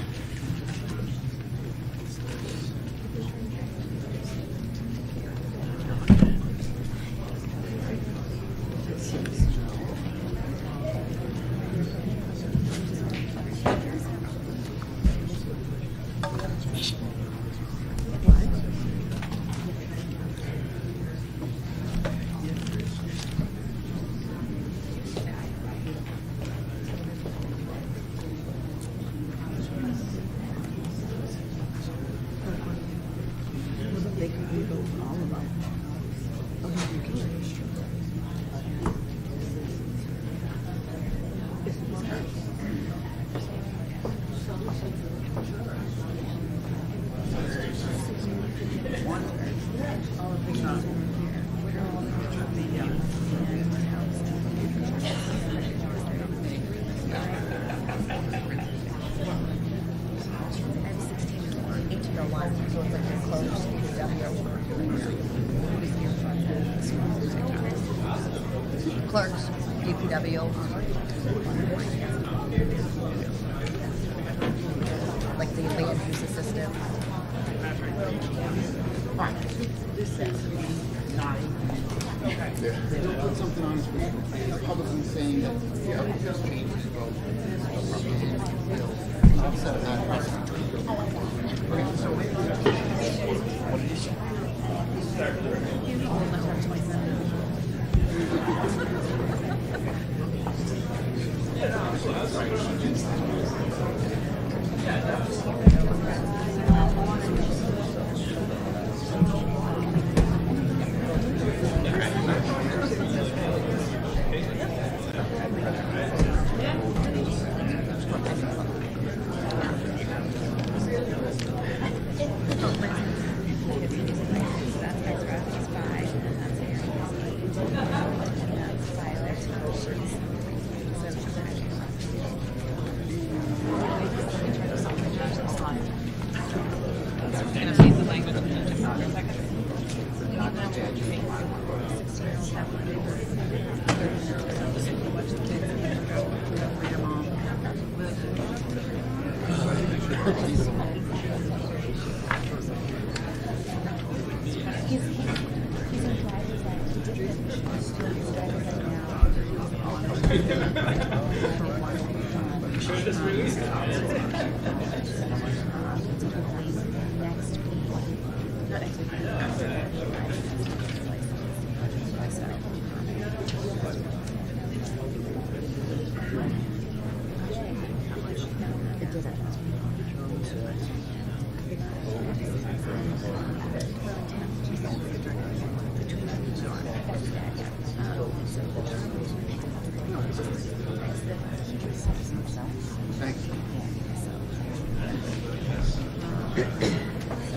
They could revote all of them. Oh, you can. one, so it's like the closed DPW. Clerks, DPW. Like the land use assistant. This seems to be not. They put something on the Republicans saying that the other just changed the vote. Offset that.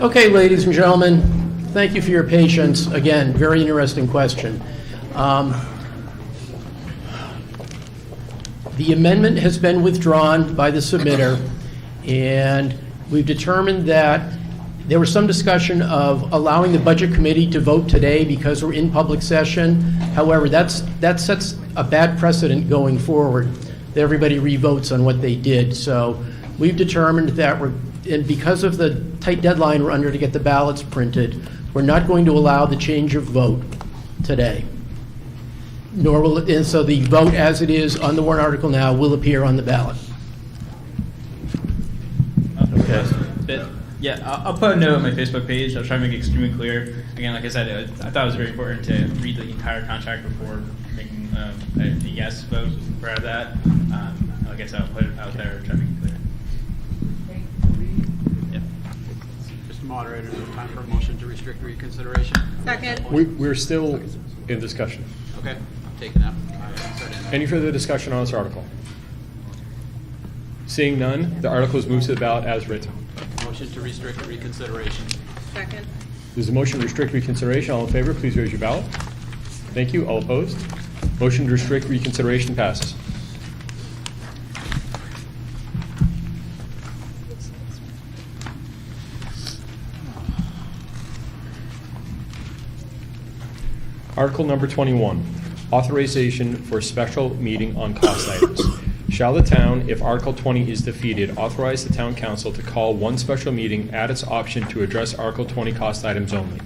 Okay, ladies and gentlemen, thank you for your patience. Again, very interesting question. The amendment has been withdrawn by the submitter, and we've determined that there was some discussion of allowing the Budget Committee to vote today because we're in public session. However, that sets a bad precedent going forward, that everybody revotes on what they did. So we've determined that and because of the tight deadline we're under to get the ballots printed, we're not going to allow the change of vote today. Nor will it, and so the vote as it is on the warrant article now will appear on the ballot. Okay. Yeah, I'll put a note on my Facebook page. I'll try to make it extremely clear. Again, like I said, I thought it was very important to read the entire contract before making a yes vote for that. Like I said, I'll put it out there and try to make it clear. Mr. Moderator, is it time for a motion to restrict reconsideration? Second. We're still in discussion. Okay, I'm taking that. Any further discussion on this article? Seeing none, the article is moved to the ballot as written. Motion to restrict reconsideration. Second. There's a motion to restrict reconsideration. All in favor, please raise your ballot. Thank you. All opposed? Motion to restrict reconsideration passes. Article number 21, authorization for special meeting on cost items. Shall the town, if Article 20 is defeated, authorize the town council to call one special meeting at its option to address Article 20 cost items only?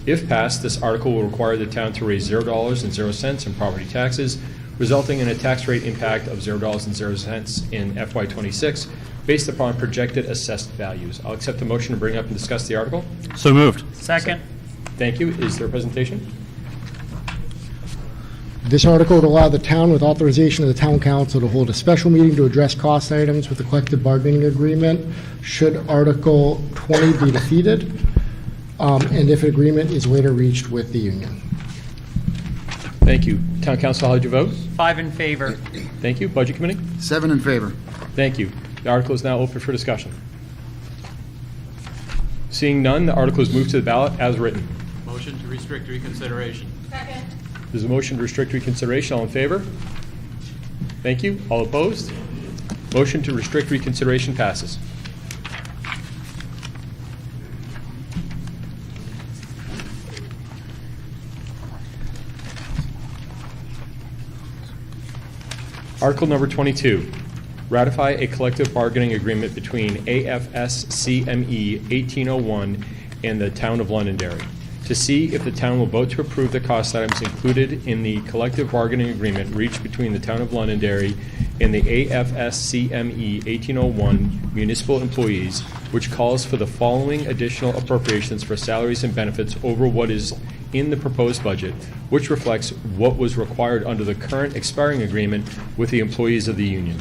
If passed, this article will require the town to raise $0.00 in property taxes, resulting in a tax rate impact of $0.00 in FY26 based upon projected assessed values. I'll accept a motion to bring up and discuss the article. So moved. Second. Thank you. Is there a presentation? This article would allow the town, with authorization of the town council, to hold a special meeting to address cost items with a collective bargaining agreement should Article 20 be defeated, and if agreement is later reached with the union. Thank you. Town council, how did you vote? 5 in favor. Thank you. Budget committee? 7 in favor. Thank you. The article is now open for discussion. Seeing none, the article is moved to the ballot as written. Motion to restrict reconsideration. Second. There's a motion to restrict reconsideration. All in favor? Thank you. All opposed? Motion to restrict reconsideration passes. Article number 22, ratify a collective bargaining agreement between AFS-CME 1801 and the Town of Londonderry, to see if the town will vote to approve the cost items included in the collective bargaining agreement reached between the Town of Londonderry and the AFS-CME 1801 municipal employees, which calls for the following additional appropriations for salaries and benefits over what is in the proposed budget, which reflects what was required under the current expiring agreement with the employees of the union.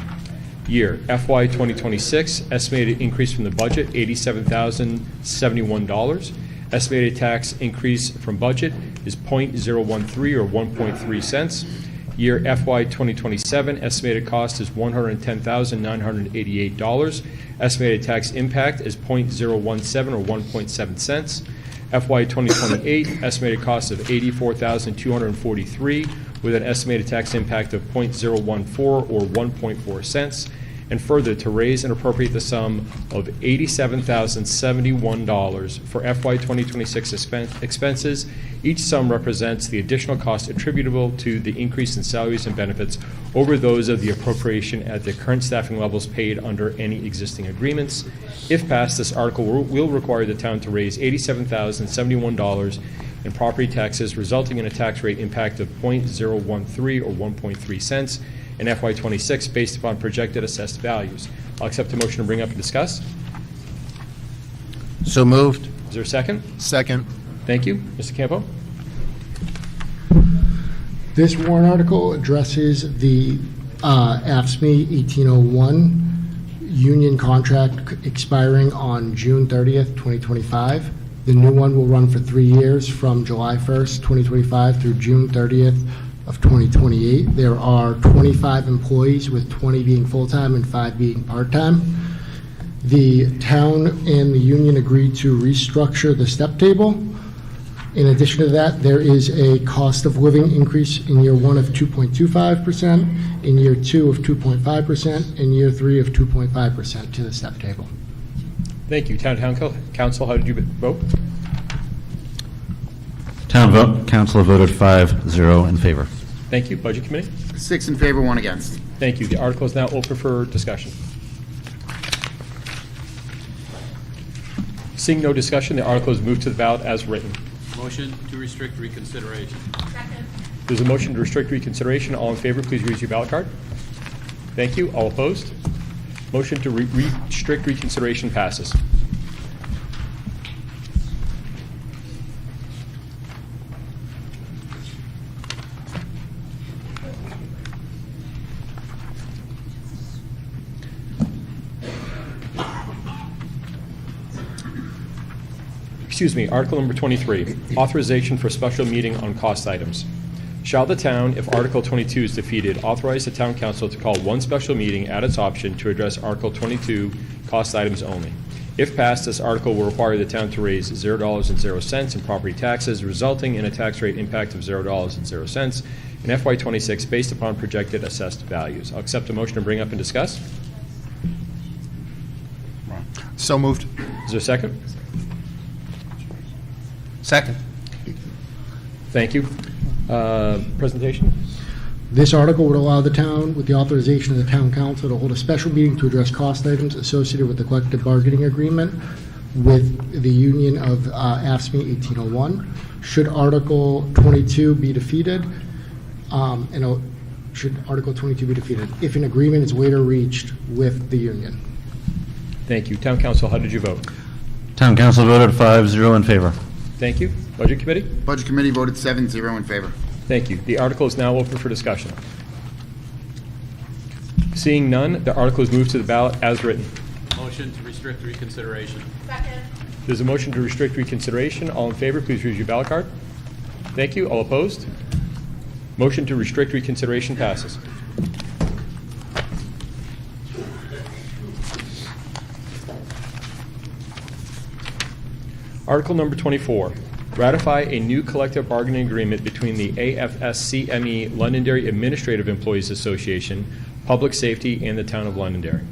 Year, FY 2026, estimated increase from the budget, $87,071. Estimated tax increase from budget is .013 or 1.3 cents. Year FY 2027, estimated cost is $110,988. Estimated tax impact is .017 or 1.7 cents. FY 2028, estimated cost of $84,243 with an estimated tax impact of .014 or 1.4 cents. And further, to raise and appropriate the sum of $87,071 for FY 2026 expenses. Each sum represents the additional cost attributable to the increase in salaries and benefits over those of the appropriation at the current staffing levels paid under any existing agreements. If passed, this article will require the town to raise $87,071 in property taxes, resulting in a tax rate impact of .013 or 1.3 cents in FY 26 based upon projected assessed values. I'll accept a motion to bring up and discuss. So moved. Is there a second? Second. Thank you. Mr. Campo? This warrant article addresses the AFSCME 1801 union contract expiring on June 30th, 2025. The new one will run for 3 years from July 1st, 2025 through June 30th of 2028. There are 25 employees, with 20 being full-time and 5 being part-time. The town and the union agreed to restructure the step table. In addition to that, there is a cost of living increase in year 1 of 2.25%, in year 2 of 2.5%, and year 3 of 2.5% to the step table. Thank you. Town Council, how did you vote? Town council voted 5-0 in favor. Thank you. Budget Committee? 6 in favor, 1 against. Thank you. The article is now open for discussion. Seeing no discussion, the article is moved to the ballot as written. Motion to restrict reconsideration. There's a motion to restrict reconsideration. All in favor, please use your ballot card. Thank you. All opposed? Motion to restrict reconsideration passes. Excuse me, Article number 23, authorization for special meeting on cost items. Shall the town, if Article 22 is defeated, authorize the town council to call one special meeting at its option to address Article 22 cost items only. If passed, this article will require the town to raise $0.00 in property taxes, resulting in a tax rate impact of $0.00 in FY 26 based upon projected assessed values. I'll accept a motion to bring up and discuss. So moved. Is there a second? Second. Thank you. Presentation? This article would allow the town, with the authorization of the town council, to hold a special meeting to address cost items associated with the collective bargaining agreement with the union of AFSCME 1801. Should Article 22 be defeated, if an agreement is later reached with the union. Thank you. Town Council, how did you vote? Town council voted 5-0 in favor. Thank you. Budget Committee? Budget Committee voted 7-0 in favor. Thank you. The article is now open for discussion. Seeing none, the article is moved to the ballot as written. Motion to restrict reconsideration. Second. There's a motion to restrict reconsideration. All in favor, please use your ballot card. Thank you. All opposed? Motion to restrict reconsideration passes. Article number 24, ratify a new collective bargaining agreement between the AFS-CME Londonderry Administrative Employees Association, Public Safety, and the Town of Londonderry.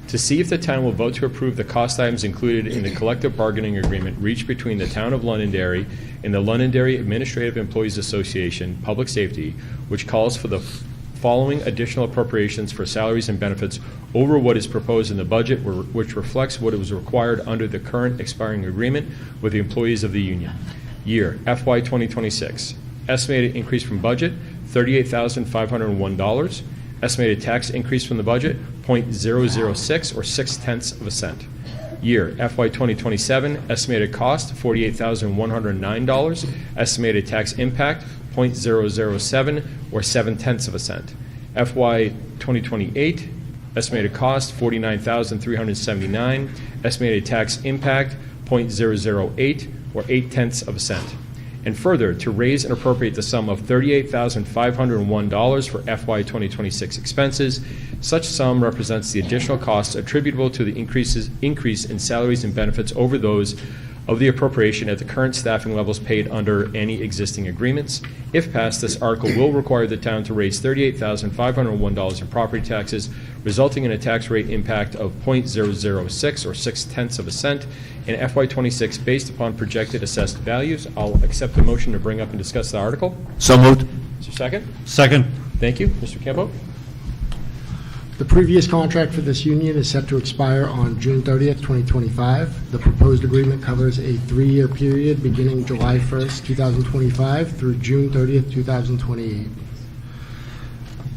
To see if the town will vote to approve the cost items included in the collective bargaining agreement reached between the Town of Londonderry and the Londonderry Administrative Employees Association, Public Safety, which calls for the following additional appropriations for salaries and benefits over what is proposed in the budget, which reflects what was required under the current expiring agreement with the employees of the union. Year, FY 2026. Estimated increase from budget, $38,501. Estimated tax increase from the budget, 0.006 or 0.6 cents. Year, FY 2027, estimated cost, $48,109. Estimated tax impact, 0.007 or 0.7 cents. FY 2028, estimated cost, $49,379. Estimated tax impact, 0.008 or 0.8 cents. And further, to raise and appropriate the sum of $38,501 for FY 2026 expenses. Such sum represents the additional costs attributable to the increase in salaries and benefits over those of the appropriation at the current staffing levels paid under any existing agreements. If passed, this article will require the town to raise $38,501 in property taxes, resulting in a tax rate impact of 0.006 or 0.6 cents in FY26 based upon projected assessed values. I'll accept the motion to bring up and discuss the article. So moved. Is there a second? Second. Thank you. Mr. Campo? The previous contract for this union is set to expire on June 30th, 2025. The proposed agreement covers a 3-year period beginning July 1st, 2025 through June 30th, 2028.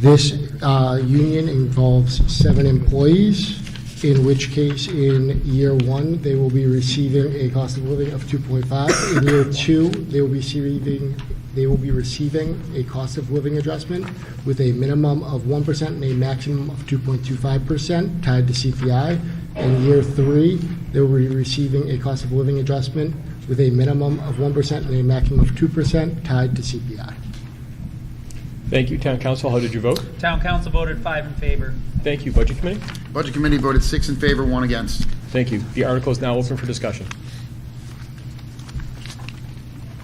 This union involves 7 employees, in which case in year 1 they will be receiving a cost of living of 2.5. In year 2 they will be receiving a cost of living adjustment with a minimum of 1% and a maximum of 2.25% tied to CPI. In year 3 they will be receiving a cost of living adjustment with a minimum of 1% and a maximum of 2% tied to CPI. Thank you. Town Council, how did you vote? Town council voted 5 in favor. Thank you. Budget Committee? Budget Committee voted 6 in favor, 1 against. Thank you. The article is now open for discussion.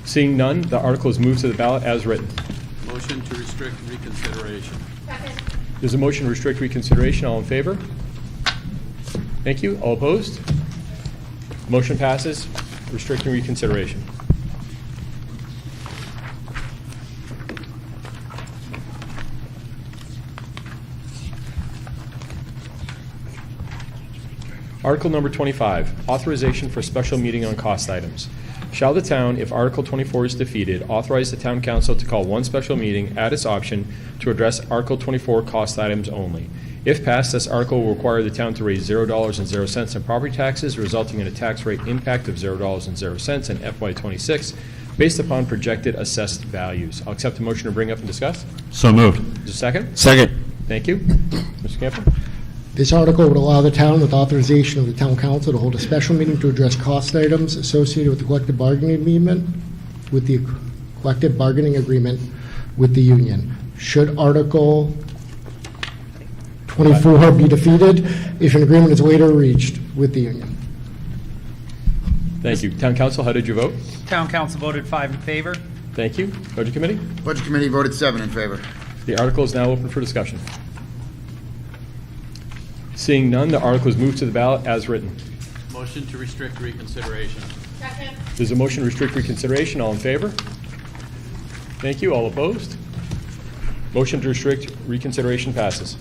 Seeing none, the article is moved to the ballot as written. Motion to restrict reconsideration. There's a motion to restrict reconsideration. All in favor? Thank you. All opposed? Motion passes. Restricting reconsideration. Article number 25, authorization for special meeting on cost items. Shall the town, if Article 24 is defeated, authorize the town council to call one special meeting at its option to address Article 24 cost items only. If passed, this article will require the town to raise $0.00 in property taxes, resulting in a tax rate impact of $0.00 in FY26 based upon projected assessed values. I'll accept a motion to bring up and discuss. So moved. Is there a second? Second. Thank you. Mr. Campo? This article would allow the town, with authorization of the town council, to hold a special meeting to address cost items associated with the collective bargaining agreement with the union. Should Article 24 be defeated, if an agreement is later reached with the union. Thank you. Town Council, how did you vote? Town council voted 5 in favor. Thank you. Budget Committee? Budget Committee voted 7 in favor. The article is now open for discussion. Seeing none, the article is moved to the ballot as written. Motion to restrict reconsideration. Second. There's a motion to restrict reconsideration. All in favor? Thank you. All opposed? Motion to restrict reconsideration passes.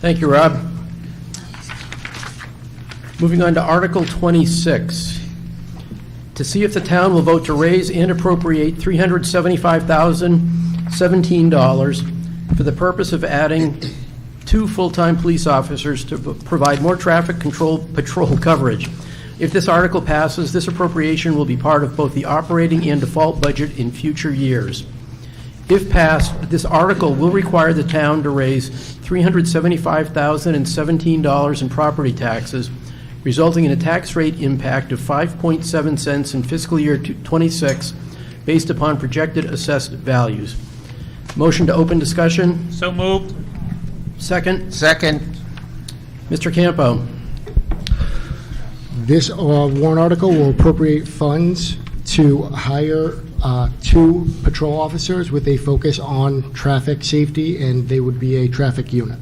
Thank you, Rob. Moving on to Article 26. To see if the town will vote to raise and appropriate $375,017 for the purpose of adding 2 full-time police officers to provide more traffic control patrol coverage. If this article passes, this appropriation will be part of both the operating and default budget in future years. If passed, this article will require the town to raise $375,017 in property taxes, resulting in a tax rate impact of 5.7 cents in fiscal year 26 based upon projected assessed values. Motion to open discussion. So moved. Second. Second. Mr. Campo. This warrant article will appropriate funds to hire 2 patrol officers with a focus on traffic safety, and they would be a traffic unit.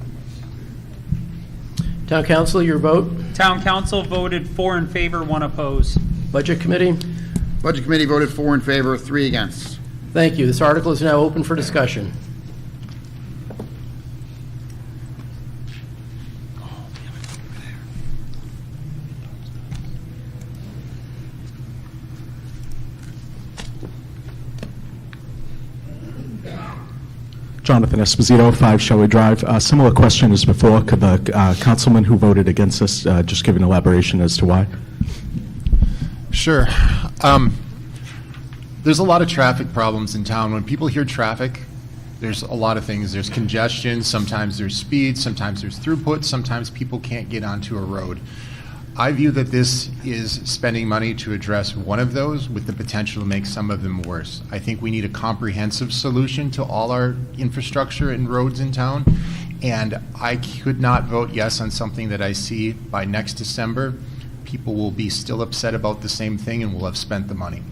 Town Council, your vote. Town council voted 4 in favor, 1 opposed. Budget Committee. Budget Committee voted 4 in favor, 3 against. Thank you. This article is now open for discussion. Jonathan Esposito, 5 Shelley Drive. Similar question as before. Could the councilman who voted against this just give an elaboration as to why? Sure. There's a lot of traffic problems in town. When people hear traffic, there's a lot of things. There's congestion, sometimes there's speed, sometimes there's throughput, sometimes people can't get onto a road. I view that this is spending money to address one of those with the potential to make some of them worse. I think we need a comprehensive solution to all our infrastructure and roads in town, and I could not vote yes on something that I see by next December people will be still upset about the same thing and will have spent the money.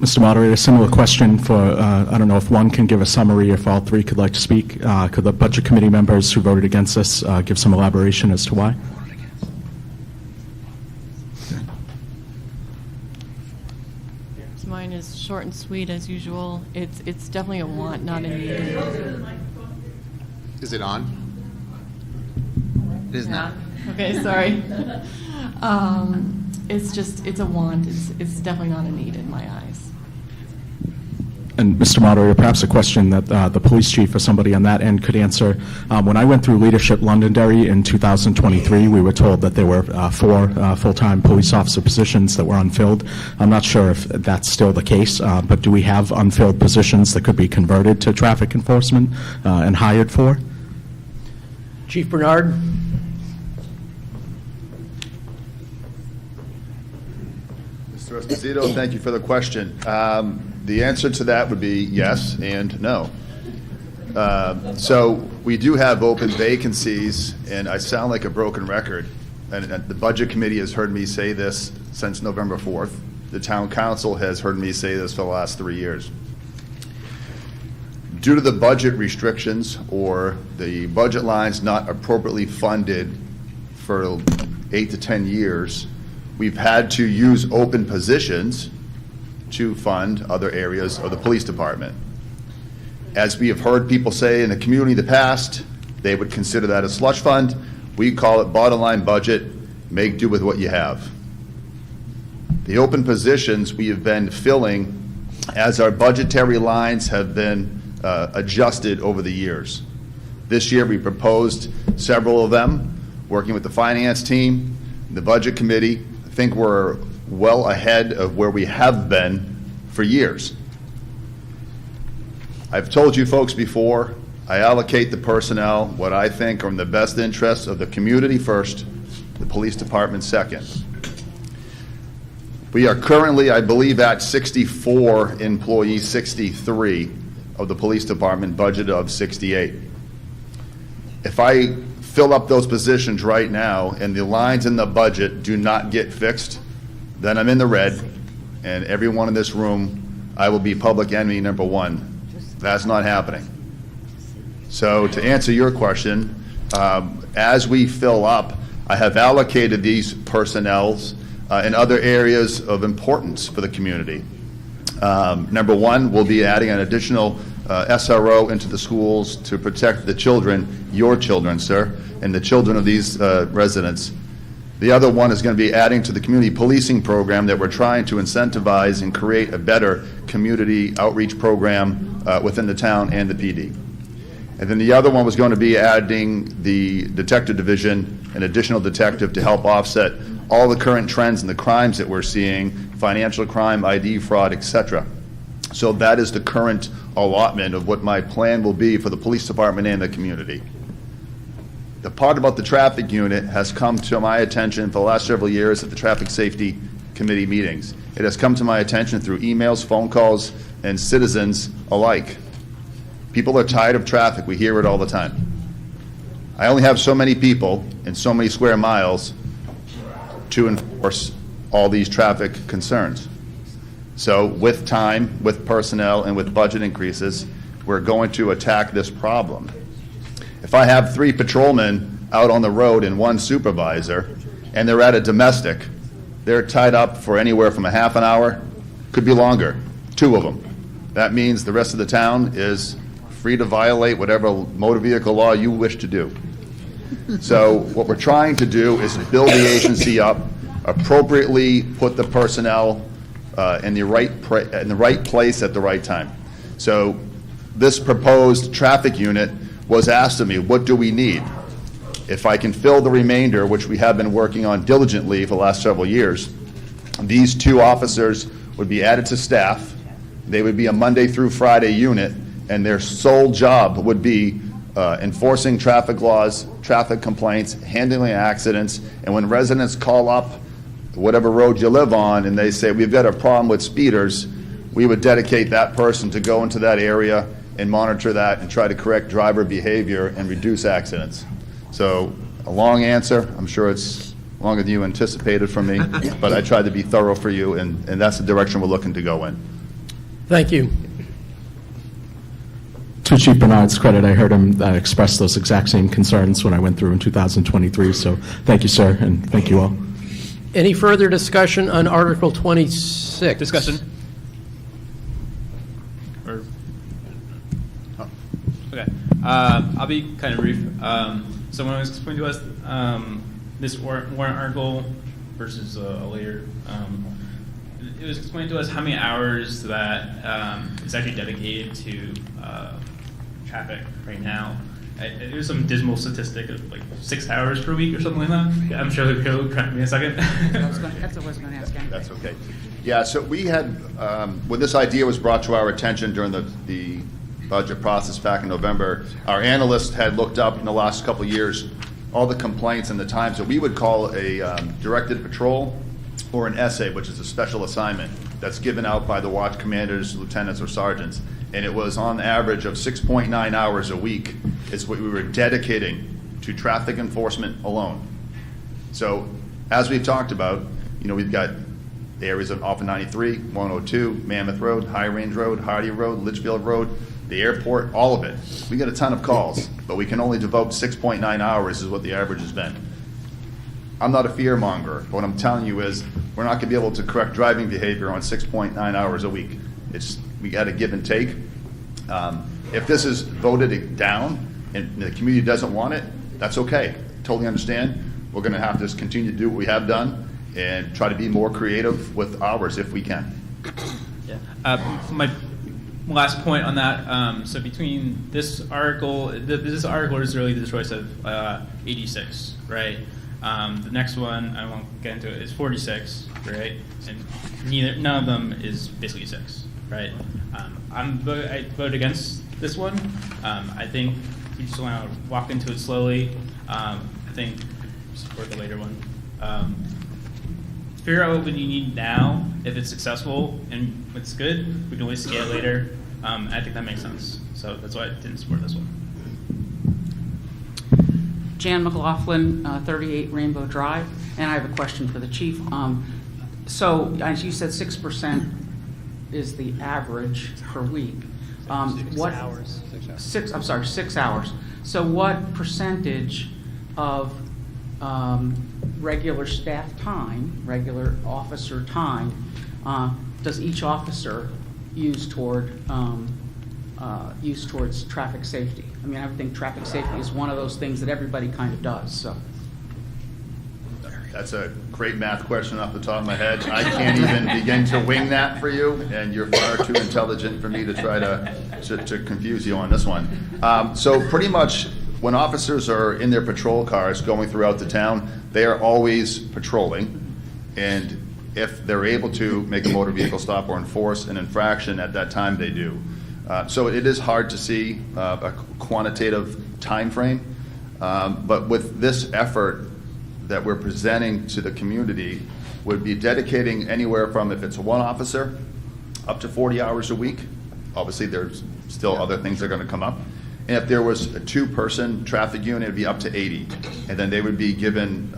Mr. Moderator, similar question for, I don't know if one can give a summary, if all three could like to speak. Could the Budget Committee members who voted against this give some elaboration as to why? Mine is short and sweet as usual. It's definitely a want, not a need. Is it on? It is not. Okay, sorry. It's a want. It's definitely not a need in my eyes. And Mr. Moderator, perhaps a question that the police chief or somebody on that end could answer. When I went through Leadership Londonderry in 2023, we were told that there were 4 full-time police officer positions that were unfilled. I'm not sure if that's still the case, but do we have unfilled positions that could be converted to traffic enforcement and hired for? Chief Bernard. Mr. Esposito, thank you for the question. The answer to that would be yes and no. So we do have open vacancies, and I sound like a broken record. And the Budget Committee has heard me say this since November 4th. The Town Council has heard me say this for the last 3 years. Due to the budget restrictions or the budget lines not appropriately funded for 8 to 10 years, we've had to use open positions to fund other areas of the police department. As we have heard people say in the community in the past, they would consider that a slush fund. We call it bottom line budget, make do with what you have. The open positions we have been filling as our budgetary lines have been adjusted over the years. This year we proposed several of them, working with the finance team, the Budget Committee. I think we're well ahead of where we have been for years. I've told you folks before, I allocate the personnel what I think are in the best interests of the community first, the police department second. We are currently, I believe, at 64 employees, 63 of the police department, budget of 68. If I fill up those positions right now and the lines in the budget do not get fixed, then I'm in the red, and everyone in this room, I will be public enemy number 1. That's not happening. So to answer your question, as we fill up, I have allocated these personnels in other areas of importance for the community. Number 1, we'll be adding an additional SRO into the schools to protect the children, your children, sir, and the children of these residents. The other one is going to be adding to the community policing program that we're trying to incentivize and create a better community outreach program within the town and the PD. And then the other one was going to be adding the detective division, an additional detective to help offset all the current trends and the crimes that we're seeing, financial crime, ID fraud, etc. So that is the current allotment of what my plan will be for the police department and the community. The part about the traffic unit has come to my attention for the last several years at the Traffic Safety Committee meetings. It has come to my attention through emails, phone calls, and citizens alike. People are tired of traffic. We hear it all the time. I only have so many people and so many square miles to enforce all these traffic concerns. So with time, with personnel, and with budget increases, we're going to attack this problem. If I have 3 patrolmen, out on the road and one supervisor, and they're at a domestic, they're tied up for anywhere from a half an hour, could be longer, 2 of them. That means the rest of the town is free to violate whatever motor vehicle law you wish to do. So what we're trying to do is build the agency up, appropriately put the personnel in the right place at the right time. So this proposed traffic unit was asked of me, what do we need? If I can fill the remainder, which we have been working on diligently for the last several years, these 2 officers would be added to staff. They would be a Monday through Friday unit, and their sole job would be enforcing traffic laws, traffic complaints, handling accidents, and when residents call up whatever road you live on and they say, we've got a problem with speeders, we would dedicate that person to go into that area and monitor that and try to correct driver behavior and reduce accidents. So a long answer. I'm sure it's longer than you anticipated from me, but I tried to be thorough for you, and that's the direction we're looking to go in. Thank you. To Chief Bernard's credit, I heard him express those exact same concerns when I went through in 2023, so thank you, sir, and thank you all. Any further discussion on Article 26? Discussion? Or, okay. I'll be kind of brief. So when it was explained to us, this warrant article versus a later, it was explained to us how many hours that is actually dedicated to traffic right now. There's some dismal statistic of like 6 hours per week or something like that. I'm sure they'll correct me in a second. That's what I was going to ask. That's okay. Yeah, so we had, when this idea was brought to our attention during the budget process back in November, our analysts had looked up in the last couple of years all the complaints and the times that we would call a directed patrol or an essay, which is a special assignment that's given out by the watch commanders, lieutenants, or sergeants. And it was on average of 6.9 hours a week is what we were dedicating to traffic enforcement alone. So as we've talked about, we've got the areas of off of 93, 102, Mammoth Road, High Range Road, Hardy Road, Litchfield Road, the airport, all of it. We get a ton of calls, but we can only devote 6.9 hours is what the average has been. I'm not a fear monger, but what I'm telling you is we're not going to be able to correct driving behavior on 6.9 hours a week. We got to give and take. If this is voted down and the community doesn't want it, that's okay. Totally understand. We're going to have to just continue to do what we have done and try to be more creative with hours if we can. Yeah. My last point on that. So between this article is really the choice of 86, right? The next one I won't get into it is 46, right? And none of them is basically 6, right? I vote against this one. I think you just want to walk into it slowly. I think support the later one. Figure out what you need now. If it's successful and it's good, we can always scale later. I think that makes sense. So that's why I didn't support this one. Jan McLaughlin, 38 Rainbow Drive, and I have a question for the chief. So, as you said, 6% is the average per week. 6 hours. 6 hours. So what percentage of regular staff time, regular officer time, does each officer use towards traffic safety? I mean, I would think traffic safety is one of those things that everybody kind of does, so. That's a great math question off the top of my head. I can't even begin to wing that for you, and you're far too intelligent for me to try to confuse you on this one. So pretty much when officers are in their patrol cars going throughout the town, they are always patrolling, and if they're able to make a motor vehicle stop or enforce an infraction at that time, they do. So it is hard to see a quantitative time frame, but with this effort that we're presenting to the community, would be dedicating anywhere from, if it's one officer, up to 40 hours a week. Obviously, there's still other things that are going to come up. And if there was a 2-person traffic unit, it'd be up to 80. And then they would be given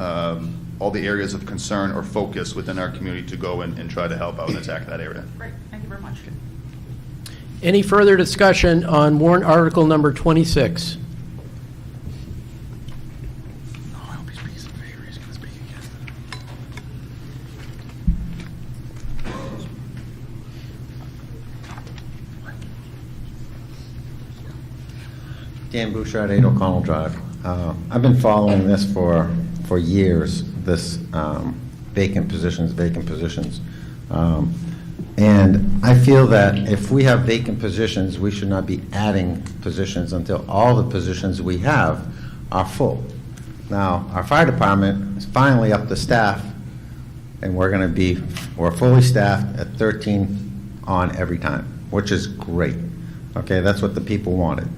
all the areas of concern or focus within our community to go and try to help out and attack that area. Great, thank you very much. Any further discussion on warrant article number 26? Dan Bouchard, 8 O'Connell Drive. I've been following this for years, this vacant positions. And I feel that if we have vacant positions, we should not be adding positions until all the positions we have are full. Now, our fire department is finally up to staff, and we're fully staffed at 13 on every time, which is great. Okay, that's what the people wanted.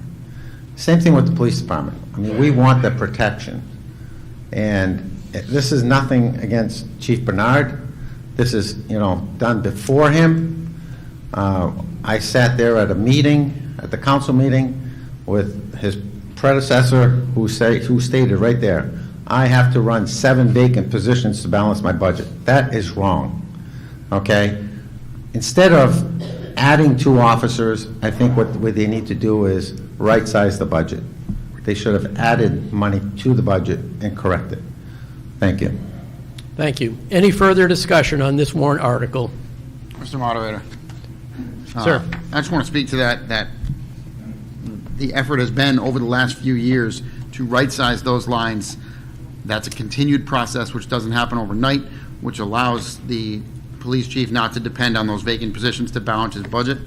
Same thing with the police department. I mean, we want the protection. And this is nothing against Chief Bernard. This is, done before him. I sat there at the council meeting, with his predecessor who stated right there, I have to run 7 vacant positions to balance my budget. That is wrong, okay? Instead of adding 2 officers, I think what they need to do is right-size the budget. They should have added money to the budget and correct it. Thank you. Thank you. Any further discussion on this warrant article? Mr. Moderator. Sir. I just want to speak to that the effort has been over the last few years to right-size those lines. That's a continued process which doesn't happen overnight, which allows the police chief not to depend on those vacant positions to balance his budget.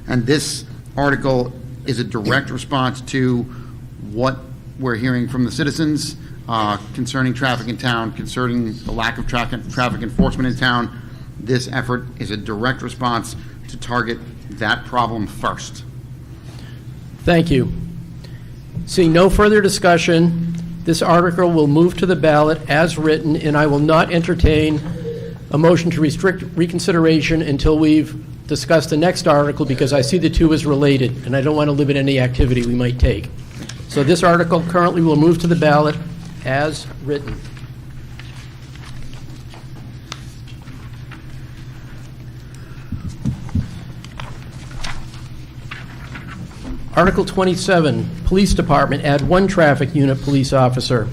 And this article is a direct response to what we're hearing from the citizens concerning traffic in town, concerning the lack of traffic enforcement in town. This effort is a direct response to target that problem first. Thank you. Seeing no further discussion, this article will move to the ballot as written, and I will not entertain a motion to restrict reconsideration until we've discussed the next article, because I see the two as related, and I don't want to limit any activity we might take. So this article currently will move to the ballot as written. Article 27, Police Department, add 1 traffic unit police officer.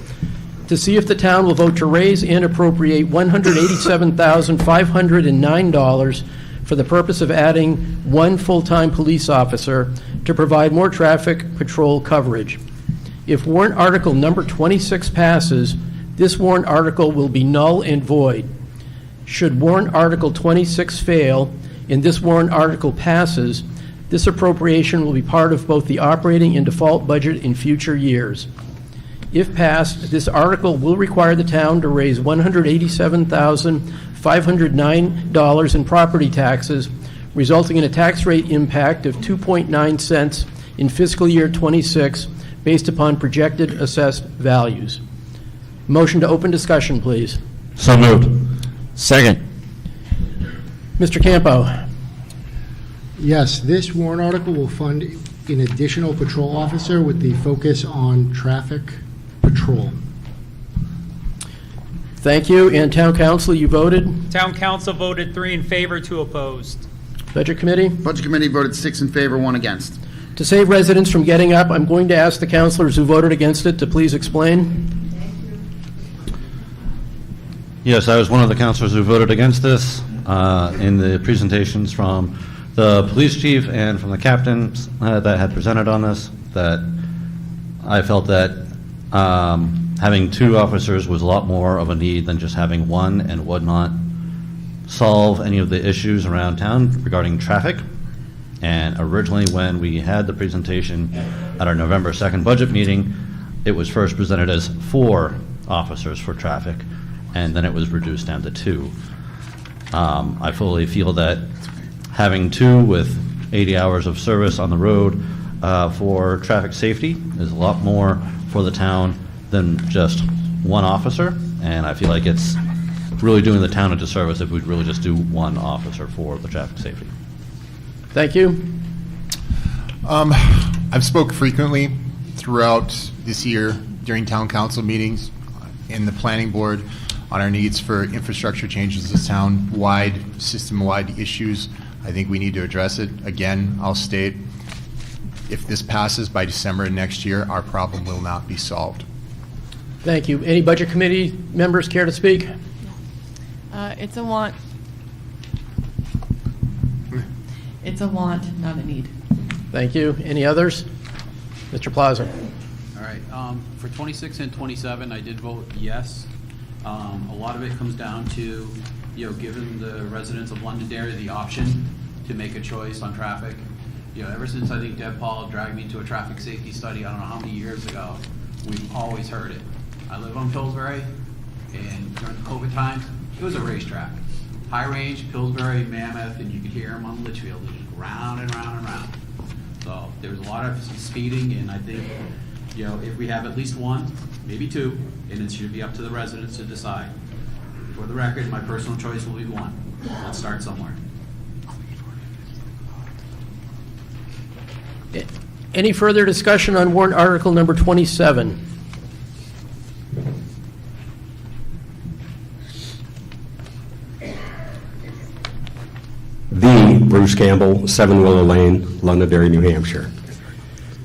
To see if the town will vote to raise and appropriate $187,509 for the purpose of adding 1 full-time police officer to provide more traffic patrol coverage. If warrant article number 26 passes, this warrant article will be null and void. Should warrant article 26 fail and this warrant article passes, this appropriation will be part of both the operating and default budget in future years. If passed, this article will require the town to raise $187,509 in property taxes, resulting in a tax rate impact of 2.9 cents in fiscal year 26 based upon projected assessed values. Motion to open discussion, please. So moved. Second. Mr. Campo. Yes, this warrant article will fund an additional patrol officer with the focus on traffic patrol. Thank you. And Town Council, you voted? Town Council voted 3 in favor, 2 opposed. Budget Committee? Budget Committee voted 6 in favor, 1 against. To save residents from getting up, I'm going to ask the councilors who voted against it to please explain. Yes, I was one of the councilors who voted against this in the presentations from the police chief and from the captains that had presented on this, that I felt that having 2 officers was a lot more of a need than just having 1, and would not solve any of the issues around town regarding traffic. And originally, when we had the presentation at our November 2nd budget meeting, it was first presented as 4 officers for traffic, and then it was reduced down to 2. I fully feel that having 2 with 80 hours of service on the road for traffic safety is a lot more for the town than just 1 officer, and I feel like it's really doing the town a disservice if we'd really just do 1 officer for the traffic safety. Thank you. I've spoke frequently throughout this year during town council meetings in the planning board on our needs for infrastructure changes as town-wide, system-wide issues. I think we need to address it. Again, I'll state, if this passes by December of next year, our problem will not be solved. Thank you. Any Budget Committee members care to speak? It's a want. It's a want, not a need. Thank you. Any others? Mr. Plaza. All right, for 26 and 27, I did vote yes. A lot of it comes down to, giving the residents of Londonderry the option to make a choice on traffic. Ever since I think Deb Paul dragged me to a traffic safety study, I don't know how many years ago, we've always heard it. I live on Pillsbury, and during the COVID times, it was a racetrack. High Range, Pillsbury, Mammoth, and you could hear them on Litchfield, just round and round and round. So there was a lot of speeding, and I think, if we have at least one, maybe two, and it should be up to the residents to decide. For the record, my personal choice will be one. Let's start somewhere. Any further discussion on warrant article number 27? The Bruce Campbell, 7 Willow Lane, Londonderry, New Hampshire.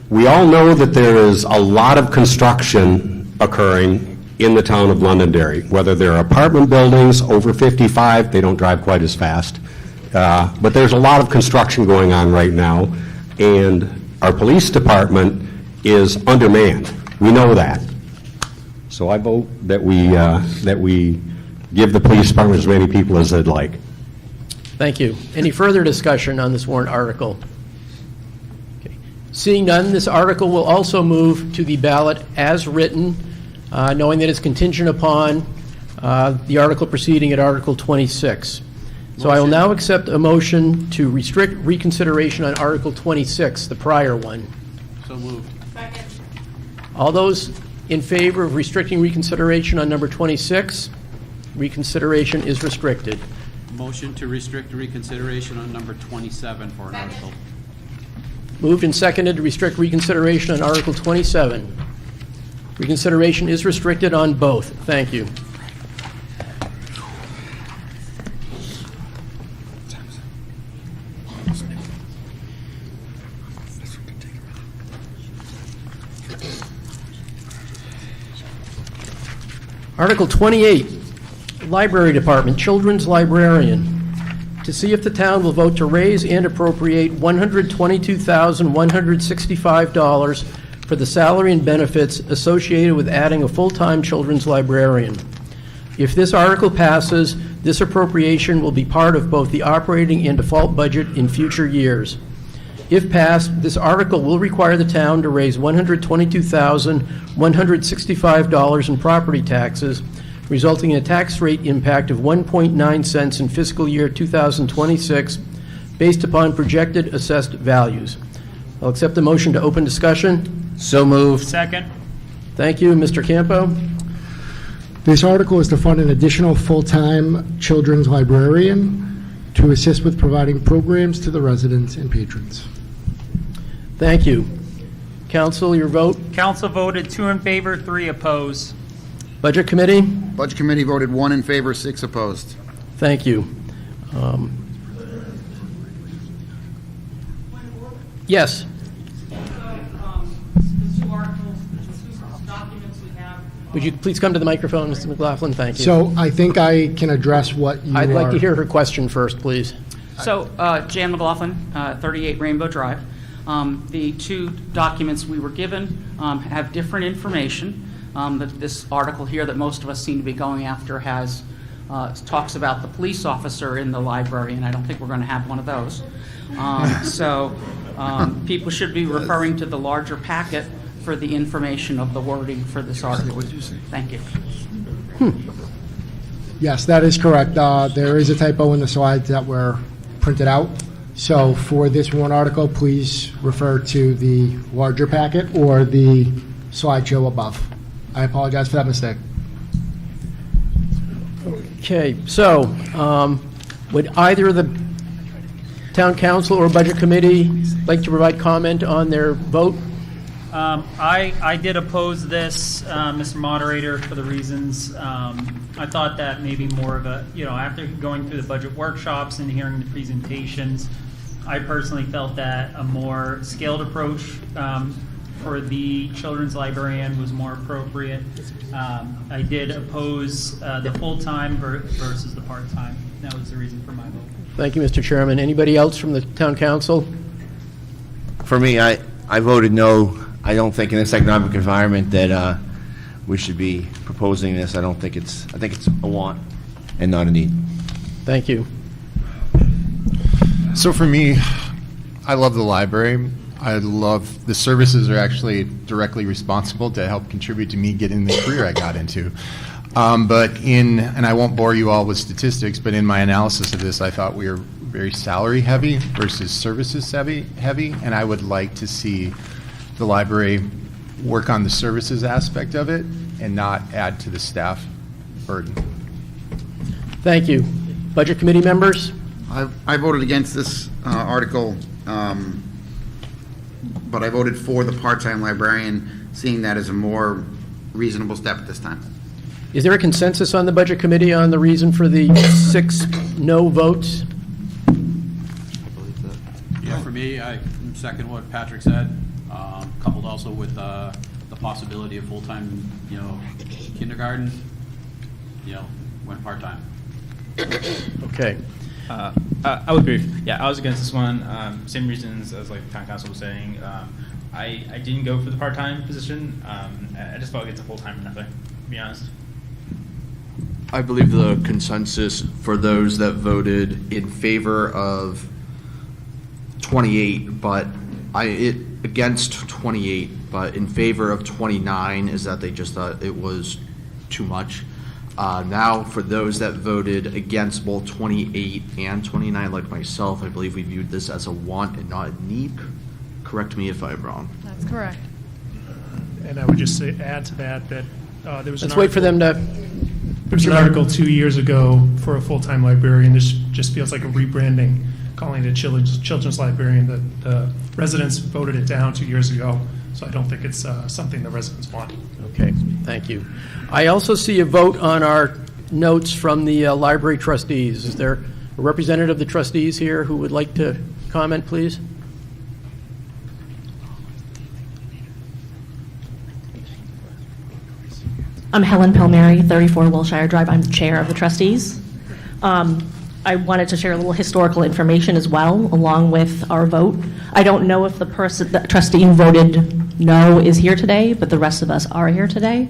We all know that there is a lot of construction occurring in the town of Londonderry, whether they're apartment buildings over 55, they don't drive quite as fast, but there's a lot of construction going on right now, and our police department is undermanned. We know that. So I vote that we give the police department as many people as they'd like. Thank you. Any further discussion on this warrant article? Okay. Seeing none, this article will also move to the ballot as written, knowing that it's contingent upon the article proceeding at Article 26. So I will now accept a motion to restrict reconsideration on Article 26, the prior one. So moved. Second. All those in favor of restricting reconsideration on number 26? Reconsideration is restricted. Motion to restrict reconsideration on number 27 for an article. Moved and seconded to restrict reconsideration on Article 27. Reconsideration is restricted on both. Thank you. Article 28, Library Department, Children's Librarian. To see if the town will vote to raise and appropriate $122,165 for the salary and benefits associated with adding a full-time children's librarian. If this article passes, this appropriation will be part of both the operating and default budget in future years. If passed, this article will require the town to raise $122,165 in property taxes, resulting in a tax rate impact of 1.9 cents in fiscal year 2026, based upon projected assessed values. I'll accept the motion to open discussion. So moved. Second. Thank you, Mr. Campo. This article is to fund an additional full-time children's librarian to assist with providing programs to the residents and patrons. Thank you. Council, your vote. Council voted 2 in favor, 3 opposed. Budget Committee? Budget Committee voted 1 in favor, 6 opposed. Thank you. Yes. Would you please come to the microphone, Mr. McLaughlin? Thank you. So I think I can address what you I'd like are- to hear her question first, please. So, Jan McLaughlin, 38 Rainbow Drive. The 2 documents we were given have different information. This article here that most of us seem to be going after has talks about the police officer in the library, and I don't think we're going to have one of those. People should be referring to the larger packet for the information of the wording for this article. Thank you. Yes, that is correct. There is a typo in the slides that were printed out. So for this warrant article, please refer to the larger packet or the slideshow above. I apologize for that mistake. Okay, so would either the Town Council or Budget Committee like to provide comment on their vote? I did oppose this, Mr. Moderator, for the reasons. I thought that maybe more of a, after going through the budget workshops and hearing the presentations, I personally felt that a more scaled approach for the children's librarian was more appropriate. I did oppose the full-time versus the part-time. That was the reason for my vote. Thank you, Mr. Chairman. Anybody else from the Town Council? For me, I voted no. I don't think in this economic environment that we should be proposing this. I think it's a want and not a need. Thank you. So for me, I love the library. I love the services are actually directly responsible to help contribute to me getting the career I got into. And I won't bore you all with statistics, but in my analysis of this, I thought we were very salary heavy versus services heavy, and I would like to see the library work on the services aspect of it and not add to the staff burden. Thank you. Budget Committee members? I voted against this article, but I voted for the part-time librarian, seeing that as a more reasonable step at this time. Is there a consensus on the Budget Committee on the reason for the 6 no votes? Yeah, for me, I second what Patrick said, coupled also with the possibility of full-time, kindergarten, went part-time. Okay. I would agree. Yeah, I was against this one. Same reasons as like town council was saying. I didn't go for the part-time position. I just felt like it's a full-time or nothing, to be honest. I believe the consensus for those that voted in favor of 28, but against 28, but in favor of 29 is that they just thought it was too much. Now, for those that voted against both 28 and 29, like myself, I believe we viewed this as a want and not a need. Correct me if I'm wrong. That's correct. And I would just say, add to that, there was Let's wait for them to... There was an article 2 years ago for a full-time librarian. This just feels like a rebranding, calling it a children's librarian. The residents voted it down 2 years ago, so I don't think it's something the residents want. Okay, thank you. I also see a vote on our notes from the library trustees. Is there a representative of the trustees here who would like to comment, please? I'm Helen Palmieri, 34 Wilshire Drive. I'm the chair of the trustees. I wanted to share a little historical information as well, along with our vote. I don't know if the trustee who voted no is here today, but the rest of us are here today.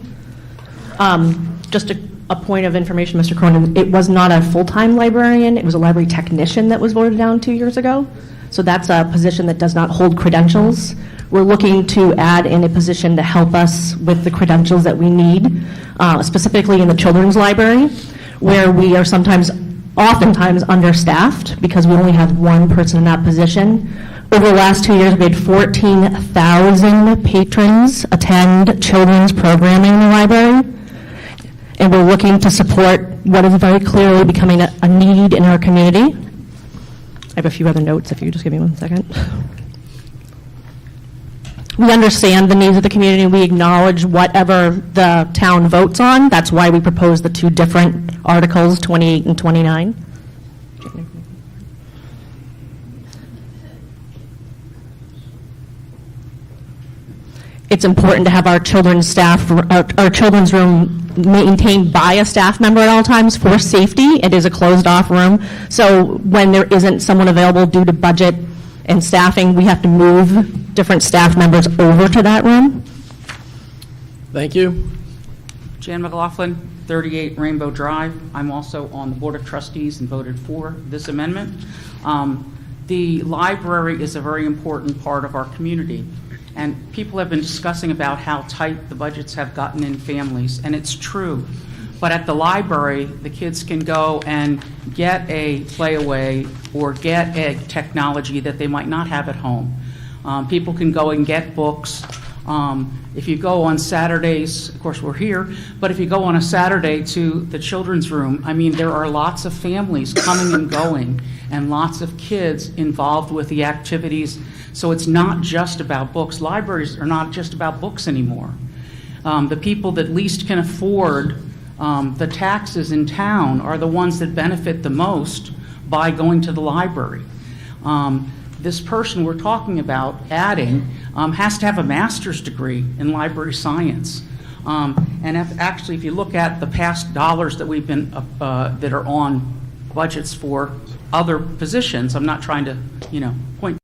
Just a point of information, Mr. Cronin, it was not a full-time librarian. It was a library technician that was voted down 2 years ago. So that's a position that does not hold credentials. We're looking to add in a position to help us with the credentials that we need, specifically in the children's library, where we are oftentimes understaffed because we only have one person in that position. Over the last 2 years, we had 14,000 patrons attend children's programming in the library, and we're looking to support what is very clearly becoming a need in our community. I have a few other notes, if you just give me 1 second. We understand the needs of the community. We acknowledge whatever the town votes on. That's why we propose the 2 different articles, 28 and 29. It's important to have our children's room maintained by a staff member at all times for safety. It is a closed-off room. So when there isn't someone available due to budget and staffing, we have to move different staff members over to that room. Thank you. Jan McLaughlin, 38 Rainbow Drive. I'm also on the Board of Trustees and voted for this amendment. The library is a very important part of our community. And people have been discussing about how tight the budgets have gotten in families, and it's true. But at the library, the kids can go and get a playaway or get a technology that they might not have at home. People can go and get books. If you go on Saturdays, of course we're here, but if you go on a Saturday to the children's room, I mean, there are lots of families coming and going and lots of kids involved with the activities. So it's not just about books. Libraries are not just about books anymore. The people that least can afford the taxes in town are the ones that benefit the most by going to the library. This person we're talking about adding has to have a master's degree in library science. And if you look at the past dollars that we've been that are on budgets for other positions, I'm not trying to point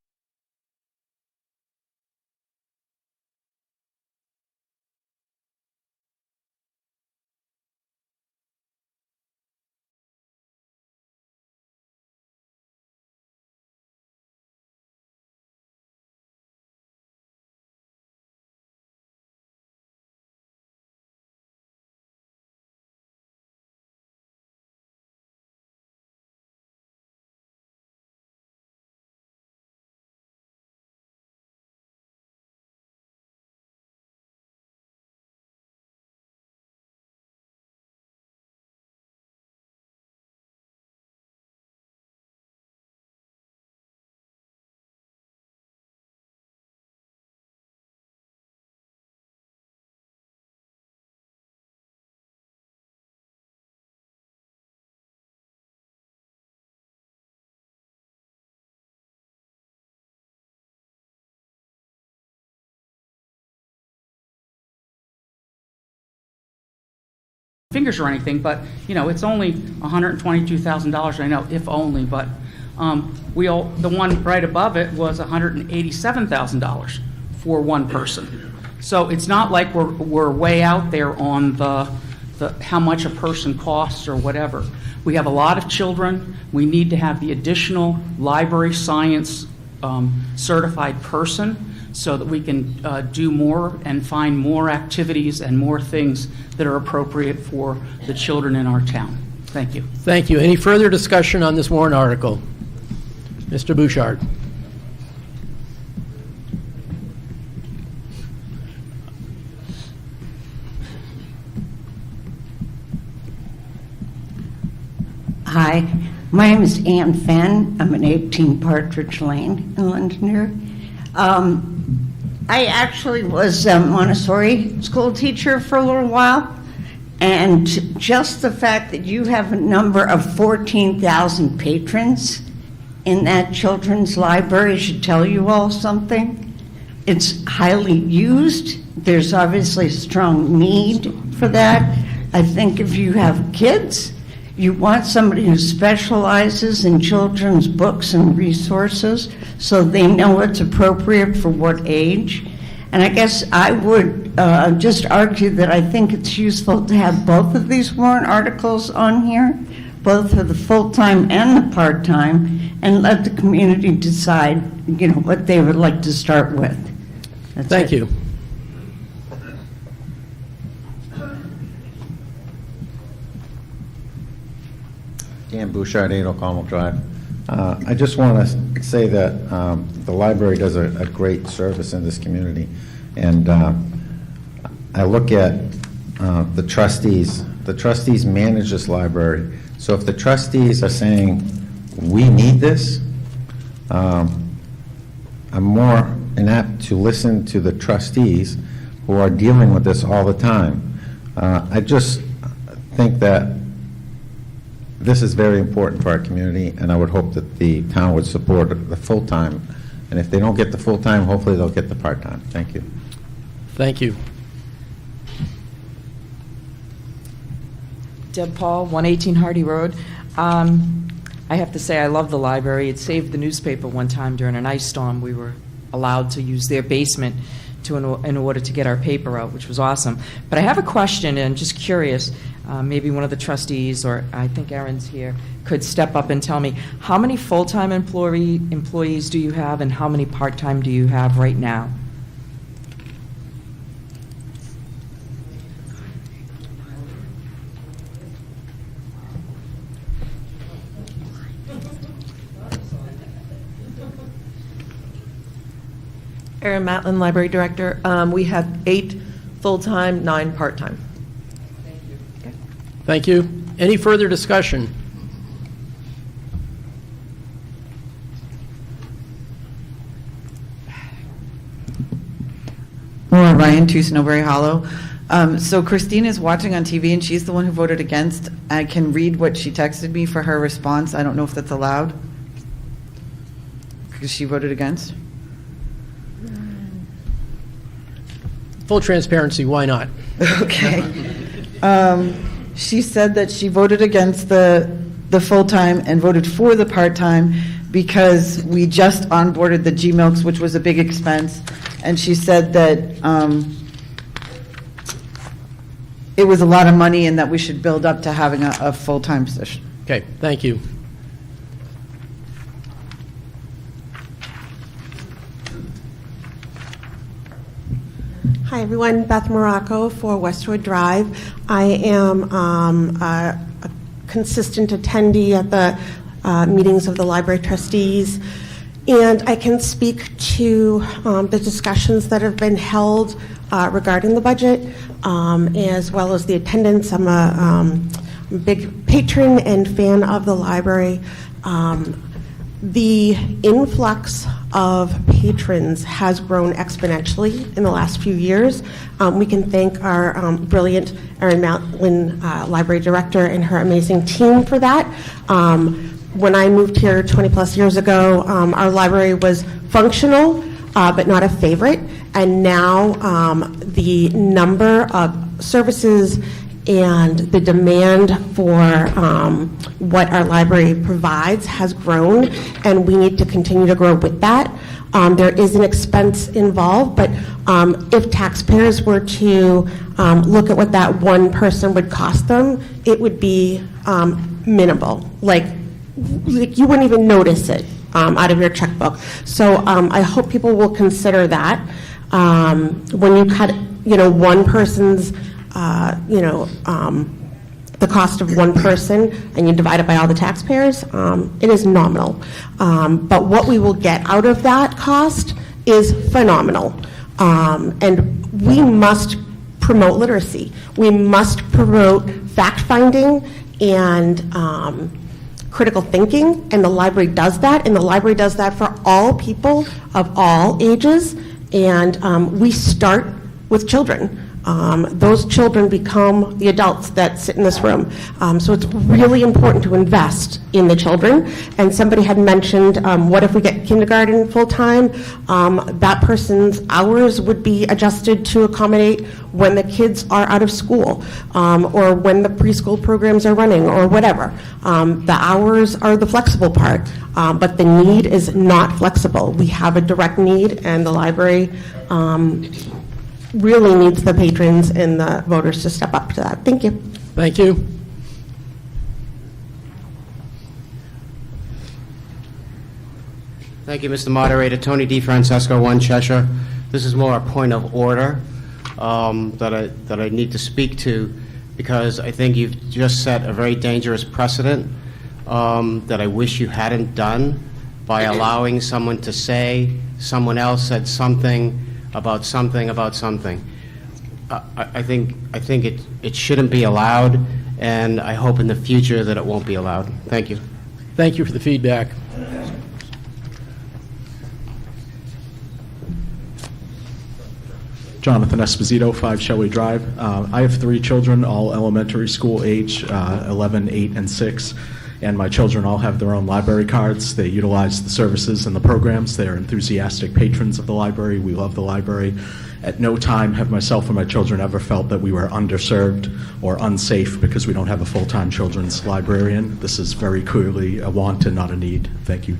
fingers or anything, but, it's only $122,000, I know, if only, but the one right above it was $187,000 for one person. So it's not like we're way out there on the how much a person costs or whatever. We have a lot of children. We need to have the additional library science certified person so that we can do more and find more activities and more things that are appropriate for the children in our town. Thank you. Thank you. Any further discussion on this warrant article? Mr. Bouchard. Hi, my name is Ann Fenn. I'm at 18 Partridge Lane in Londonderry. I actually was a Montessori school teacher for a little while, and just the fact that you have a number of 14,000 patrons in that children's library should tell you all something. It's highly used. There's obviously a strong need for that. I think if you have kids, you want somebody who specializes in children's books and resources so they know what's appropriate for what age. And I guess I would just argue that I think it's useful to have both of these warrant articles on here, both for the full-time and the part-time, and let the community decide, what they would like to start with. Thank you. Dan Bouchard, 8 O'Connell Drive. I just want to say that the library does a great service in this community. And I look at the trustees. The trustees manage this library. So if the trustees are saying, we need this, I'm more inapt to listen to the trustees who are dealing with this all the time. I just think that this is very important for our community, and I would hope that the town would support the full-time. And if they don't get the full-time, hopefully they'll get the part-time. Thank you. Thank you. Deb Paul, 118 Hardy Road. I have to say I love the library. It saved the newspaper one time during an ice storm. We were allowed to use their basement in order to get our paper out, which was awesome. But I have a question, and just curious, maybe one of the trustees, or I think Erin's here, could step up and tell me, how many full-time employees do you have, and how many part-time do you have right now? Erin Matlin, Library Director. We have 8 full-time, 9 part-time. Thank you. Any further discussion? Laura Ryan, 2 Snowberry Hollow. So Christine is watching on TV, and she's the one who voted against. I can read what she texted me for her response. I don't know if that's allowed, because she voted against. Full transparency, why not? Okay. She said that she voted against the full-time and voted for the part-time because we just onboarded the G-Milks, which was a big expense. And she said that it was a lot of money and that we should build up to having a full-time position. Okay, thank you. Hi, everyone. Beth Morocco for Westwood Drive. I am a consistent attendee at the meetings of the library trustees, and I can speak to the discussions that have been held regarding the budget, as well as the attendance. I'm a big patron and fan of the library. The influx of patrons has grown exponentially in the last few years. We can thank our brilliant Erin Matlin, Library Director, and her amazing team for that. When I moved here 20 plus years ago, our library was functional, but not a favorite. And now the number of services and the demand for what our library provides has grown, and we need to continue to grow with that. There is an expense involved, but if taxpayers were to look at what that one person would cost them, it would be minimal. Like you wouldn't even notice it out of your checkbook. So I hope people will consider that when you cut, one person's, the cost of one person, and you divide it by all the taxpayers, it is nominal. But what we will get out of that cost is phenomenal. And we must promote literacy. We must promote fact-finding and critical thinking, and the library does that, and the library does that for all people of all ages, and we start with children. Those children become the adults that sit in this room. So it's really important to invest in the children. And somebody had mentioned, what if we get kindergarten full-time? That person's hours would be adjusted to accommodate when the kids are out of school, or when the preschool programs are running, or whatever. The hours are the flexible part, but the need is not flexible. We have a direct need, and the library really needs the patrons and the voters to step up to that. Thank you. Thank you. Thank you, Mr. Moderator. Tony DeFrancesco, 1 Cheshire. This is more a point of order that I need to speak to, because I think you've just set a very dangerous precedent that I wish you hadn't done by allowing someone to say someone else said something about something about something. I think it shouldn't be allowed, and I hope in the future that it won't be allowed. Thank you. Thank you for the feedback. Jonathan Esposito, 5 Shelley Drive. I have 3 children, all elementary school age, 11, 8, and 6. And my children all have their own library cards. They utilize the services and the programs. They are enthusiastic patrons of the library. We love the library. At no time have myself or my children ever felt that we were underserved or unsafe because we don't have a full-time children's librarian. This is very clearly a want and not a need. Thank you.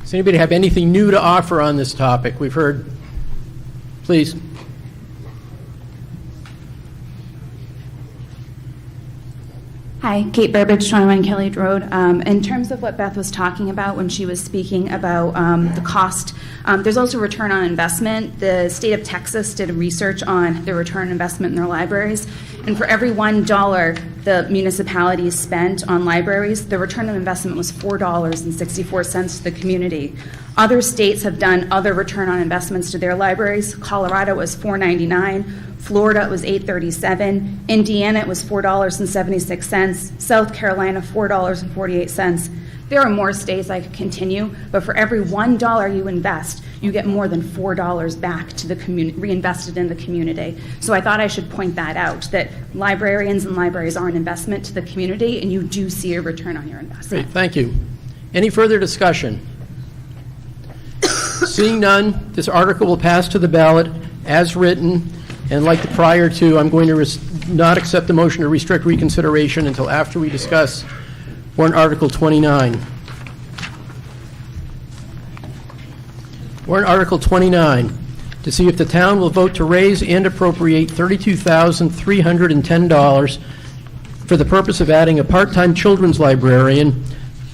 Does anybody have anything new to offer on this topic? We've heard, please. Hi, Kate Burbidge, 21 Kelly Road. In terms of what Beth was talking about when she was speaking about the cost, there's also return on investment. The state of Texas did research on the return on investment in their libraries, and for every $1 the municipalities spent on libraries, the return on investment was $4.64 to the community. Other states have done other return on investments to their libraries. Colorado was $4.99. Florida, it was $8.37. Indiana, it was $4.76. South Carolina, $4.48. There are more states I could continue, but for every $1 you invest, you get more than $4 back to the community, reinvested in the community. So I thought I should point that out, that librarians and libraries are an investment to the community, and you do see a return on your investment. Great, thank you. Any further discussion? Seeing none, this article will pass to the ballot as written. And like the prior two, I'm going to not accept the motion to restrict reconsideration until after we discuss warrant Article 29. Warrant Article 29, to see if the town will vote to raise and appropriate $32,310 for the purpose of adding a part-time children's librarian.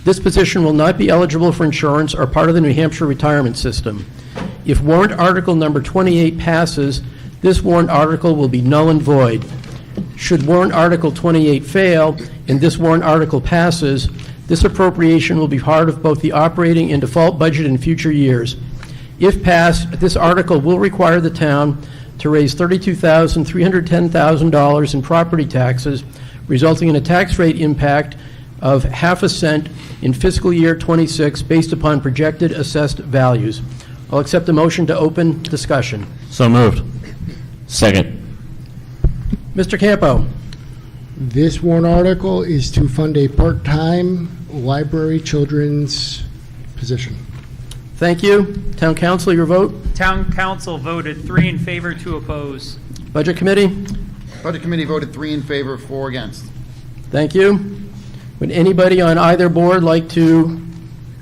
This position will not be eligible for insurance or part of the New Hampshire retirement system. If warrant Article number 28 passes, this warrant article will be null and void. Should warrant Article 28 fail and this warrant article passes, this appropriation will be part of both the operating and default budget in future years. If passed, this article will require the town to raise $32,310,000 in property taxes, resulting in a tax rate impact of ½ cent in fiscal year 26 based upon projected assessed values. I'll accept a motion to open discussion. So moved. Second. Mr. Campo. This warrant article is to fund a part-time library children's position. Thank you. Town Council, your vote. Town Council voted 3 in favor, 2 oppose. Budget Committee. Budget Committee voted 3 in favor, 4 against. Thank you. Would anybody on either board like to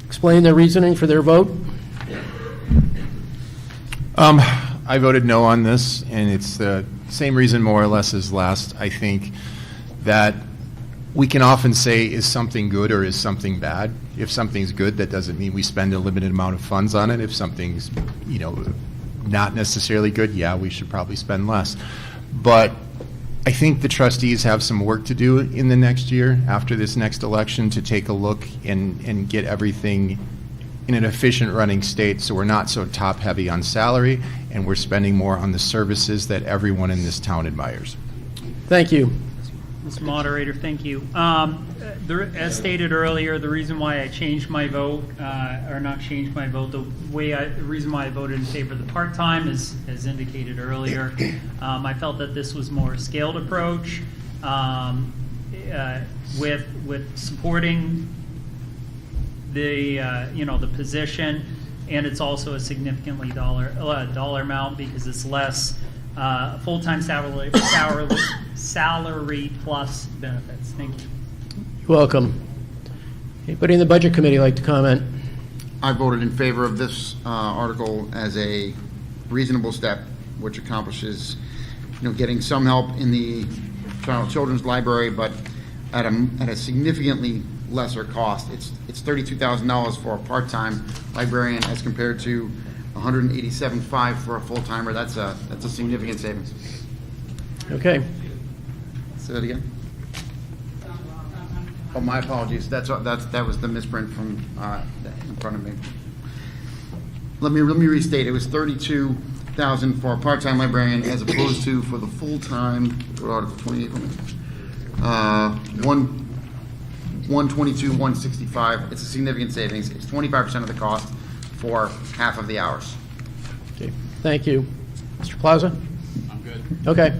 explain their reasoning for their vote? I voted no on this, and it's the same reason more or less as last. I think that we can often say, is something good or is something bad? If something's good, that doesn't mean we spend a limited amount of funds on it. If something's, not necessarily good, yeah, we should probably spend less. But I think the trustees have some work to do in the next year after this next election to take a look and get everything in an efficient running state so we're not so top heavy on salary and we're spending more on the services that everyone in this town admires. Thank you. Mr. Moderator, thank you. As stated earlier, the reason why I changed my vote, or not changed my vote, the reason why I voted in favor of the part-time is, as indicated earlier, I felt that this was more a scaled approach with supporting the the position, and it's also a significantly dollar amount because it's less full-time salary plus benefits. Thank you. You're welcome. Anybody in the Budget Committee like to comment? I voted in favor of this article as a reasonable step, which accomplishes, getting some help in the children's library, but at a significantly lesser cost. It's $32,000 for a part-time librarian as compared to $187,500 for a full-timer. That's a significant savings. Okay. Say that again. Oh, my apologies. That was the misprint from in front of me. Let me restate. It was $32,000 for a part-time librarian as opposed to for the full-time. Article 28. $122,165. It's a significant savings. It's 25% of the cost for half of the hours. Okay. Thank you. Mr. Plaza? I'm good. Okay.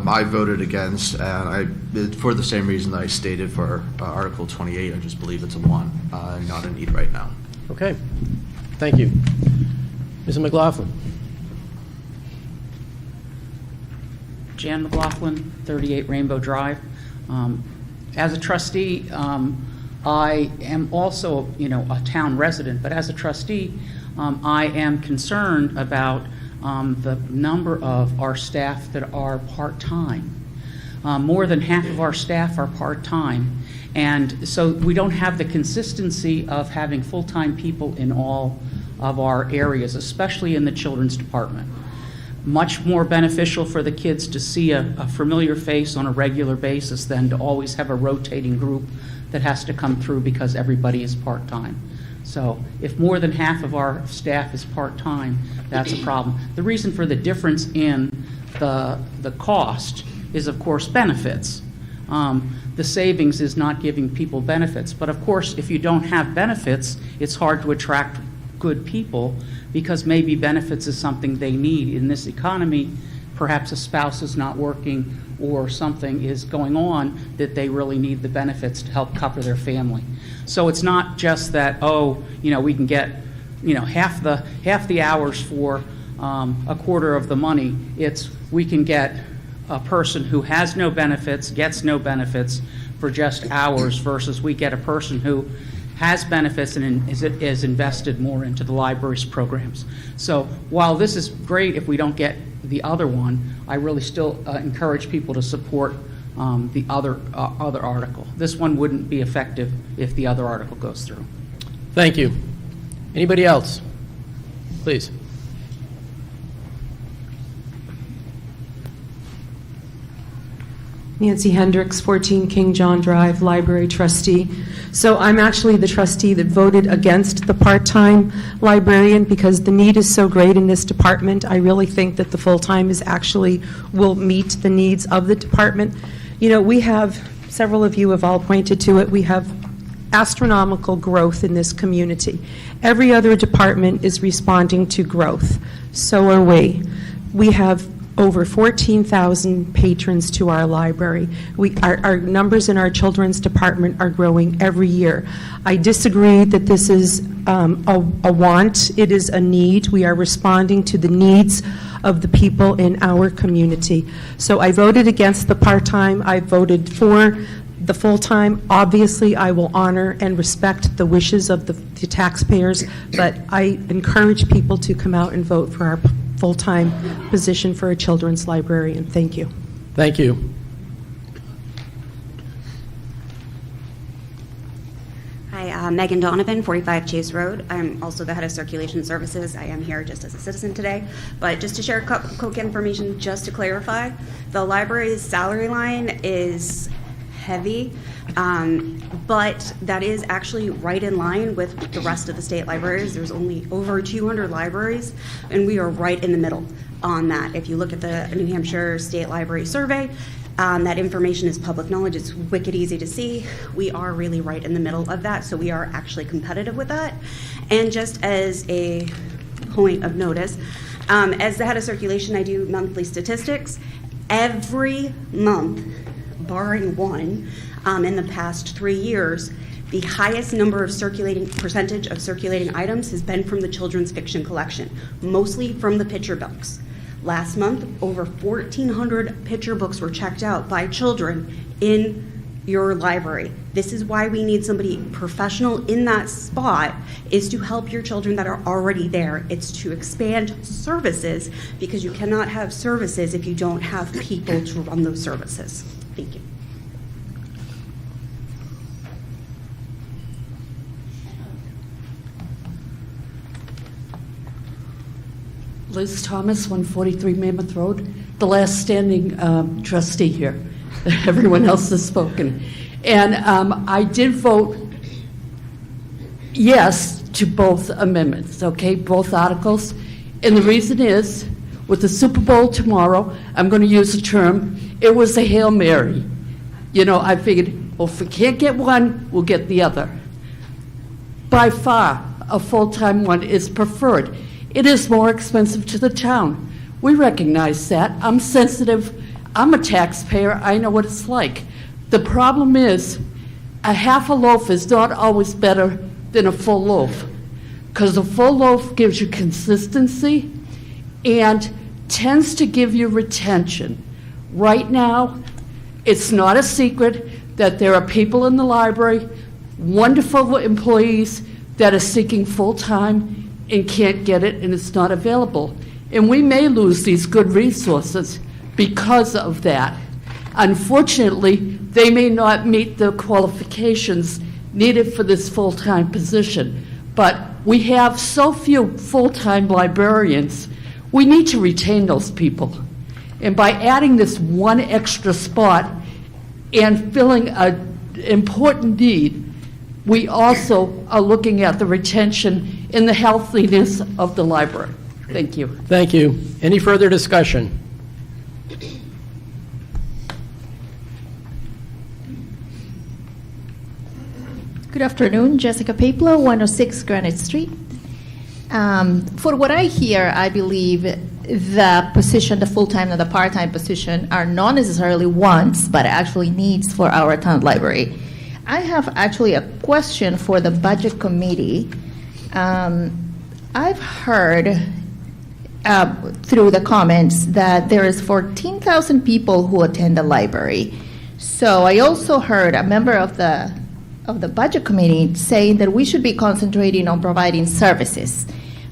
I voted against, and for the same reason that I stated for Article 28. I just believe it's a want, not a need right now. Okay. Thank you. Mrs. McLaughlin? Jan McLaughlin, 38 Rainbow Drive. As a trustee, I am also, a town resident, but as a trustee, I am concerned about the number of our staff that are part-time. More than half of our staff are part-time, and so we don't have the consistency of having full-time people in all of our areas, especially in the children's department. Much more beneficial for the kids to see a familiar face on a regular basis than to always have a rotating group that has to come through because everybody is part-time. So if more than half of our staff is part-time, that's a problem. The reason for the difference in the cost is, of course, benefits. The savings is not giving people benefits. But, of course, if you don't have benefits, it's hard to attract good people because maybe benefits is something they need. In this economy, perhaps a spouse is not working or something is going on that they really need the benefits to help cover their family. So it's not just that, we can get, half the hours for a quarter of the money. It's we can get a person who has no benefits, gets no benefits for just hours versus we get a person who has benefits and is invested more into the library's programs. So while this is great if we don't get the other one, I really still encourage people to support the other article. This one wouldn't be effective if the other article goes through. Thank you. Anybody else? Please. Nancy Hendricks, 14 King John Drive, library trustee. So I'm actually the trustee that voted against the part-time librarian because the need is so great in this department. I really think that the full-time will meet the needs of the department. We have, several of you have all pointed to it, we have astronomical growth in this community. Every other department is responding to growth. So are we. We have over 14,000 patrons to our library. Our numbers in our children's department are growing every year. I disagree that this is a want. It is a need. We are responding to the needs of the people in our community. So I voted against the part-time. I voted for the full-time. Obviously, I will honor and respect the wishes of the taxpayers, but I encourage people to come out and vote for our full-time position for a children's librarian. Thank you. Thank you. Hi, Megan Donovan, 45 Chase Road. I'm also the head of circulation services. I am here just as a citizen today. But just to share quick information, just to clarify, the library's salary line is heavy, but that is actually right in line with the rest of the state libraries. There's only over 200 libraries, and we are right in the middle on that. If you look at the New Hampshire State Library Survey, that information is public knowledge. It's wicked easy to see. We are really right in the middle of that, so we are actually competitive with that. And just as a point of notice, as the head of circulation, I do monthly statistics. Every month, barring one, in the past 3 years, the highest number of percentage of circulating items has been from the children's fiction collection, mostly from the picture books. Last month, over 1,400 picture books were checked out by children in your library. This is why we need somebody professional in that spot, is to help your children that are already there. It's to expand services, because you cannot have services if you don't have people to run those services. Thank you. Liz Thomas, 143 Mammoth Road, the last standing trustee here. Everyone else has spoken. And I did vote yes to both amendments, okay, both articles. And the reason is, with the Super Bowl tomorrow, I'm going to use a term, it was a Hail Mary. You know, I figured, well, if we can't get one, we'll get the other. By far, a full-time one is preferred. It is more expensive to the town. We recognize that. I'm sensitive. I'm a taxpayer. I know what it's like. The problem is, a half a loaf is not always better than a full loaf, because a full loaf gives you consistency and tends to give you retention. Right now, it's not a secret that there are people in the library, wonderful employees, that are seeking full-time and can't get it, and it's not available. And we may lose these good resources because of that. Unfortunately, they may not meet the qualifications needed for this full-time position. But we have so few full-time librarians, we need to retain those people. And by adding this one extra spot and filling an important need, we also are looking at the retention and the healthiness of the library. Thank you. Thank you. Any further discussion? Good afternoon, Jessica Paplo, 106 Granite Street. For what I hear, I believe the position, the full-time and the part-time position, are not necessarily wants, but actually needs for our town library. I have actually a question for the budget committee. I've heard through the comments that there is 14,000 people who attend the library. So I also heard a member of the budget committee saying that we should be concentrating on providing services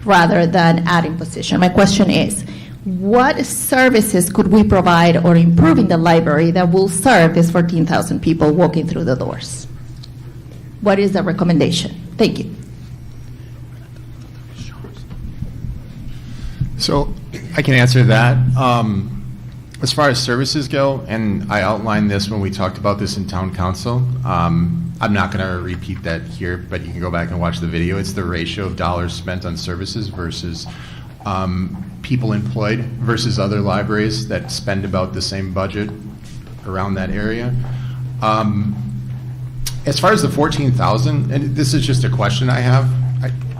rather than adding position. My question is, what services could we provide or improve in the library that will serve these 14,000 people walking through the doors? What is the recommendation? Thank you. So I can answer that. As far as services go, and I outlined this when we talked about this in town council, I'm not going to repeat that here, but you can go back and watch the video. It's the ratio of dollars spent on services versus people employed versus other libraries that spend about the same budget around that area. As far as the 14,000, and this is just a question I have,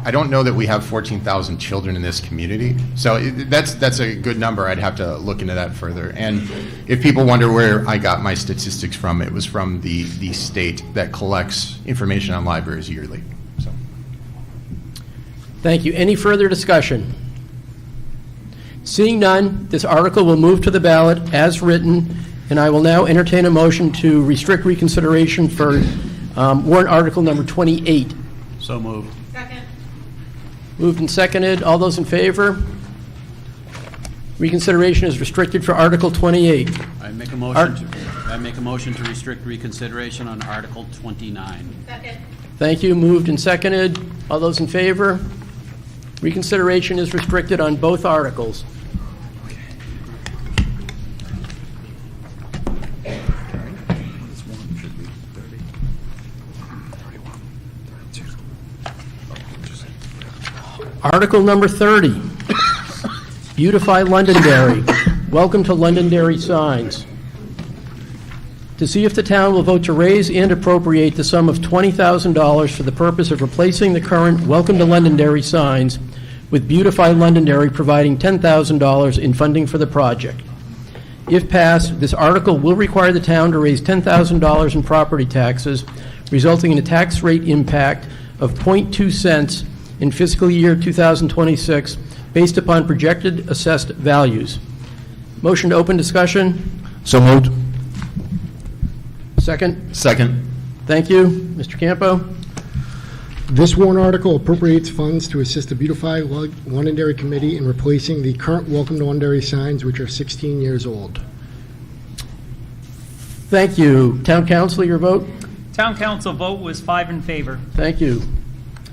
I don't know that we have 14,000 children in this community. So that's a good number. I'd have to look into that further. And if people wonder where I got my statistics from, it was from the state that collects information on libraries yearly. So. Thank you. Any further discussion? Seeing none, this article will move to the ballot as written, and I will now entertain a motion to restrict reconsideration for warrant article number 28. So moved. Moved and seconded. All those in favor? Reconsideration is restricted for Article 28. I make a motion to restrict reconsideration on Article 29. Thank you. Moved and seconded. All those in favor? Reconsideration is restricted on both articles. Article number 30, beautify Londonderry. Welcome to Londonderry signs. To see if the town will vote to raise and appropriate the sum of $20,000 for the purpose of replacing the current Welcome to Londonderry signs with Beautify Londonderry providing $10,000 in funding for the project. If passed, this article will require the town to raise $10,000 in property taxes, resulting in a tax rate impact of 0.2 cents in fiscal year 2026 based upon projected assessed values. Motion to open discussion. So moved. Second. Second. Thank you. Mr. Campo. This warrant article appropriates funds to assist the Beautify Londonderry Committee in replacing the current Welcome to Londonderry signs, which are 16 years old. Thank you. Town Council, your vote? Town council vote was 5 in favor. Thank you.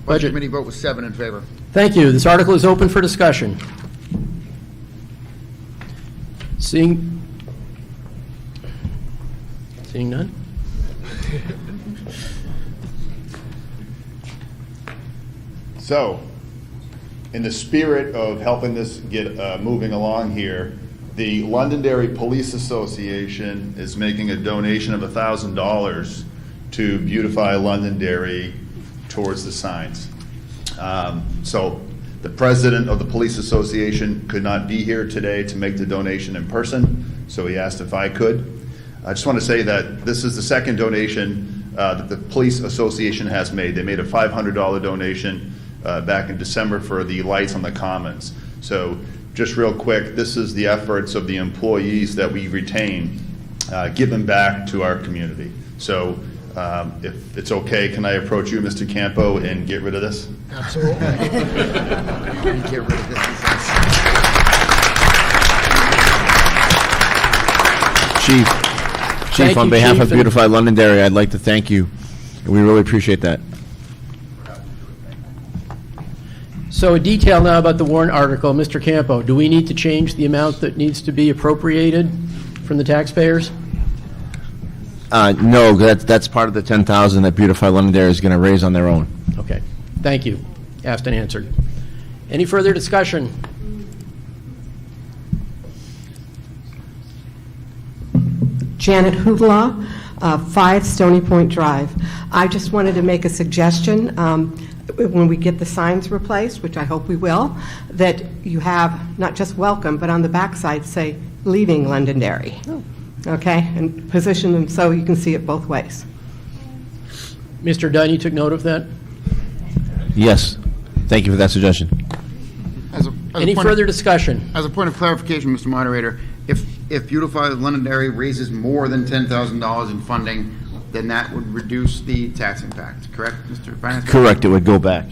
Budget Committee vote was 7 in favor. Thank you. This article is open for discussion. Seeing none? So, in the spirit of helping this get moving along here, the Londonderry Police Association is making a donation of $1,000 to beautify Londonderry towards the signs. So the president of the police association could not be here today to make the donation in person, so he asked if I could. I just want to say that this is the second donation that the police association has made. They made a $500 donation back in December for the lights on the commons. So just real quick, this is the efforts of the employees that we retain giving back to our community. So if it's okay, can I approach you, Mr. Campo, and get rid of this? Absolutely. Get rid of this. Chief, on behalf of Beautify Londonderry, I'd like to thank you. We really appreciate that. So a detail now about the warrant article. Mr. Campo, do we need to change the amount that needs to be appropriated from the taxpayers? No, that's part of the $10,000 that Beautify Londonderry is going to raise on their own. Okay. Thank you. Asked and answered. Any further discussion? Janet Huvela, 5 Stony Point Drive. I just wanted to make a suggestion. When we get the signs replaced, which I hope we will, that you have not just welcome, but on the backside say, leaving Londonderry. Okay? And position them so you can see it both ways. Mr. Dunn, you took note of that? Yes. Thank you for that suggestion. Any further discussion? As a point of clarification, Mr. Moderator, if Beautify Londonderry raises more than $10,000 in funding, then that would reduce the tax impact, correct, Mr. Finance? Correct, it would go back.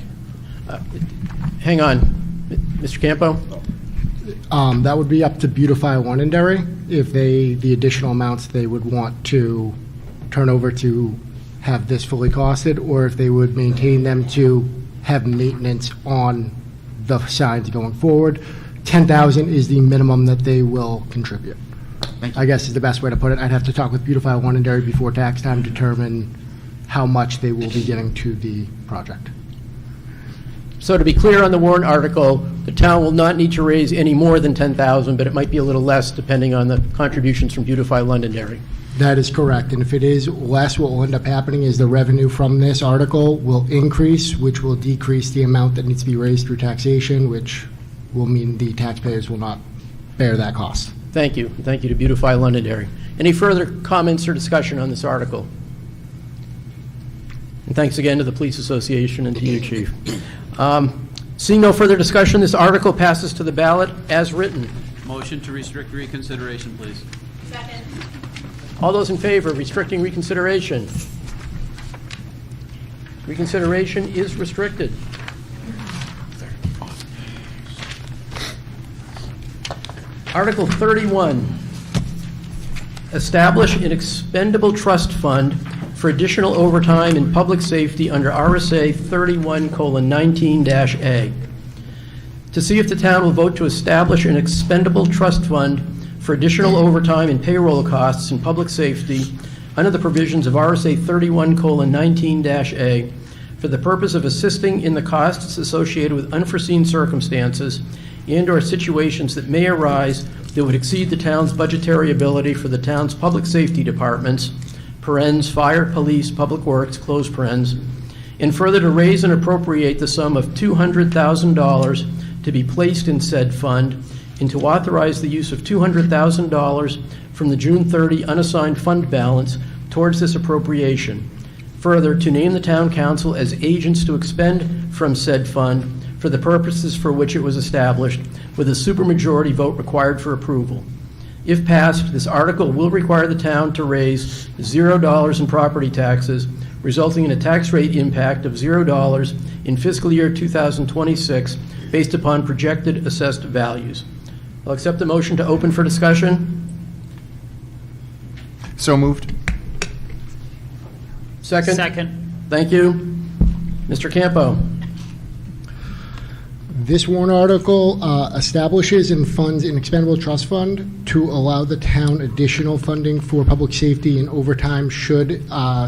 Hang on. Mr. Campo? That would be up to Beautify Londonderry if the additional amounts they would want to turn over to have this fully costed, or if they would maintain them to have maintenance on the signs going forward. $10,000 is the minimum that they will contribute. I guess is the best way to put it. I'd have to talk with Beautify Londonderry before tax time to determine how much they will be giving to the project. So to be clear on the warrant article, the town will not need to raise any more than $10,000, but it might be a little less depending on the contributions from Beautify Londonderry. That is correct, and if it is less, what will end up happening is the revenue from this article will increase, which will decrease the amount that needs to be raised through taxation, which will mean the taxpayers will not bear that cost. Thank you. Thank you to Beautify Londonderry. Any further comments or discussion on this article? And thanks again to the Police Association and to you, Chief. Seeing no further discussion, this article passes to the ballot as written. Motion to restrict reconsideration, please. Second. All those in favor of restricting reconsideration? Reconsideration is restricted. Article 31, establish an expendable trust fund for additional overtime in public safety under RSA 31:19-A. To see if the town will vote to establish an expendable trust fund for additional overtime and payroll costs in public safety under the provisions of RSA 31:19-A for the purpose of assisting in the costs associated with unforeseen circumstances and/or situations that may arise that would exceed the town's budgetary ability for the town's public safety departments, parens, fire, police, public works, close parens, and further to raise and appropriate the sum of $200,000 to be placed in said fund, and to authorize the use of $200,000 from the June 30 unassigned fund balance towards this appropriation. Further, to name the town council as agents to expend from said fund for the purposes for which it was established, with a supermajority vote required for approval. If passed, this article will require the town to raise $0 in property taxes, resulting in a tax rate impact of $0 in fiscal year 2026 based upon projected assessed values. I'll accept the motion to open for discussion. So moved. Second? Second. Thank you. Mr. Campo. This warrant article establishes and funds an expendable trust fund to allow the town additional funding for public safety and overtime should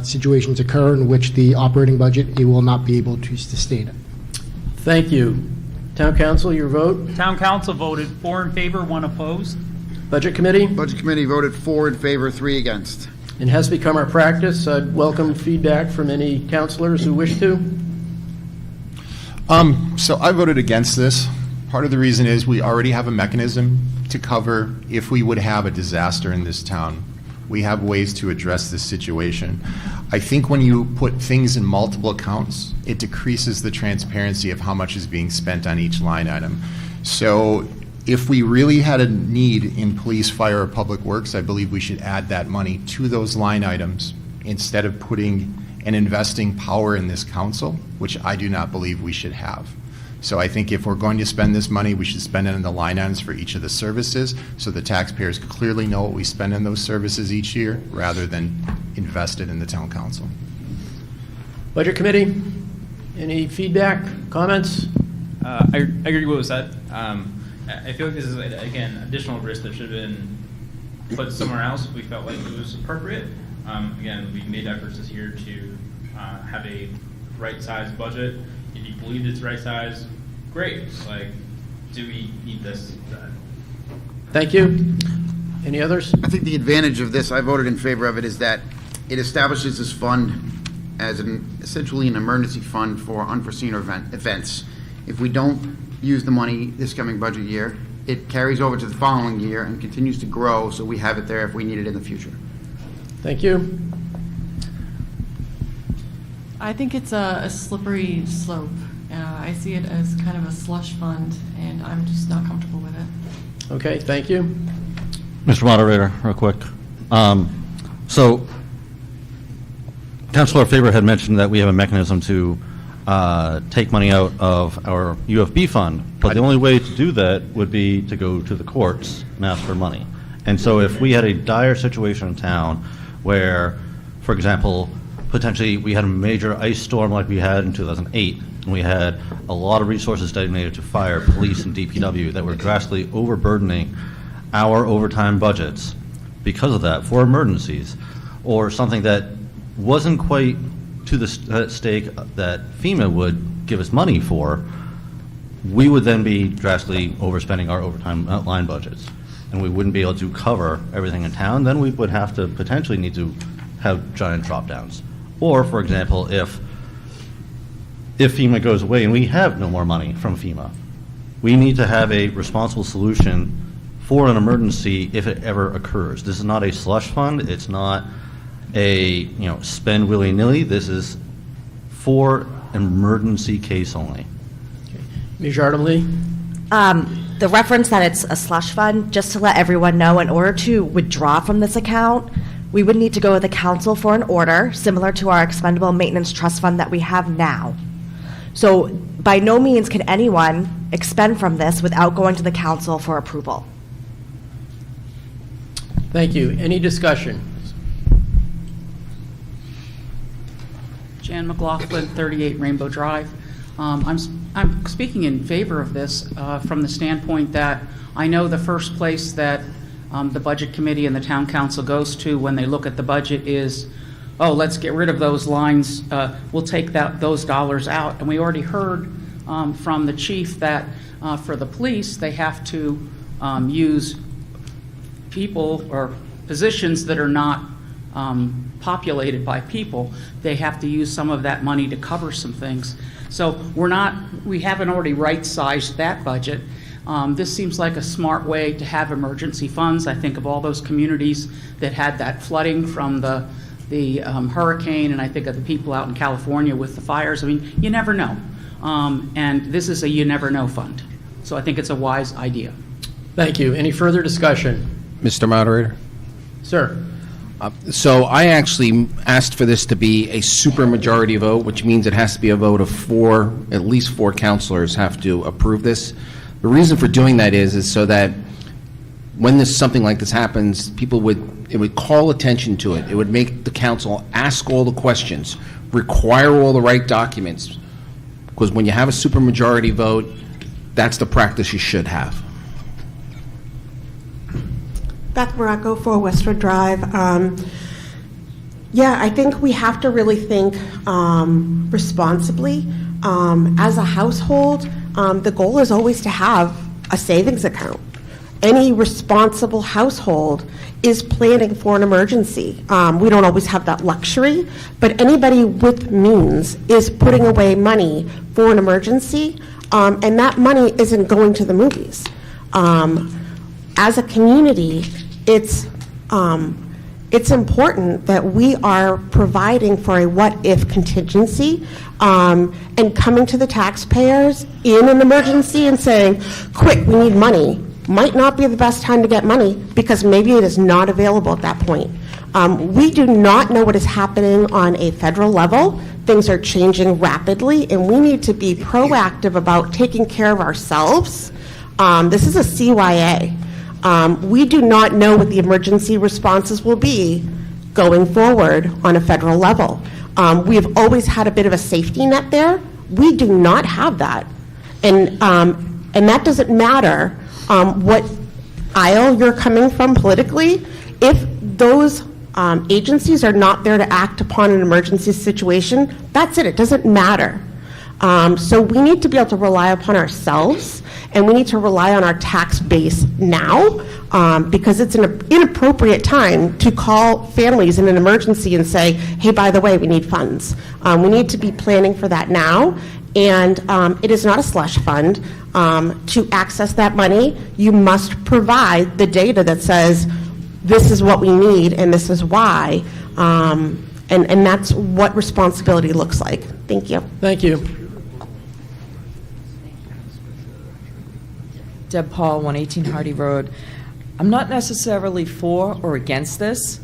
situations occur in which the operating budget will not be able to sustain it. Thank you. Town council, your vote. Town council voted 4 in favor, 1 opposed. Budget committee? Budget Committee voted 4 in favor, 3 against. It has become our practice. I'd welcome feedback from any councilors who wish to. So I voted against this. Part of the reason is we already have a mechanism to cover if we would have a disaster in this town. We have ways to address this situation. I think when you put things in multiple accounts, it decreases the transparency of how much is being spent on each line item. So if we really had a need in police, fire, or public works, I believe we should add that money to those line items instead of putting and investing power in this council, which I do not believe we should have. So I think if we're going to spend this money, we should spend it in the line items for each of the services so the taxpayers clearly know what we spend in those services each year rather than invest it in the town council. Budget committee, any feedback, comments? I agree with what was said. I feel like this is, again, additional risk that should have been put somewhere else if we felt like it was appropriate. Again, we made efforts this year to have a right-sized budget. If you believe it's right size, great. Like, do we need this? Thank you. Any others? I think the advantage of this, I voted in favor of it, is that it establishes this fund as essentially an emergency fund for unforeseen events. If we don't use the money this coming budget year, it carries over to the following year and continues to grow, so we have it there if we need it in the future. Thank you. I think it's a slippery slope. I see it as kind of a slush fund, and I'm just not comfortable with it. Okay, thank you. Mr. Moderator, real quick. So, Councilor Faber had mentioned that we have a mechanism to take money out of our UFB fund, but the only way to do that would be to go to the courts and ask for money. And so if we had a dire situation in town where, for example, potentially we had a major ice storm like we had in 2008, and we had a lot of resources designated to fire, police, and DPW that were drastically overburdening our overtime budgets because of that for emergencies, or something that wasn't quite to the stake that FEMA would give us money for, we would then be drastically overspending our overtime line budgets. and we wouldn't be able to cover everything in town, then we would have to potentially need to have giant drop-downs. Or, for example, if FEMA goes away and we have no more money from FEMA, we need to have a responsible solution for an emergency if it ever occurs. This is not a slush fund. It's not a, spend willy-nilly. This is for emergency case only. Ms. Yardley? The reference that it's a slush fund, just to let everyone know, in order to withdraw from this account, we would need to go to the council for an order, similar to our expendable maintenance trust fund that we have now. So by no means can anyone expend from this without going to the council for approval. Thank you. Any discussion? Jan McLaughlin, 38 Rainbow Drive. I'm speaking in favor of this from the standpoint that I know the first place that the Budget Committee and the Town Council goes to when they look at the budget is, oh, let's get rid of those lines, we'll take those dollars out. And we already heard from the chief that for the police, they have to use people or positions that are not populated by people. They have to use some of that money to cover some things. So we haven't already right-sized that budget. This seems like a smart way to have emergency funds. I think of all those communities that had that flooding from the hurricane, and I think of the people out in California with the fires. I mean, you never know. And this is a you never know fund. So I think it's a wise idea. Thank you. Any further discussion? Mr. Moderator? Sir. So I actually asked for this to be a supermajority vote, which means it has to be a vote of four, at least four councilors have to approve this. The reason for doing that is so that when something like this happens, it would call attention to it. It would make the council ask all the questions, require all the right documents, because when you have a supermajority vote, that's the practice you should have. Beth Morocco for Westwood Drive. I think we have to really think responsibly. As a household, the goal is always to have a savings account. Any responsible household is planning for an emergency. We don't always have that luxury, but anybody with means is putting away money for an emergency, and that money isn't going to the movies. As a community, it's important that we are providing for a what-if contingency and coming to the taxpayers in an emergency and saying, quick, we need money, might not be the best time to get money because maybe it is not available at that point. We do not know what is happening on a federal level. Things are changing rapidly, and we need to be proactive about taking care of ourselves. This is a CYA. We do not know what the emergency responses will be going forward on a federal level. We have always had a bit of a safety net there. We do not have that. And that doesn't matter what aisle you're coming from politically. If those agencies are not there to act upon an emergency situation, that's it. It doesn't matter. So we need to be able to rely upon ourselves, and we need to rely on our tax base now, because it's an inappropriate time to call families in an emergency and say, hey, by the way, we need funds. We need to be planning for that now, and it is not a slush fund. To access that money, you must provide the data that says, this is what we need and this is why, and that's what responsibility looks like. Thank you. Thank you. Deb Paul, 118 Hardy Road. I'm not necessarily for or against this.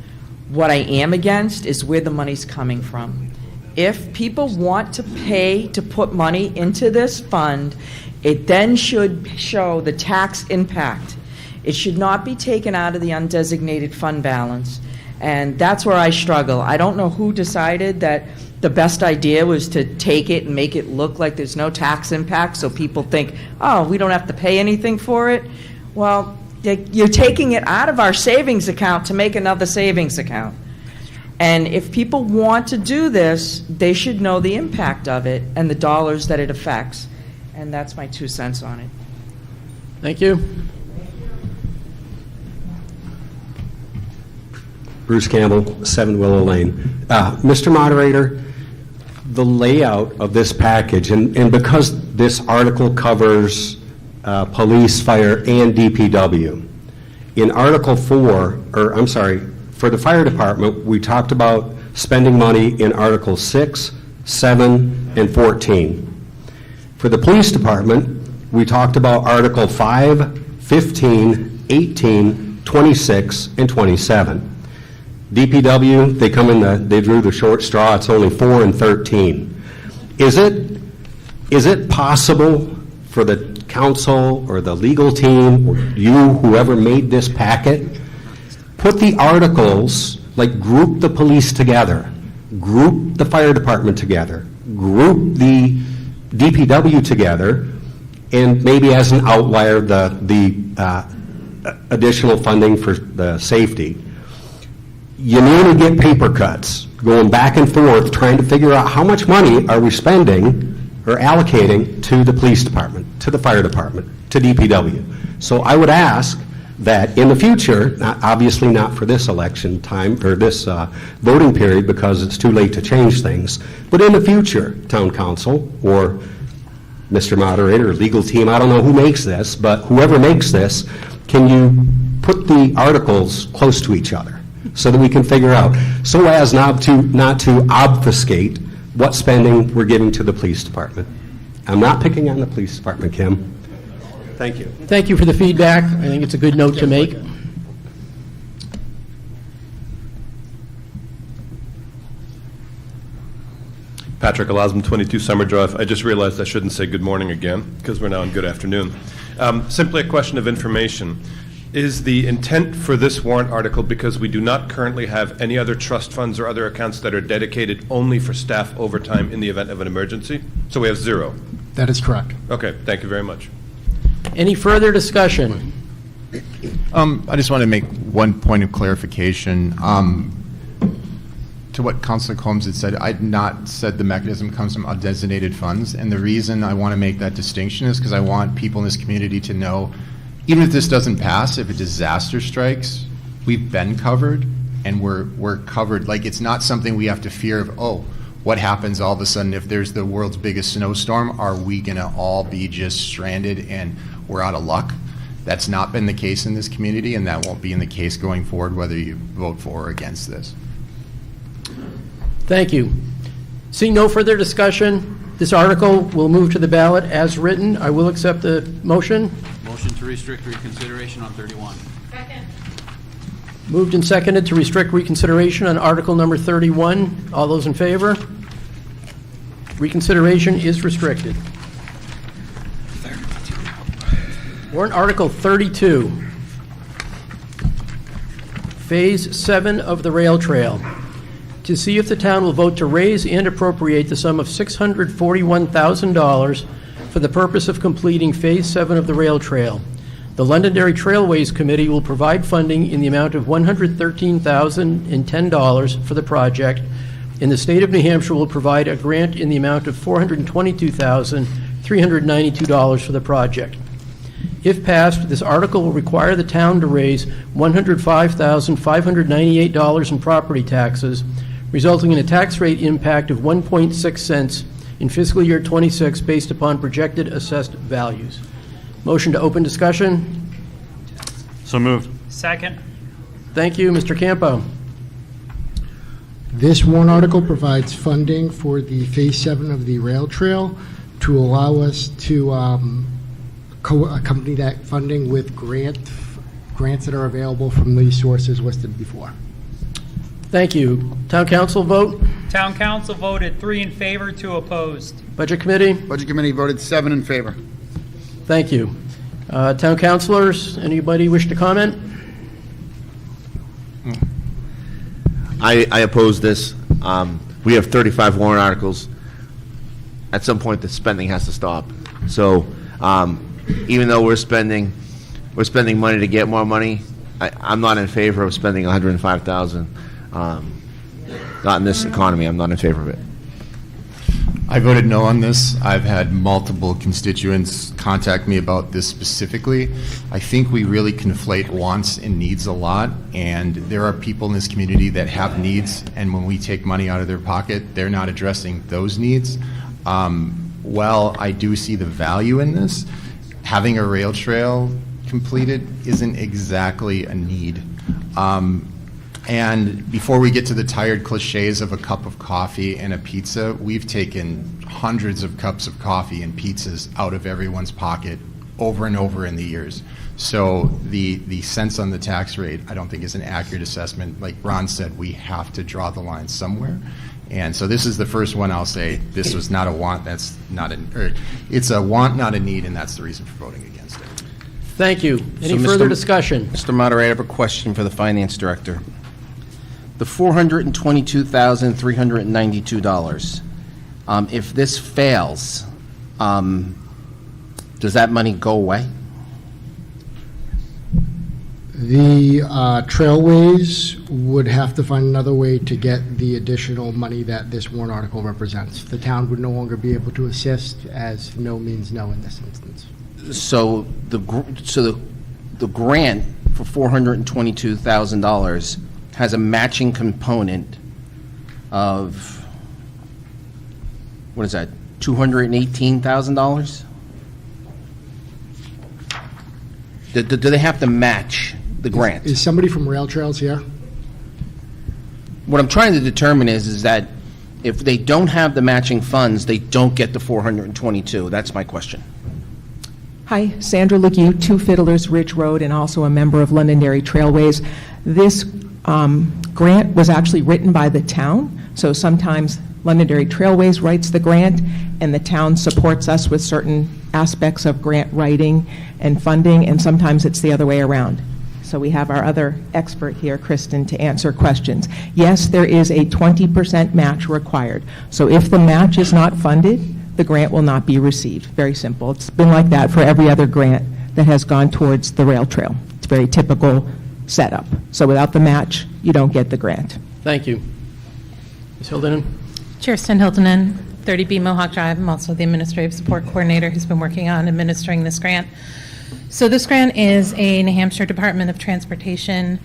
What I am against is where the money's coming from. If people want to pay to put money into this fund, it then should show the tax impact. It should not be taken out of the undesignated fund balance. And that's where I struggle. I don't know who decided that the best idea was to take it and make it look like there's no tax impact, so people think, oh, we don't have to pay anything for it. Well, you're taking it out of our savings account to make another savings account. And if people want to do this, they should know the impact of it and the dollars that it affects. And that's my 2 cents on it. Thank you. Bruce Campbell, 7 Willow Lane. Mr. Moderator, the layout of this package, and because this article covers police, fire, and DPW, in Article 4, for the fire department, we talked about spending money in Article 6, 7, and 14. For the police department, we talked about Article 5, 15, 18, 26, and 27. DPW, they drew the short straw, it's only 4 and 13. Is it possible for the council or the legal team, or you, whoever made this packet, put the articles, like group the police together, group the fire department together, group the DPW together, and maybe as an outlier, the additional funding for the safety? You nearly get paper cuts, going back and forth, trying to figure out how much money are we spending or allocating to the police department, to the fire department, to DPW. So I would ask that in the future, obviously not for this election time, or this voting period, because it's too late to change things, but in the future, town council, or Mr. Moderator, or legal team, I don't know who makes this, but whoever makes this, can you put the articles close to each other so that we can figure out, so as not to obfuscate what spending we're giving to the police department? I'm not picking on the police department, Kim. Thank you. Thank you for the feedback. I think it's a good note to make. Patrick Elasm, 22 Summer Drive. I just realized I shouldn't say good morning again, because we're now in good afternoon. Simply a question of information. Is the intent for this warrant article, because we do not currently have any other trust funds or other accounts that are dedicated only for staff overtime in the event of an emergency? So we have 0? That is correct. Okay, thank you very much. Any further discussion? I just want to make one point of clarification. To what Councilor Combs had said, I'd not said the mechanism comes from undesignated funds, and the reason I want to make that distinction is because I want people in this community to know, even if this doesn't pass, if a disaster strikes, we've been covered, and we're covered. Like, it's not something we have to fear of, oh, what happens all of a sudden if there's the world's biggest snowstorm? Are we going to all be just stranded and we're out of luck? That's not been the case in this community, and that won't be in the case going forward, whether you vote for or against this. Thank you. Seeing no further discussion, this article will move to the ballot as written. I will accept the motion. Motion to restrict reconsideration on 31. Moved and seconded to restrict reconsideration on Article number 31. All those in favor? Reconsideration is restricted. Warrant Article 32. Phase 7 of the rail trail. To see if the town will vote to raise and appropriate the sum of $641,000 for the purpose of completing Phase 7 of the rail trail. The Londonderry Trailways Committee will provide funding in the amount of $113,010 for the project, and the state of New Hampshire will provide a grant in the amount of $422,392 for the project. If passed, this article will require the town to raise $105,598 in property taxes, resulting in a tax rate impact of 1.6 cents in fiscal year 26 based upon projected assessed values. Motion to open discussion. So moved. Second. Thank you, Mr. Campo. This warrant article provides funding for the Phase 7 of the rail trail to allow us to accompany that funding with grants that are available from the sources listed before. Thank you. Town council vote? Town council voted 3 in favor, 2 opposed. Budget committee? Budget committee voted 7 in favor. Thank you. Town councilors, anybody wish to comment? I oppose this. We have 35 warrant articles. At some point, the spending has to stop. So even though we're spending money to get more money, I'm not in favor of spending $105,000. Not in this economy. I'm not in favor of it. I voted no on this. I've had multiple constituents contact me about this specifically. I think we really conflate wants and needs a lot, and there are people in this community that have needs, and when we take money out of their pocket, they're not addressing those needs. While I do see the value in this, having a rail trail completed isn't exactly a need. And before we get to the tired cliches of a cup of coffee and a pizza, we've taken hundreds of cups of coffee and pizzas out of everyone's pocket over and over in the years. So the cents on the tax rate, I don't think is an accurate assessment. Like Ron said, we have to draw the line somewhere. And so this is the first one I'll say, this was not a want, that's not it's a want, not a need, and that's the reason for voting against it. Thank you. Any So, further discussion? Mr. Moderator, I have a question for the Finance Director. The $422,392, if this fails, does that money go away? The Trailways would have to find another way to get the additional money that this warrant article represents. The town would no longer be able to assist, as no means no in this instance. So the grant for $422,000 has a matching component of, what is that, $218,000? Do they have to match the grant? Is somebody from Rail Trails here? What I'm trying to determine is that if they don't have the matching funds, they don't get the 422. That's my question. Hi, Sandra Legue, 2 Fiddlers Ridge Road, and also a member of Londonderry Trailways. This grant was actually written by the town, so sometimes Londonderry Trailways writes the grant, and the town supports us with certain aspects of grant writing and funding, and sometimes it's the other way around. So we have our other expert here, Kristen, to answer questions. Yes, there is a 20% match required. So if the match is not funded, the grant will not be received. Very simple. It's been like that for every other grant that has gone towards the rail trail. It's a very typical setup. So without the match, you don't get the grant. Thank you. Ms. Hildenon? Kirsten Hiltonen, 30B Mohawk Drive. I'm also the Administrative Support Coordinator who's been working on administering this grant. So this grant is a New Hampshire Department of Transportation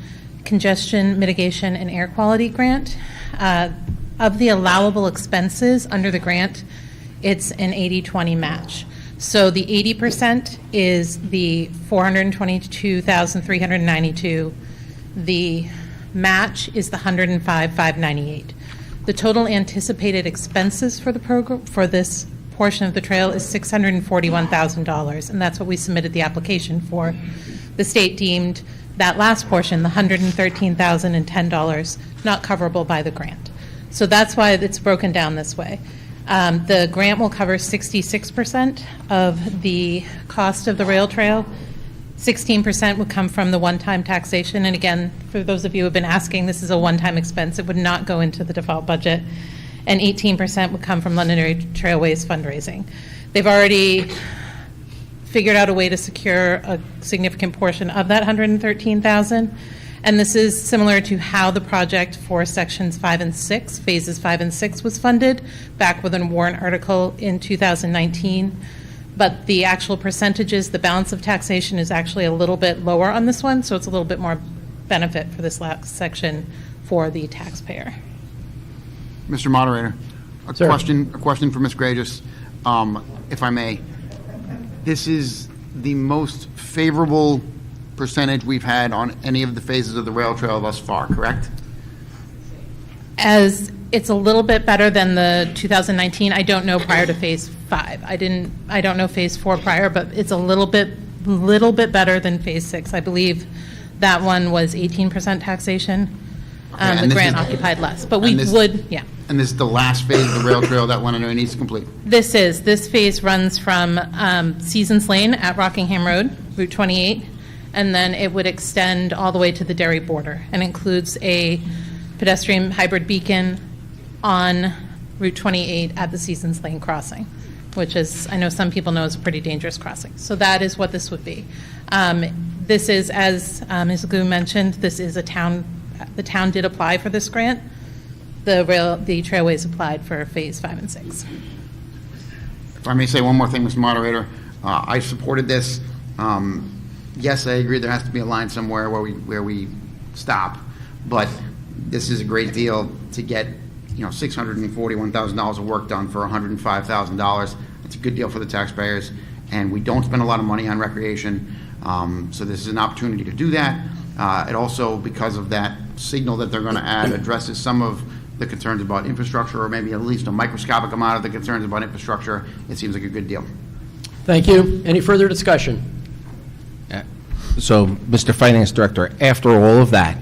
Congestion Mitigation and Air Quality grant. Of the allowable expenses under the grant, it's an 80-20 match. So the 80% is the $422,392. The match is the $105,598. The total anticipated expenses for the program, for this portion of the trail, is $641,000, and that's what we submitted the application for. The state deemed that last portion, the $113,010, not coverable by the grant. So that's why it's broken down this way. The grant will cover 66% of the cost of the rail trail. 16% would come from the one-time taxation. And again, for those of you who have been asking, this is a one-time expense. It would not go into the default budget. And 18% would come from Londonderry Trailways fundraising. They've already figured out a way to secure a significant portion of that $113,000. And this is similar to how the project for sections 5 and 6, phases 5 and 6, was funded back with a warrant article in 2019. But the actual percentages, the balance of taxation is actually a little bit lower on this one, so it's a little bit more benefit for this last section for the taxpayer. Mr. Moderator, a question for Ms. Grages, if I may. This is the most favorable percentage we've had on any of the phases of the rail trail thus far, correct? As it's a little bit better than the 2019. I don't know prior to phase 5. I don't know phase 4 prior, but it's a little bit better than phase 6. I believe that one was 18% taxation. Okay, the grant occupied less, but we would, yeah. And this is the last phase of the rail trail that Londonderry needs to complete? This phase runs from Seasons Lane at Rockingham Road, Route 28, and then it would extend all the way to the Derry border, and includes a pedestrian hybrid beacon on Route 28 at the Seasons Lane crossing, which is, I know some people know, is a pretty dangerous crossing. So that is what this would be. This is, as Ms. Gu mentioned, this is the town did apply for this grant. The Trailways applied for phase 5 and 6. If I may say one more thing, Mr. Moderator, I supported this. Yes, I agree there has to be a line somewhere where we stop, but this is a great deal to get, $641,000 of work done for $105,000. It's a good deal for the taxpayers, and we don't spend a lot of money on recreation, so this is an opportunity to do that. It also, because of that signal that they're going to add, addresses some of the concerns about infrastructure, or maybe at least a microscopic amount of the concerns about infrastructure. It seems like a good deal. Thank you. Any further discussion? So, Mr. Finance Director, after all of that,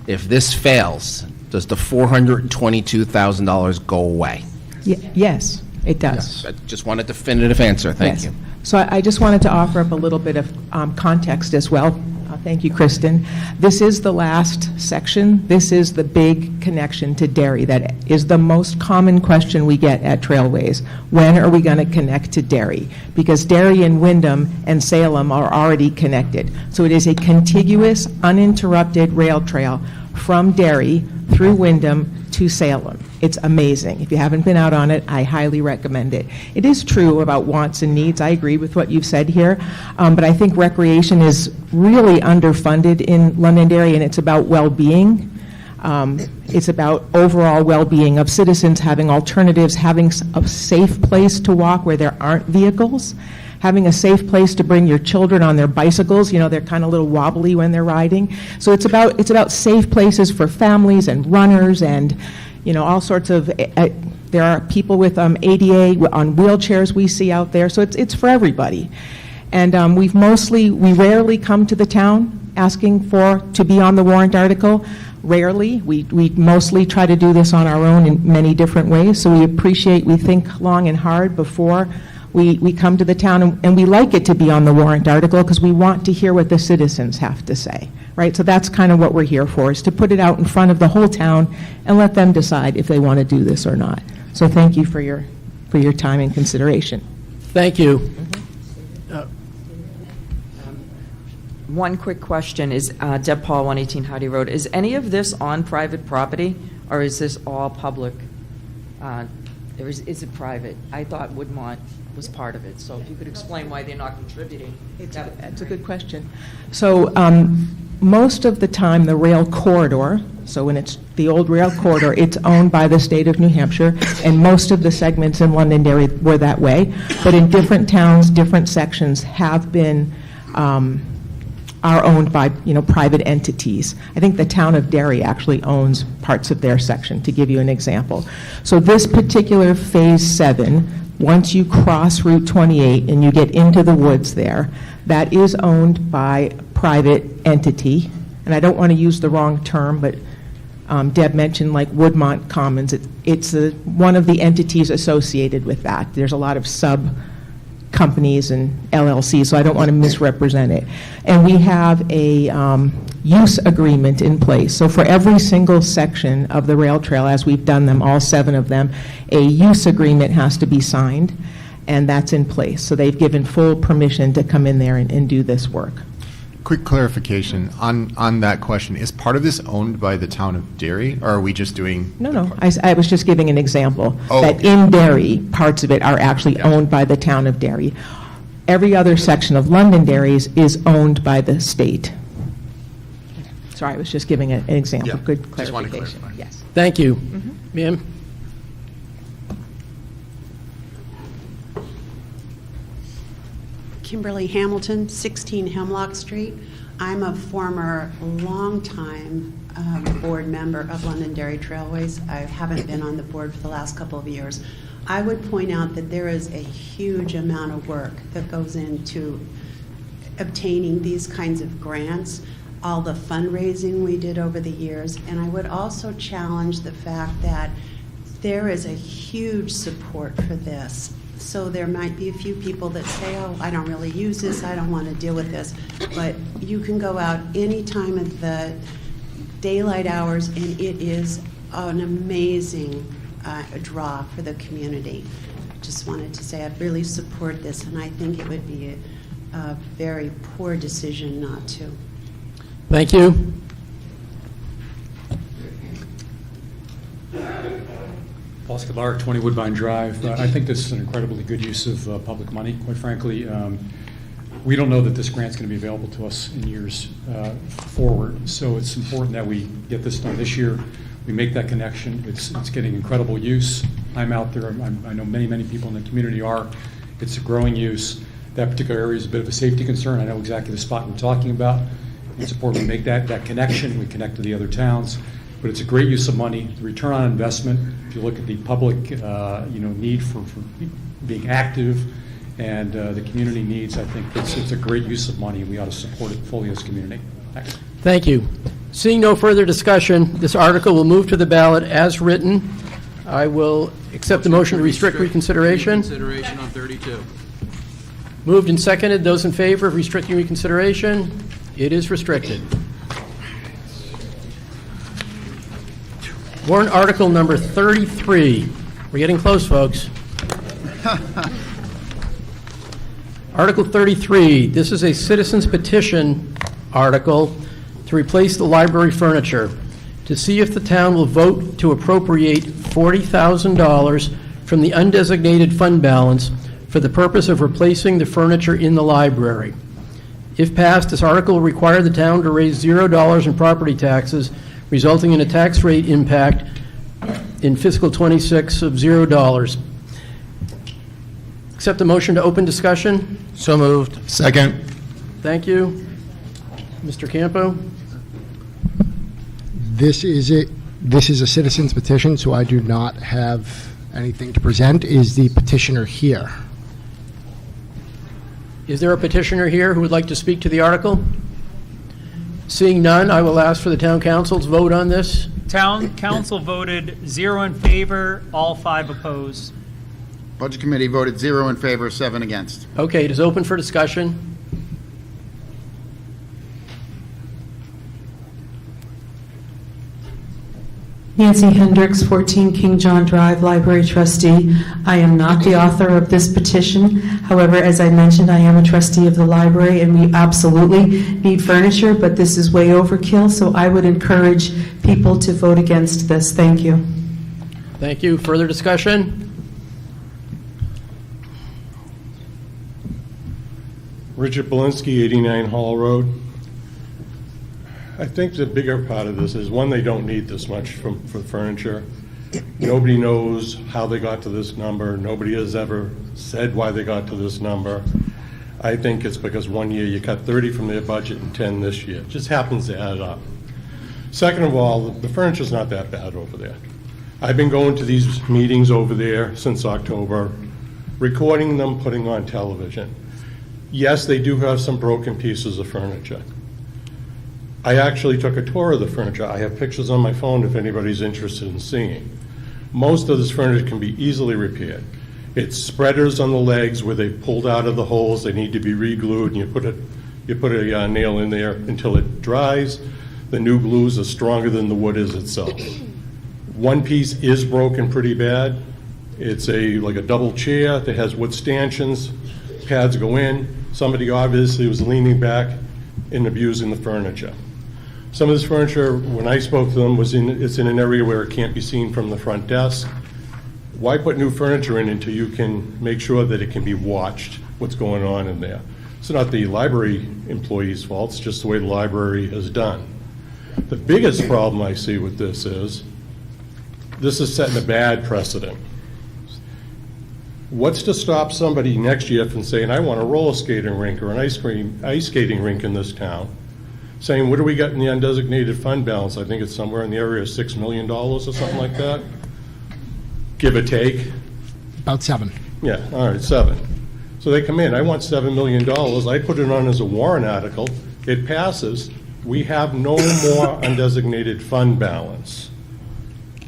if this fails, does the $422,000 go away? Yes, it does. I just want a definitive answer. Thank Yes. you. So I just wanted to offer up a little bit of context as well. Thank you, Kristen. This is the last section. This is the big connection to Derry. That is the most common question we get at Trailways. When are we going to connect to Derry? Because Derry and Wyndham and Salem are already connected. So it is a contiguous, uninterrupted rail trail from Derry through Wyndham to Salem. It's amazing. If you haven't been out on it, I highly recommend it. It is true about wants and needs. I agree with what you've said here, but I think recreation is really underfunded in Londonderry, and it's about well-being. It's about overall well-being of citizens, having alternatives, having a safe place to walk where there aren't vehicles, having a safe place to bring your children on their bicycles. They're kind of a little wobbly when they're riding. So it's about safe places for families and runners and all sorts of, there are people with ADA on wheelchairs we see out there, so it's for everybody. And we rarely come to the town asking to be on the warrant article. Rarely. We mostly try to do this on our own in many different ways, so we think long and hard before we come to the town, and we like it to be on the warrant article because we want to hear what the citizens have to say, right? So that's kind of what we're here for, is to put it out in front of the whole town and let them decide if they want to do this or not. So thank you for your time and consideration. Thank you. One quick question is, Deb Paul, 118 Hardy Road. Is any of this on private property, or is this all public? Is it private? I thought Woodmont was part of it, so if you could explain why they're not contributing. That's a good question. So most of the time, the rail corridor, so when it's the old rail corridor, it's owned by the state of New Hampshire, and most of the segments in Londonderry were that way. But in different towns, different sections have been are owned by private entities. I think the town of Derry actually owns parts of their section, to give you an example. So this particular Phase 7, once you cross Route 28 and you get into the woods there, that is owned by private entity. And I don't want to use the wrong term, but Deb mentioned like Woodmont Commons. It's one of the entities associated with that. There's a lot of sub-companies and LLCs, so I don't want to misrepresent it. And we have a use agreement in place. So for every single section of the rail trail, as we've done them, all 7 of them, a use agreement has to be signed, and that's in place. So they've given full permission to come in there and do this work. Quick clarification on that question. Is part of this owned by the town of Derry, or are we just doing? No. I was just giving an example that okay. in Derry, parts of it are actually owned by the town of Derry. Every other section of Londonderry's is owned by the state. Sorry, I was just giving an example. Yeah, Good just wanted to clarification. clarify. Yes. Thank you. Ma'am? Kimberly Hamilton, 16 Hemlock Street. I'm a former longtime board member of Londonderry Trailways. I haven't been on the board for the last couple of years. I would point out that there is a huge amount of work that goes into obtaining these kinds of grants, all the fundraising we did over the years, and I would also challenge the fact that there is a huge support for this. So there might be a few people that say, oh, I don't really use this, I don't want to deal with this. But you can go out any time of the daylight hours, and it is an amazing draw for the community. Just wanted to say I really support this, and I think it would be a very poor decision not to. Thank you. Paul Escobar, 20 Woodbine Drive. I think this is an incredibly good use of public money, quite frankly. We don't know that this grant's going to be available to us in years forward, so it's important that we get this done this year. We make that connection. It's getting incredible use. I'm out there. I know many people in the community are. It's a growing use. That particular area is a bit of a safety concern. I know exactly the spot we're talking about. It's important we make that connection. We connect to the other towns. But it's a great use of money. The return on investment, if you look at the public need for being active and the community needs, I think it's a great use of money, and we ought to support it fully as a community. Thanks. Thank you. Seeing no further discussion, this article will move to the ballot as written. I will accept the motion to restrict reconsideration. Reconsideration on 32. Moved and seconded. Those in favor of restricting reconsideration? It is restricted. Warrant article number 33. We're getting close, folks. Article 33. This is a citizen's petition article to replace the library furniture, to see if the town will vote to appropriate $40,000 from the undesignated fund balance for the purpose of replacing the furniture in the library. If passed, this article will require the town to raise $0 in property taxes, resulting in a tax rate impact in fiscal 26 of $0. Accept the motion to open discussion. So moved. Second. Thank you. Mr. Campo? This is a citizen's petition, so I do not have anything to present. Is the petitioner here? Is there a petitioner here who would like to speak to the article? Seeing none, I will ask for the town council's vote on this. Town council voted 0 in favor, all 5 opposed. Budget Committee voted 0 in favor, 7 against. Okay, it is open for discussion. Nancy Hendricks, 14 King John Drive, Library Trustee. I am not the author of this petition. However, as I mentioned, I am a trustee of the library, and we absolutely need furniture, but this is way overkill, so I would encourage people to vote against this. Thank you. Thank you. Further discussion? Richard Belinsky, 89 Hall Road. I think the bigger part of this is, one, they don't need this much for furniture. Nobody knows how they got to this number. Nobody has ever said why they got to this number. I think it's because one year you cut 30 from their budget and 10 this year. It just happens to add up. Second of all, the furniture's not that bad over there. I've been going to these meetings over there since October, recording them, putting on television. Yes, they do have some broken pieces of furniture. I actually took a tour of the furniture. I have pictures on my phone if anybody's interested in seeing. Most of this furniture can be easily repaired. It's spreaders on the legs where they pulled out of the holes. They need to be re-glued, and you put a nail in there until it dries. The new glues are stronger than the wood is itself. One piece is broken pretty bad. It's like a double chair that has wood stanchions. Pads go in. Somebody obviously was leaning back and abusing the furniture. Some of this furniture, when I spoke to them, it's in an area where it can't be seen from the front desk. Why put new furniture in until you can make sure that it can be watched, what's going on in there? It's not the library employee's fault, it's just the way the library is done. The biggest problem I see with this is setting a bad precedent. What's to stop somebody next year from saying, I want a roller skating rink or an ice skating rink in this town? Saying, what do we got in the undesignated fund balance? I think it's somewhere in the area of $6 million or something like that, give or take. About 7. Yeah, all right, 7. So they come in, I want $7 million. I put it on as a warrant article. It passes. We have no more undesignated fund balance.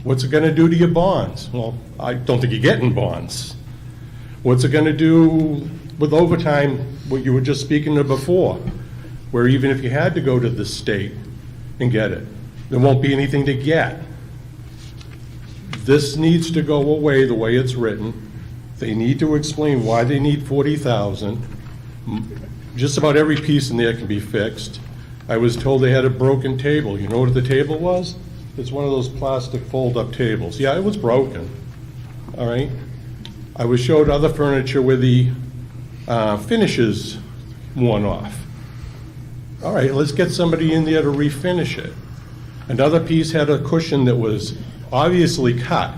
What's it going to do to your bonds? Well, I don't think you're getting bonds. What's it going to do with overtime, what you were just speaking of before, where even if you had to go to the state and get it, there won't be anything to get. This needs to go away the way it's written. They need to explain why they need $40,000. Just about every piece in there can be fixed. I was told they had a broken table. You know what the table was? It's one of those plastic fold-up tables. Yeah, it was broken. all right? I was showed other furniture where the finishes worn off. All right, let's get somebody in there to refinish it. Another piece had a cushion that was obviously cut.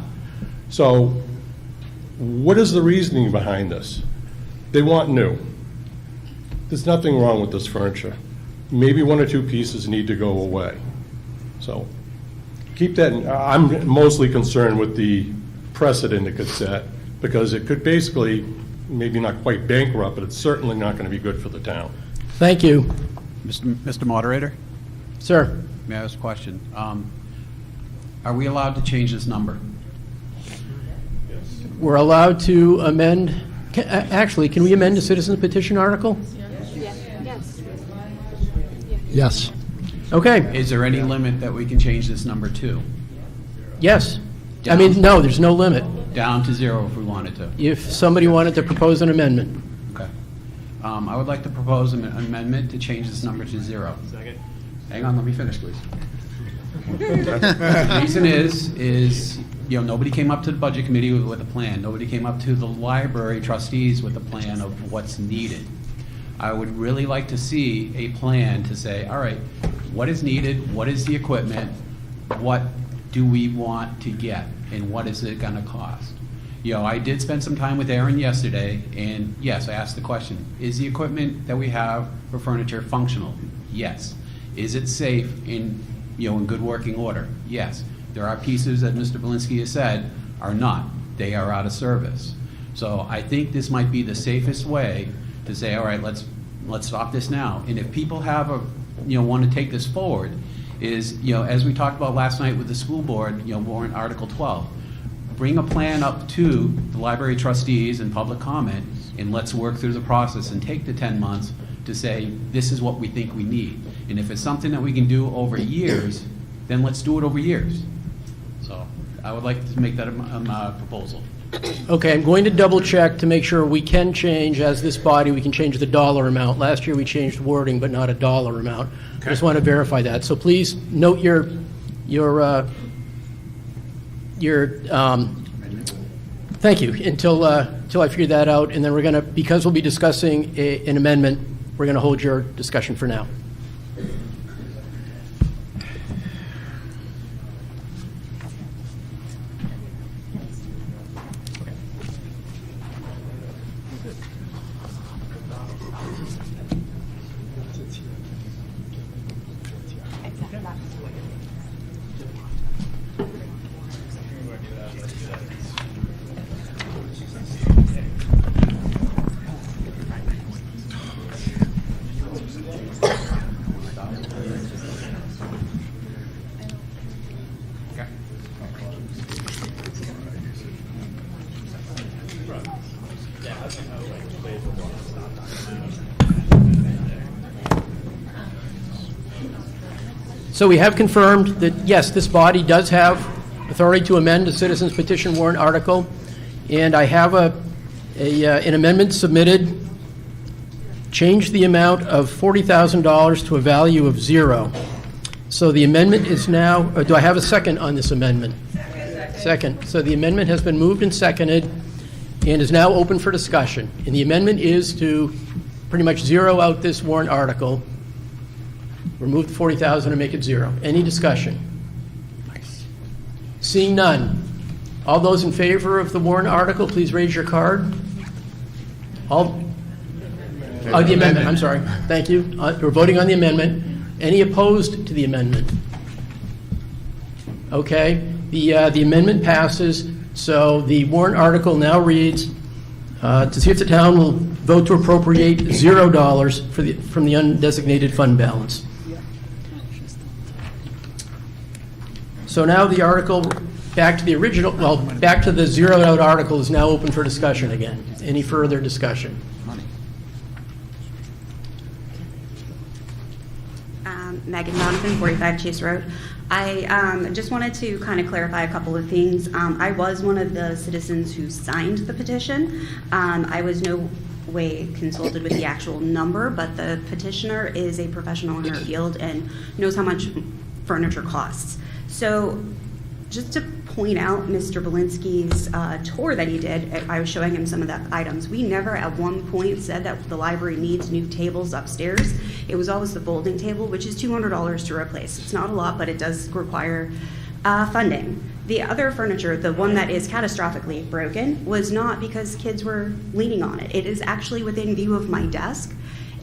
So what is the reasoning behind this? They want new. There's nothing wrong with this furniture. Maybe one or two pieces need to go away. So keep that, I'm mostly concerned with the precedent it could set, because it could basically, maybe not quite bankrupt, but it's certainly not going to be good for the town. Thank you. Mr. Moderator, Sir? may I ask a question? Are we allowed to change this number? We're allowed to amend, actually, can we amend the citizen petition article? Yes. Okay, Is there any limit that we can change this number to? yes. I mean, no, there's no limit. Down to 0 if we wanted to. If somebody wanted to propose an amendment. Okay. I would like to propose an amendment to change this number to 0. Second. Hang on, let me finish, please. The reason is, nobody came up to the budget committee with a plan. Nobody came up to the library trustees with a plan of what's needed. I would really like to see a plan to say, all right, what is needed? What is the equipment? What do we want to get? And what is it going to cost? I did spend some time with Aaron yesterday, and yes, I asked the question, is the equipment that we have for furniture functional? Yes. Is it safe in good working order? Yes. There are pieces that Mr. Belinsky has said are not. They are out of service. So I think this might be the safest way to say, all right, let's stop this now. And if people have want to take this forward, is, as we talked about last night with the school board, warrant Article 12, bring a plan up to the library trustees and public comment, and let's work through the process and take the 10 months to say, this is what we think we need. And if it's something that we can do over years, then let's do it over years. So I would like to make that a proposal. Okay, I'm going to double check to make sure we can change, as this body, we can change the dollar amount. Last year we changed wording, but not a dollar amount. I just want to verify that. So please note your thank you, until I figure that out, and then we're going to, because we'll be discussing an amendment, we're going to hold your discussion for now. So we have confirmed that, yes, this body does have authority to amend the citizens petition warrant article, and I have an amendment submitted, change the amount of $40,000 to a value of 0. So the amendment is now, do I have a second on this amendment? Second. So the amendment has been moved and seconded and is now open for discussion. And the amendment is to pretty much zero out this warrant article, remove the 40,000 and make it 0. Any discussion? Seeing none. All those in favor of the warrant article, please raise your card. The amendment, I'm sorry. Thank you. We're voting on the amendment. Any opposed to the amendment? Okay. The amendment passes. So the warrant article now reads, to see if the town will vote to appropriate $0 from the undesignated fund balance. So now the article, back to the original, back to the zeroed out article is now open for discussion again. Any further discussion? Megan Donovan, 45 Chase Road. I just wanted to kind of clarify a couple of things. I was one of the citizens who signed the petition. I was no way consulted with the actual number, but the petitioner is a professional in her field and knows how much furniture costs. So just to point out Mr. Belinsky's tour that he did. I was showing him some of the items. We never at one point said that the library needs new tables upstairs. It was always the folding table, which is $200 to replace. It's not a lot, but it does require funding. The other furniture, the one that is catastrophically broken, was not because kids were leaning on it. It is actually within view of my desk.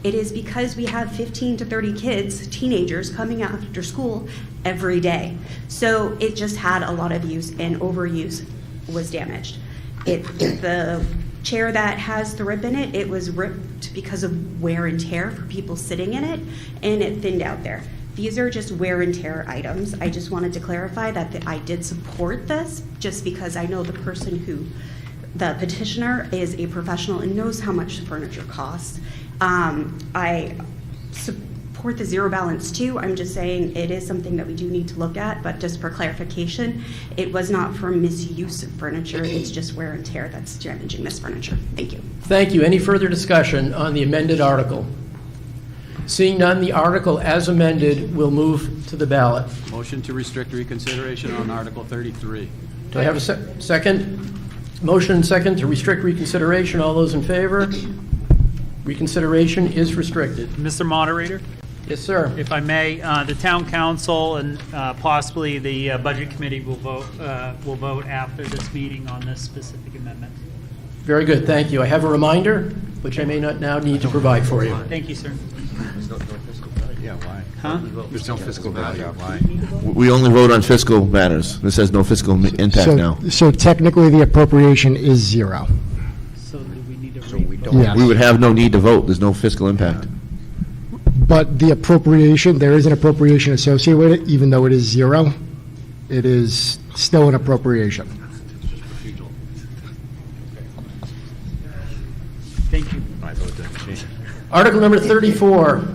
It is because we have 15 to 30 kids, teenagers, coming out after school every day. So it just had a lot of use, and overuse was damaged. The chair that has the rip in it, it was ripped because of wear and tear for people sitting in it, and it thinned out there. These are just wear and tear items. I just wanted to clarify that I did support this, just because I know the petitioner is a professional and knows how much furniture costs. I support the zero balance too. I'm just saying it is something that we do need to look at, but just for clarification, it was not for misuse of furniture. It's just wear and tear that's damaging this furniture. Thank you. Thank you. Any further discussion on the amended article? Seeing none, the article as amended will move to the ballot. Motion to restrict reconsideration on Article 33. Do I have a second? Motion and second to restrict reconsideration. All those in favor? Reconsideration is restricted. Mr. Moderator? Yes, sir. If I may, the town council and possibly the budget committee will vote after this meeting on this specific amendment. Very good, thank you. I have a reminder, which I may not now need to provide for you. Thank you, sir. Yeah, why? Huh? There's no fiscal value. Why? We only vote on fiscal matters. This has no fiscal impact now. So technically, the appropriation is zero. So do we need to Yes. We would have no need to vote. There's no fiscal impact. But the appropriation, there is an appropriation associated with it, even though it is zero. It is still an appropriation. Thank you. Article number 34,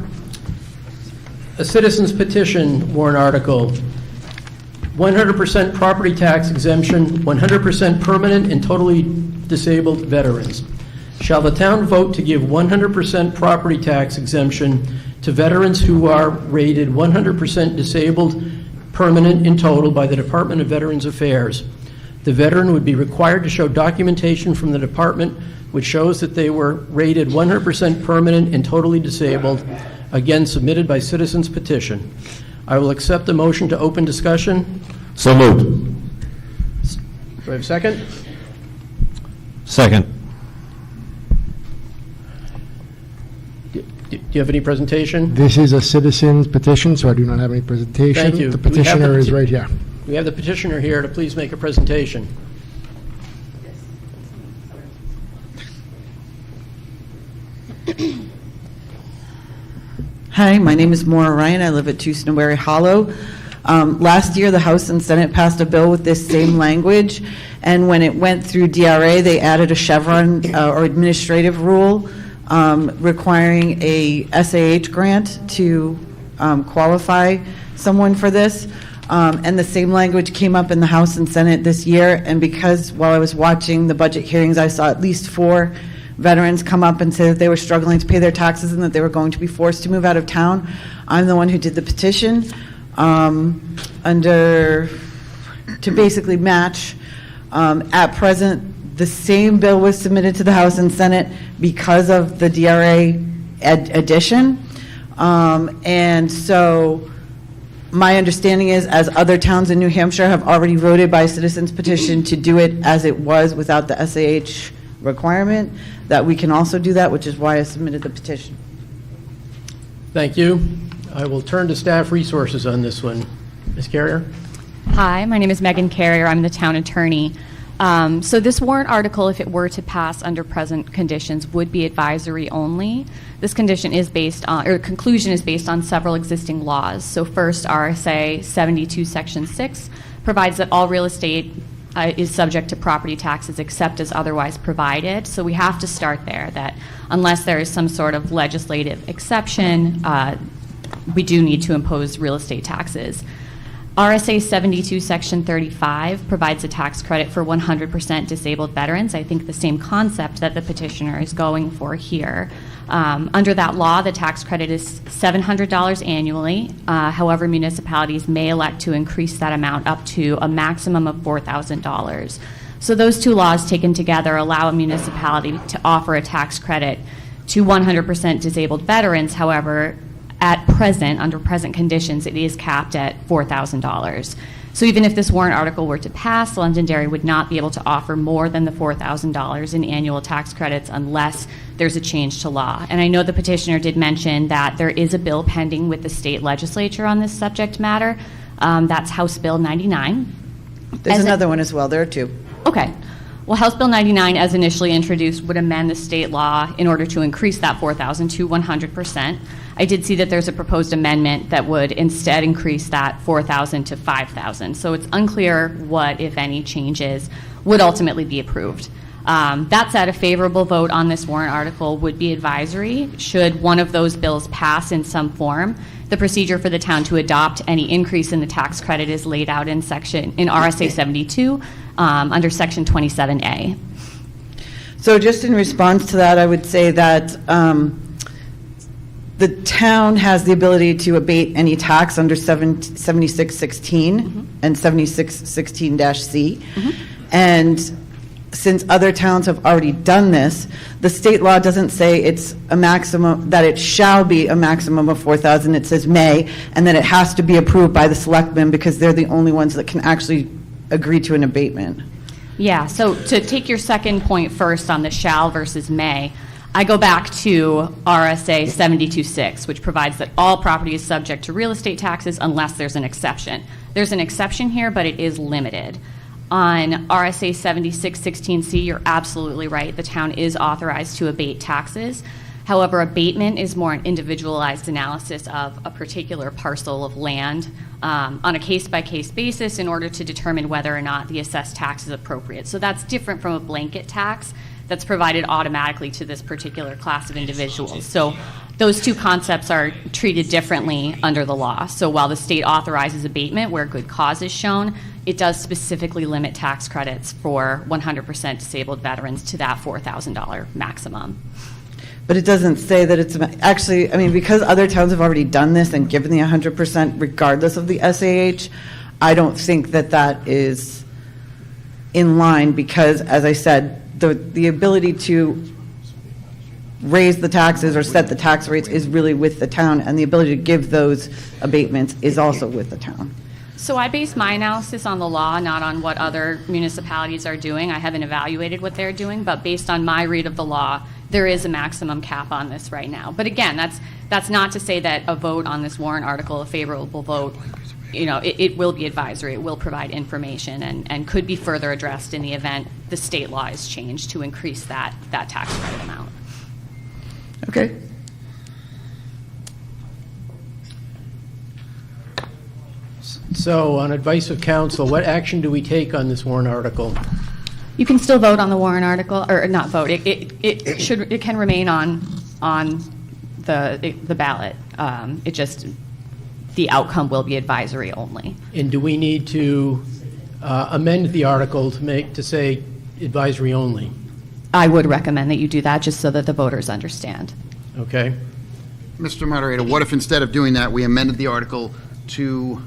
a citizen's petition warrant article. 100% property tax exemption, 100% permanent and totally disabled veterans. Shall the town vote to give 100% property tax exemption to veterans who are rated 100% disabled, permanent in total by the Department of Veterans Affairs? The veteran would be required to show documentation from the department which shows that they were rated 100% permanent and totally disabled, again submitted by citizens petition. I will accept the motion to open discussion. So moved. Do I have a second? Second. Do you have any presentation? This is a citizen's petition, so I do not have any presentation. Thank you. The Do we have petitioner is right here. We have the petitioner here to please make a presentation. Hi, my name is Maura Ryan. I live at 2 Snowberry Hollow. Last year, the House and Senate passed a bill with this same language, and when it went through DRA, they added a Chevron or administrative rule requiring a SAH grant to qualify someone for this. And the same language came up in the House and Senate this year, and because while I was watching the budget hearings, I saw at least 4 veterans come up and say that they were struggling to pay their taxes and that they were going to be forced to move out of town. I'm the one who did the petition to basically match. At present, the same bill was submitted to the House and Senate because of the DRA addition. And so my understanding is, as other towns in New Hampshire have already voted by citizens petition to do it as it was without the SAH requirement, that we can also do that, which is why I submitted the petition. Thank you. I will turn to staff resources on this one. Ms. Carrier? Hi, my name is Megan Carrier. I'm the town attorney. So this warrant article, if it were to pass under present conditions, would be advisory only. This condition is based on, or conclusion is based on several existing laws. So first, RSA 72, Section 6 provides that all real estate is subject to property taxes except as otherwise provided. So we have to start there, that unless there is some sort of legislative exception, we do need to impose real estate taxes. RSA 72, Section 35 provides a tax credit for 100% disabled veterans. I think the same concept that the petitioner is going for here. Under that law, the tax credit is $700 annually. However, municipalities may elect to increase that amount up to a maximum of $4,000. So those two laws taken together allow a municipality to offer a tax credit to 100% disabled veterans. However, at present, under present conditions, it is capped at $4,000. So even if this warrant article were to pass, Londonderry would not be able to offer more than the $4,000 in annual tax credits unless there's a change to law. And I know the petitioner did mention that there is a bill pending with the state legislature on this subject matter. That's House Bill 99. There's another one as well, there are two. Okay. Well, House Bill 99, as initially introduced, would amend the state law in order to increase that $4,000 to 100%. I did see that there's a proposed amendment that would instead increase that $4,000 to $5,000. So it's unclear what, if any, changes would ultimately be approved. That said, a favorable vote on this warrant article would be advisory. Should one of those bills pass in some form, the procedure for the town to adopt any increase in the tax credit is laid out in RSA 72 under Section 27A. So just in response to that, I would say that the town has the ability to abate any tax under 7616 and 7616-C. And since other towns have already done this, the state law doesn't say it's a maximum, that it shall be a maximum of 4,000. It says may, and then it has to be approved by the selectmen because they're the only ones that can actually agree to an abatement. Yeah, so to take your second point first on the shall versus may, I go back to RSA 72.6, which provides that all property is subject to real estate taxes unless there's an exception. There's an exception here, but it is limited. On RSA 7616C, you're absolutely right. The town is authorized to abate taxes. However, abatement is more an individualized analysis of a particular parcel of land on a case-by-case basis in order to determine whether or not the assessed tax is appropriate. So that's different from a blanket tax that's provided automatically to this particular class of individuals. So those two concepts are treated differently under the law. So while the state authorizes abatement where good cause is shown, it does specifically limit tax credits for 100% disabled veterans to that $4,000 maximum. But it doesn't say that it's, actually, I mean, because other towns have already done this and given the 100% regardless of the SAH, I don't think that that is in line because, as I said, the ability to raise the taxes or set the tax rates is really with the town, and the ability to give those abatements is also with the town. So I base my analysis on the law, not on what other municipalities are doing. I haven't evaluated what they're doing, but based on my read of the law, there is a maximum cap on this right now. But again, that's not to say that a vote on this warrant article, a favorable vote, it will be advisory. It will provide information and could be further addressed in the event the state law is changed to increase that tax credit amount. Okay. So, on advice of counsel, what action do we take on this warrant article? You can still vote on the warrant article, or not vote. It can remain on the ballot. The outcome will be advisory only. And do we need to amend the article to say advisory only? I would recommend that you do that just so that the voters understand. Okay. Mr. Moderator, what if instead of doing that, we amended the article to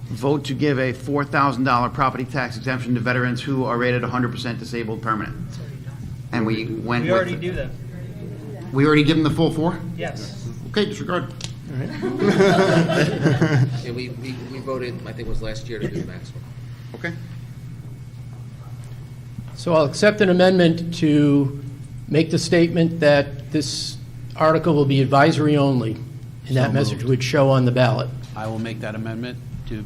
vote to give a $4,000 property tax exemption to veterans who are rated 100% disabled permanent? And we went We with already it. do that. We already give them the full four? Yes. Okay, disregard. Yeah, we voted, I think it was last year, to do the maximum. Okay. So I'll accept an amendment to make the statement that this article will be advisory only, and that message would show on the ballot. I will make that amendment to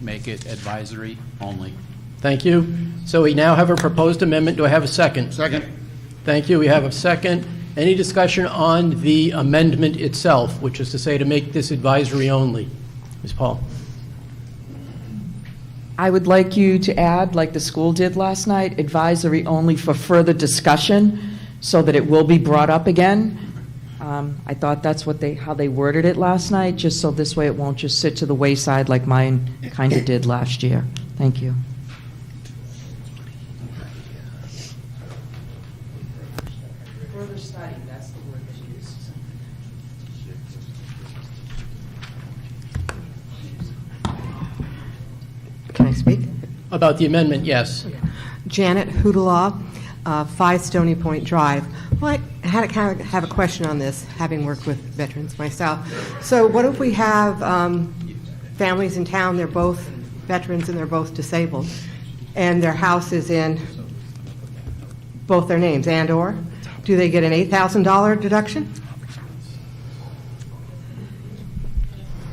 make it advisory only. Thank you. So we now have a proposed amendment. Do I have a second? Second. Thank you. We have a second. Any discussion on the amendment itself, which is to say to make this advisory only? Ms. Paul? I would like you to add, like the school did last night, advisory only for further discussion so that it will be brought up again. I thought that's how they worded it last night, just so this way it won't just sit to the wayside like mine kind of did last year. Thank you. Further study. About the amendment, yes. Janet Hoodalaw, 5 Stony Point Drive. Well, I had kind of have a question on this, having worked with veterans myself. So what if we have families in town, they're both veterans and they're both disabled, and their house is in both their names, and/or? Do they get an $8,000 deduction?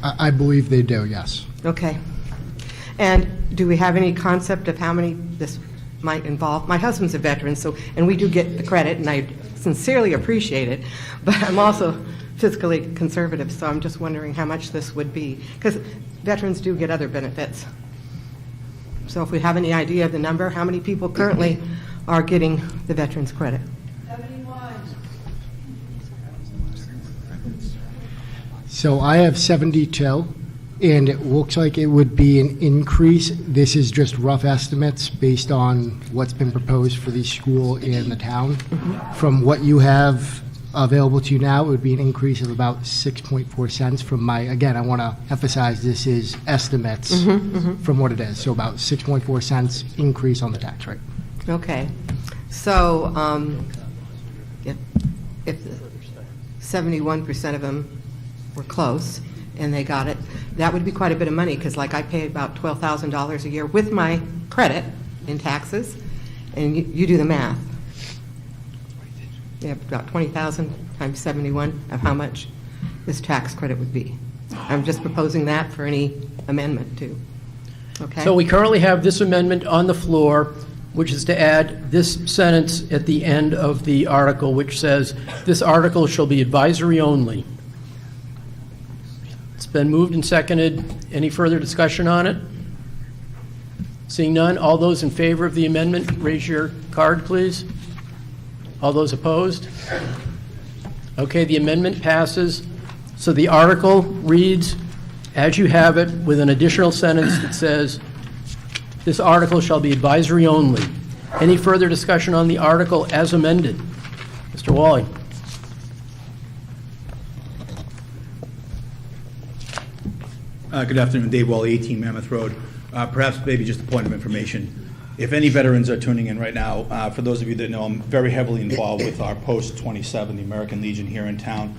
I believe they do, yes. Okay. And do we have any concept of how many this might involve? My husband's a veteran, and we do get the credit, and I sincerely appreciate it, but I'm also fiscally conservative, so I'm just wondering how much this would be, because veterans do get other benefits. So if we have any idea of the number, how many people currently are getting the veterans credit? So I have 72, and it looks like it would be an increase. This is just rough estimates based on what's been proposed for the school and the town. From what you have available to you now, it would be an increase of about 6.4 cents from my, again, I want to emphasize this is estimates from what it is. So about 6.4 cents increase on the tax rate. Okay. So if 71% of them were close and they got it, that would be quite a bit of money, because like I pay about $12,000 a year with my credit in taxes, and you do the math. You have about 20,000 times 71 of how much this tax credit would be. I'm just proposing that for any amendment too. Okay? So we currently have this amendment on the floor, which is to add this sentence at the end of the article, which says, "This article shall be advisory only." It's been moved and seconded. Any further discussion on it? Seeing none, all those in favor of the amendment, raise your card, please. All those opposed? Okay, the amendment passes. So the article reads, as you have it, with an additional sentence that says, "This article shall be advisory only." Any further discussion on the article as amended? Mr. Wally. Good afternoon, Dave Wally, 18 Mammoth Road. Perhaps maybe just a point of information. If any veterans are tuning in right now, for those of you that know, I'm very heavily involved with our Post 27, the American Legion here in town.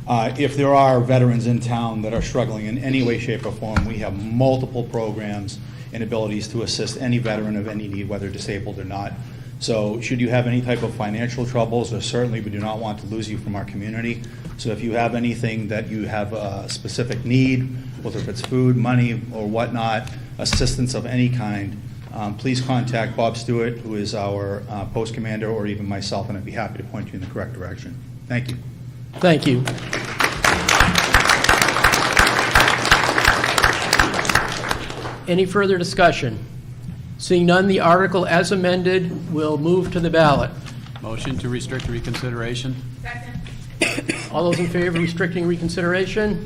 If there are veterans in town that are struggling in any way, shape, or form, we have multiple programs and abilities to assist any veteran of any need, whether disabled or not. So should you have any type of financial troubles, or certainly we do not want to lose you from our community. So if you have anything that you have a specific need, whether it's food, money, or whatnot, assistance of any kind, please contact Bob Stewart, who is our post commander, or even myself, and I'd be happy to point you in the correct direction. Thank you. Thank you. Any further discussion? Seeing none, the article as amended will move to the ballot. Motion to restrict reconsideration. All those in favor of restricting reconsideration?